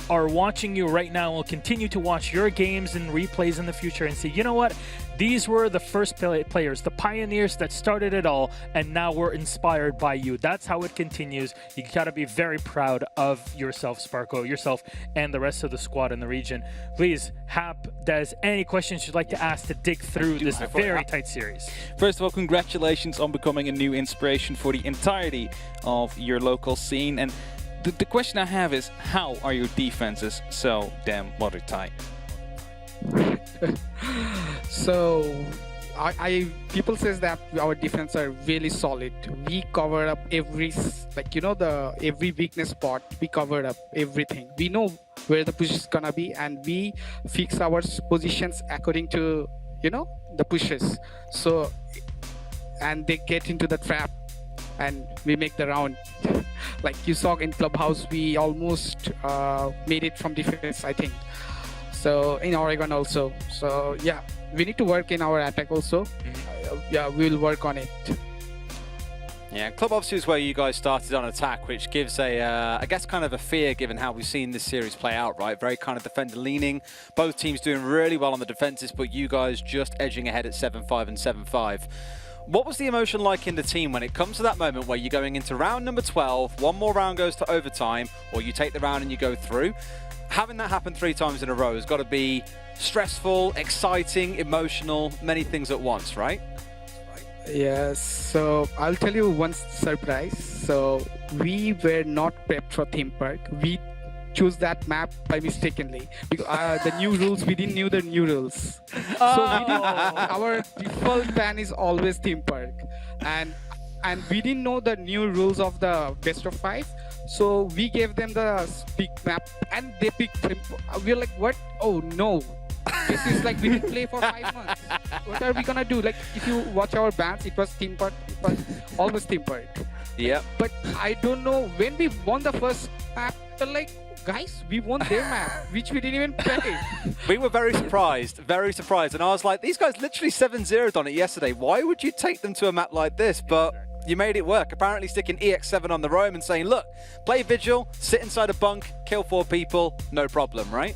are watching you right now and will continue to watch your games and replays in the future and say, you know what? These were the first players, the pioneers that started it all, and now we're inspired by you. That's how it continues. You gotta be very proud of yourself, Sparko, yourself, and the rest of the squad in the region. Please, Hap, Des, any questions you'd like to ask to dig through this very tight series? First of all, congratulations on becoming a new inspiration for the entirety of your local scene. And the question I have is, how are your defenses so damn watertight? So, people says that our defense are really solid. We cover up every every weakness spot. We covered up everything. We know where the push is gonna be, and we fix our positions according to the pushes. So, and they get into the trap, and we make the round. Like you saw in Clubhouse, we almost made it from defense, I think. So in Oregon also. So yeah, we need to work in our attack also. Yeah, we'll work on it. Yeah, Club obviously is where you guys started on attack, which gives I guess kind of a fear given how we've seen this series play out, right? Very kind of defender leaning. Both teams doing really well on the defenses, but you guys just edging ahead at 7-5 and 7-5. What was the emotion like in the team when it comes to that moment where you're going into round number 12, one more round goes to overtime, or you take the round and you go through? Having that happen 3 times in a row has got to be stressful, exciting, emotional, many things at once, right? Yes, so I'll tell you one surprise. So we were not prepped for theme park. We chose that map by mistakenly because the new rules, we didn't know the new rules. So we didn't, our default plan is always theme park, and we didn't know the new rules of the best of 5. So we gave them the big map, and they picked. We're like, what? Oh no! This is like we didn't play for 5 months. What are we gonna do? Like if you watch our bans, it was theme park, it was always theme park. Yep. But I don't know when we won the first map. We're like, guys, we won their map, which we didn't even play. We were very surprised, and I was like, these guys literally 7-0'd on it yesterday. Why would you take them to a map like this? But you made it work. Apparently sticking EX7 on the roam and saying, look, play Vigil, sit inside a bunk, kill 4 people, no problem, right?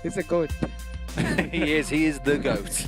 It's a goat. He is the GOAT.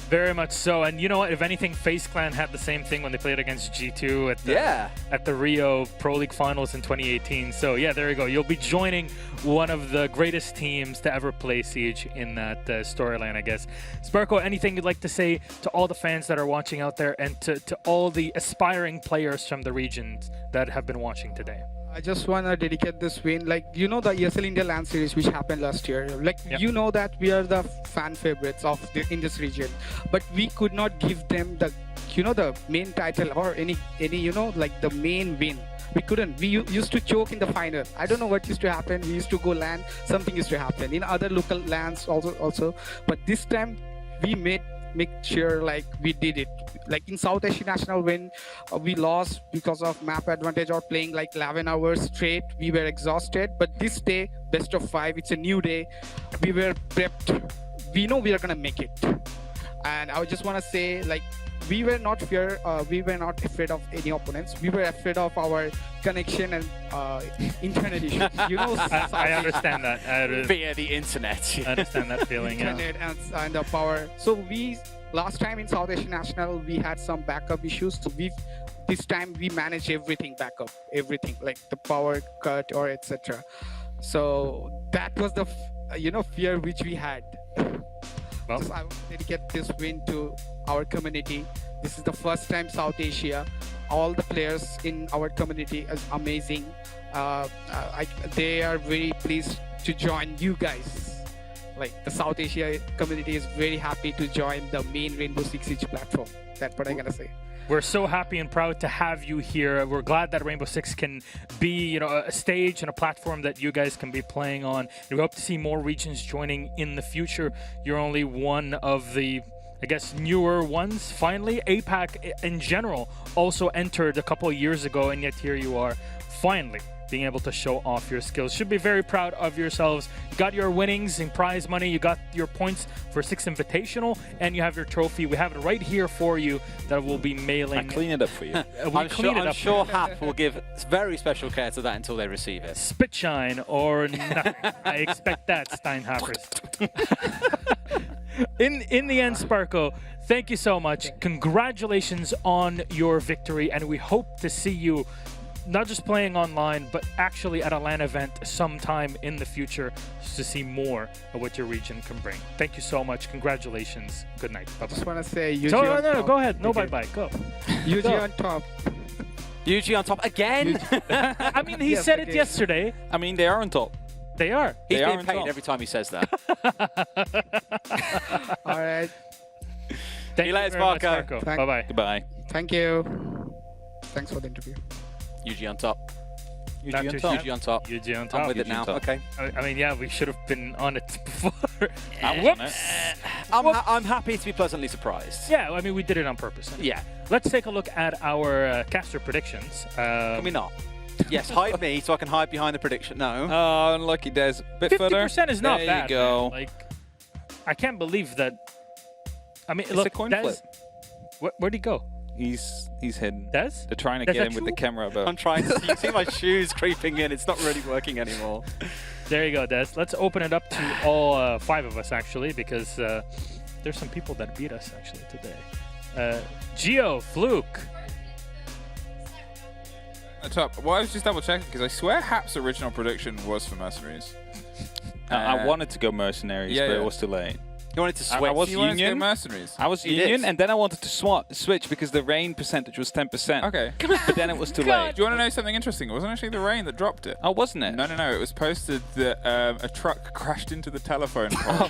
Very much so. And you know what? If anything, FaZe Clan had the same thing when they played against G2 at the Rio Pro League Finals in 2018. So yeah, there you go. You'll be joining one of the greatest teams to ever play Siege in that storyline, I guess. Sparko, anything you'd like to say to all the fans that are watching out there and to all the aspiring players from the regions that have been watching today? I just want to dedicate this win, like, the ESL India LAN series which happened last year. Like, Yep. you know that we are the fan favorites in this region, but we could not give them the, the main title or any like the main win. We couldn't. We used to choke in the final. I don't know what used to happen. We used to go LAN. Something used to happen in other local LANs also. But this time we made make sure like we did it. Like in South Asia National, when we lost because of map advantage or playing like 11 hours straight, we were exhausted. But this day, best of 5, it's a new day. We were prepped. We know we are gonna make it. And I just want to say, like, we were not afraid of any opponents. We were afraid of our connection and internet issues. You know, I understand that. Via the internet. I understand that feeling. Yeah. internet and the power. So last time in South Asia National, we had some backup issues. So this time we managed everything backup, everything like the power cut or etc. So that was the fear which we had. Well, I want to dedicate this win to our community. This is the first time South Asia. All the players in our community is amazing. They are very pleased to join you guys. Like the South Asia community is very happy to join the main Rainbow Six Siege platform. That's what I gotta say. we're so happy and proud to have you here. We're glad that Rainbow Six can be, a stage and a platform that you guys can be playing on. And we hope to see more regions joining in the future. You're only one of the, I guess, newer ones. Finally, APAC in general also entered a couple of years ago, and yet here you are, finally being able to show off your skills. Should be very proud of yourselves. You got your winnings in prize money, you got your points for 6 Invitational, and you have your trophy. We have it right here for you that we'll be mailing. I clean it up for you. I'm sure Hap will give very special care to that until they receive it. Spitshine or nothing. I expect that, Steinhappers. In the end, Sparko, thank you so much. Congratulations on your victory, and we hope to see you not just playing online, but actually at a LAN event sometime in the future to see more of what your region can bring. Thank you so much. Congratulations. Good night. Bye-bye. I just want to say UG No, go ahead. No, bye-bye. Go. UG on top. UG on top again? I mean, he said it yesterday. I mean, they are on top. They are. He's They are being on paid top. every time he says that. All right. Thank you later, very much, Sparko. Sparko. Thank- Bye-bye. Goodbye. Thank you. Thanks for the interview. UG on top. Not too UG on top. UG on I'm top. with it UG now. on top. Okay. I mean, yeah, we should have been on it before. I was on Whoops. it. I'm happy to be pleasantly surprised. Yeah, I mean, we did it on purpose. Yeah. Let's take a look at our caster predictions. Can we not? Yes, hide me so I can hide behind the prediction. No. Oh, unlucky Des. Bit further. 50% is not there bad. you go. Man. Like, I can't believe that. I mean, It's look, a coin Des, flip. Where'd he go? He's hidden. Des? They're trying to Des, get that him with the true? camera above. I'm trying to see. You see my shoes creeping in. It's not really working anymore. There you go, Des. Let's open it up to all 5 of us, actually, because there's some people that beat us, actually, today. Geo, Fluke. Top. Well, I was just double checking because I swear Hap's original prediction was for MercenarieZ. I wanted to go MercenarieZ, yeah, but yeah. it was too late. You wanted to switch. I was You wanted to go Union. MercenarieZ? I was You Union, did. and then I wanted to switch because the rain percentage was 10%. Okay. But then it was too God. late. Do you want to know something interesting? It wasn't actually the rain that dropped it. Oh, wasn't it? No. It was posted that a truck crashed into the telephone pole.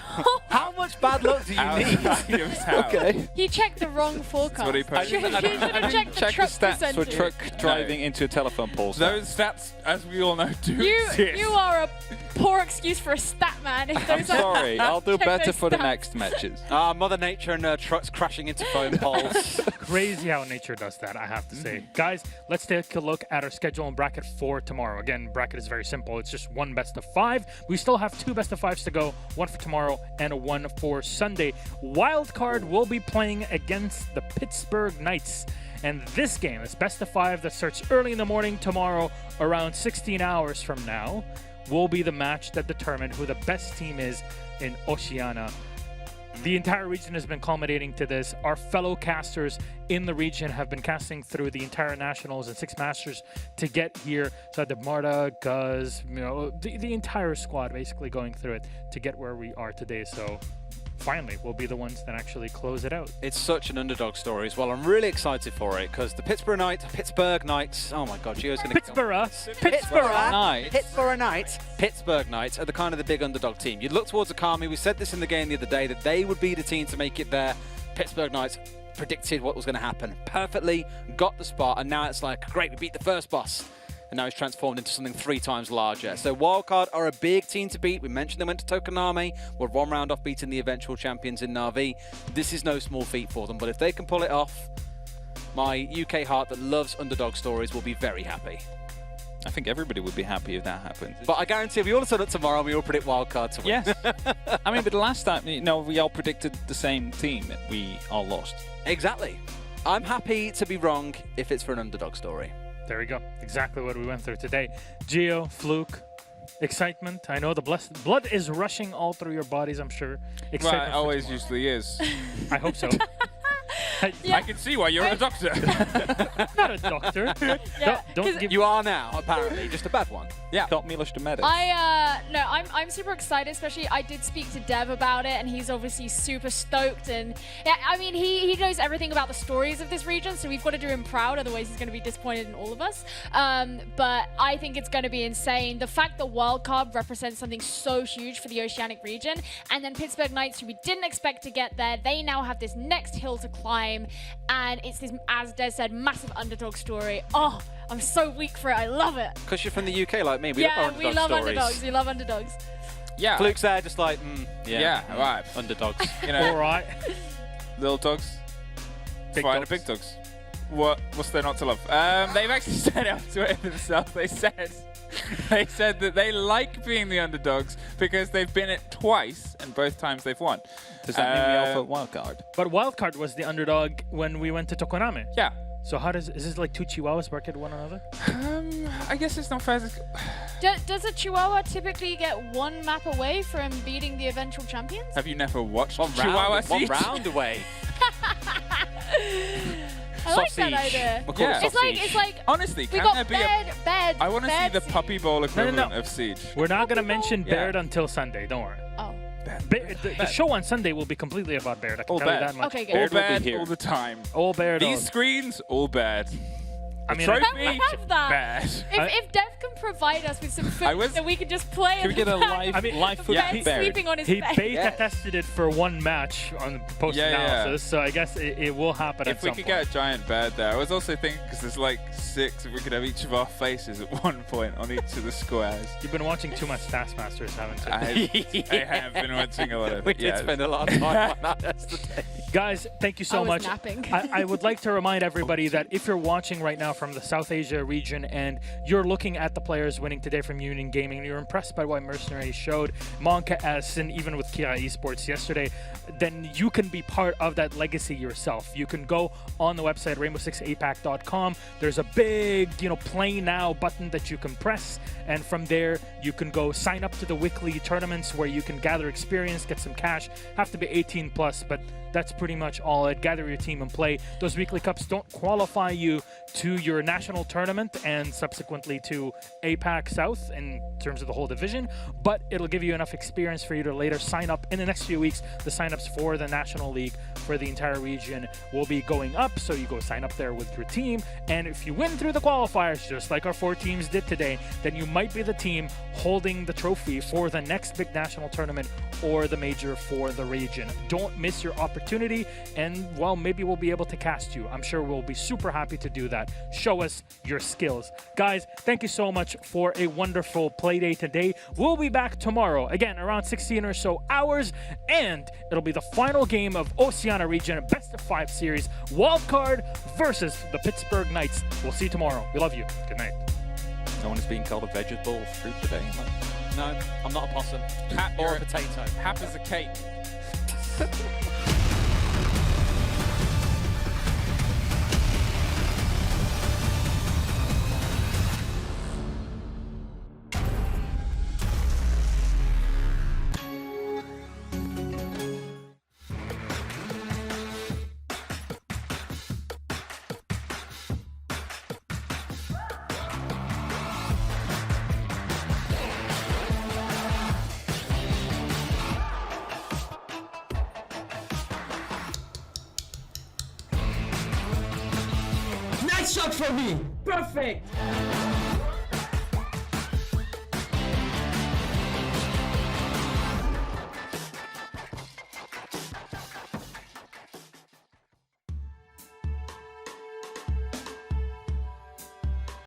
How much bad luck do you out need? the back of his house. Okay. He checked the wrong forecast. That's what he posted. He should have checked the Check the truck stats for percentage. truck driving into a telephone pole. Those stats, as we all know, do You exist. are a poor excuse for a stat man. If I'm those are- sorry. I'll do Check better those for the stats. next matches. Mother Nature and trucks crashing into phone poles. Crazy how nature does that, I have to say. Guys, let's take a look at our schedule and bracket for tomorrow. Again, bracket is very simple. It's just 1 best of 5. We still have 2 best of 5s to go, 1 for tomorrow and 1 for Sunday. Wildcard will be playing against the Pittsburgh Knights. And this game, this best of 5 that starts early in the morning tomorrow, around 16 hours from now, will be the match that determines who the best team is in Oceania. The entire region has been culminating to this. Our fellow casters in the region have been casting through the entire Nationals and 6 Masters to get here. So the Marta, Guz, the entire squad basically going through it to get where we are today. So finally, we'll be the ones that actually close it out. It's such an underdog story as well. I'm really excited for it because the Pittsburgh Knights. Oh my God, Gio's going to Pittsburgh Knights are the kind of the big underdog team. You'd look towards Akami. We said this in the game the other day that they would be the team to make it there. Pittsburgh Knights predicted what was going to happen perfectly, got the spot, and now it's like, great, we beat the first boss. and now he's transformed into something 3 times larger. So Wildcard are a big team to beat. We mentioned they went to Tokonami, were 1 round off beating the eventual champions in Na'Vi. This is no small feat for them, but if they can pull it off, my UK heart that loves underdog stories will be very happy. I think everybody would be happy if that happens. But I guarantee we all turn up tomorrow and we all predict Wildcard to win. Yes. I mean, but the last time, we all predicted the same team. We all lost. Exactly. I'm happy to be wrong if it's for an underdog story. There we go. Exactly what we went through today. Gio, Fluke, excitement. I know the blood is rushing all through your bodies, I'm sure. Excitement Well, it always usually is. I hope so. I can see why you're a doctor. Not a doctor. Yeah, Don't give You are now, apparently, just a bad one. Yeah. Thought Milos the medic. I'm super excited, especially I did speak to Dev about it, and he's obviously super stoked. And yeah, I mean, he knows everything about the stories of this region, so we've got to do him proud, otherwise he's going to be disappointed in all of us. But I think it's going to be insane. The fact that Wildcard represents something so huge for the Oceanic region, and then Pittsburgh Knights, who we didn't expect to get there, they now have this next hill to climb, and it's this, as Des said, massive underdog story. Oh, I'm so weak for it. I love it. Because you're from the UK like me, we Yeah, love we underdog love stories. underdogs. We love underdogs. Yeah. Fluke's there just like, Yeah, right. underdogs. You know, all right. little dogs. Big Fighting dogs. the big dogs. What's there not to love? They've actually said it on Twitter themselves. They said that they like being the underdogs because they've been it twice and both times they've won. Does that mean we all vote wildcard? But Wildcard was the underdog when we went to Tokonami. Yeah. So is this like 2 chihuahuas bark at one another? I guess it's not fair. Does a Chihuahua typically get 1 map away from beating the eventual champions? Have you never watched One Chihuahua round, one Siege? round away. I like that idea. We'll call Yeah. it It's like Honestly, we can got there be bed. I want to see the puppy bowl equivalent of Siege. We're not going to mention Yeah. Baird until Sunday. Don't worry. Oh, The show on Sunday will be completely about Baird. I can All tell you bad. that much. okay, All good. will be bad here. all the time. All Baird. These screens, all bad. I mean, trophy, Can we have that? bad. If Dev can provide us with some I food was- that we can just play Can we get a live, I foot bed Baird? sleeping on his he bed. beta tested it for 1 match on post-analysis, so I guess it will happen at If we some could point. get a giant bird there, I was also thinking because there's like 6, if we could have each of our faces at one point on each of the squares. You've been watching too much Taskmasters, haven't you? I have been watching a lot of We it. did yes. spend a lot of time on that yesterday. Guys, thank you so I was much. napping. I would like to remind everybody that if you're watching right now from the South Asia region and you're looking at the players winning today from Union Gaming and you're impressed by what Mercenary showed, Monka S, and even with Kira Esports yesterday, then you can be part of that legacy yourself. You can go on the website rainbow6apac.com. There's a big, play now button that you can press, and from there you can go sign up to the weekly tournaments where you can gather experience, get some cash. Have to be 18 plus, but that's pretty much all it. Gather your team and play. Those weekly cups don't qualify you to your national tournament and subsequently to APAC South in terms of the whole division, but it'll give you enough experience for you to later sign up. In the next few weeks, the signups for the National League for the entire region will be going up, so you go sign up there with your team, and if you win through the qualifiers, just like our 4 teams did today, then you might be the team holding the trophy for the next big national tournament or the major for the region. Don't miss your opportunity, and well, maybe we'll be able to cast you. I'm sure we'll be super happy to do that. Show us your skills. Guys, thank you so much for a wonderful play day today. We'll be back tomorrow, again, around 16 or so hours, and it'll be the final game of Oceania Region Best of 5 Series, Wildcard versus the Pittsburgh Knights. We'll see you tomorrow. We love you. Good night. No one is being called a vegetable fruit today. No, I'm not a possum. Or a potato. Hap as a cake. Nice shot for me. Perfect.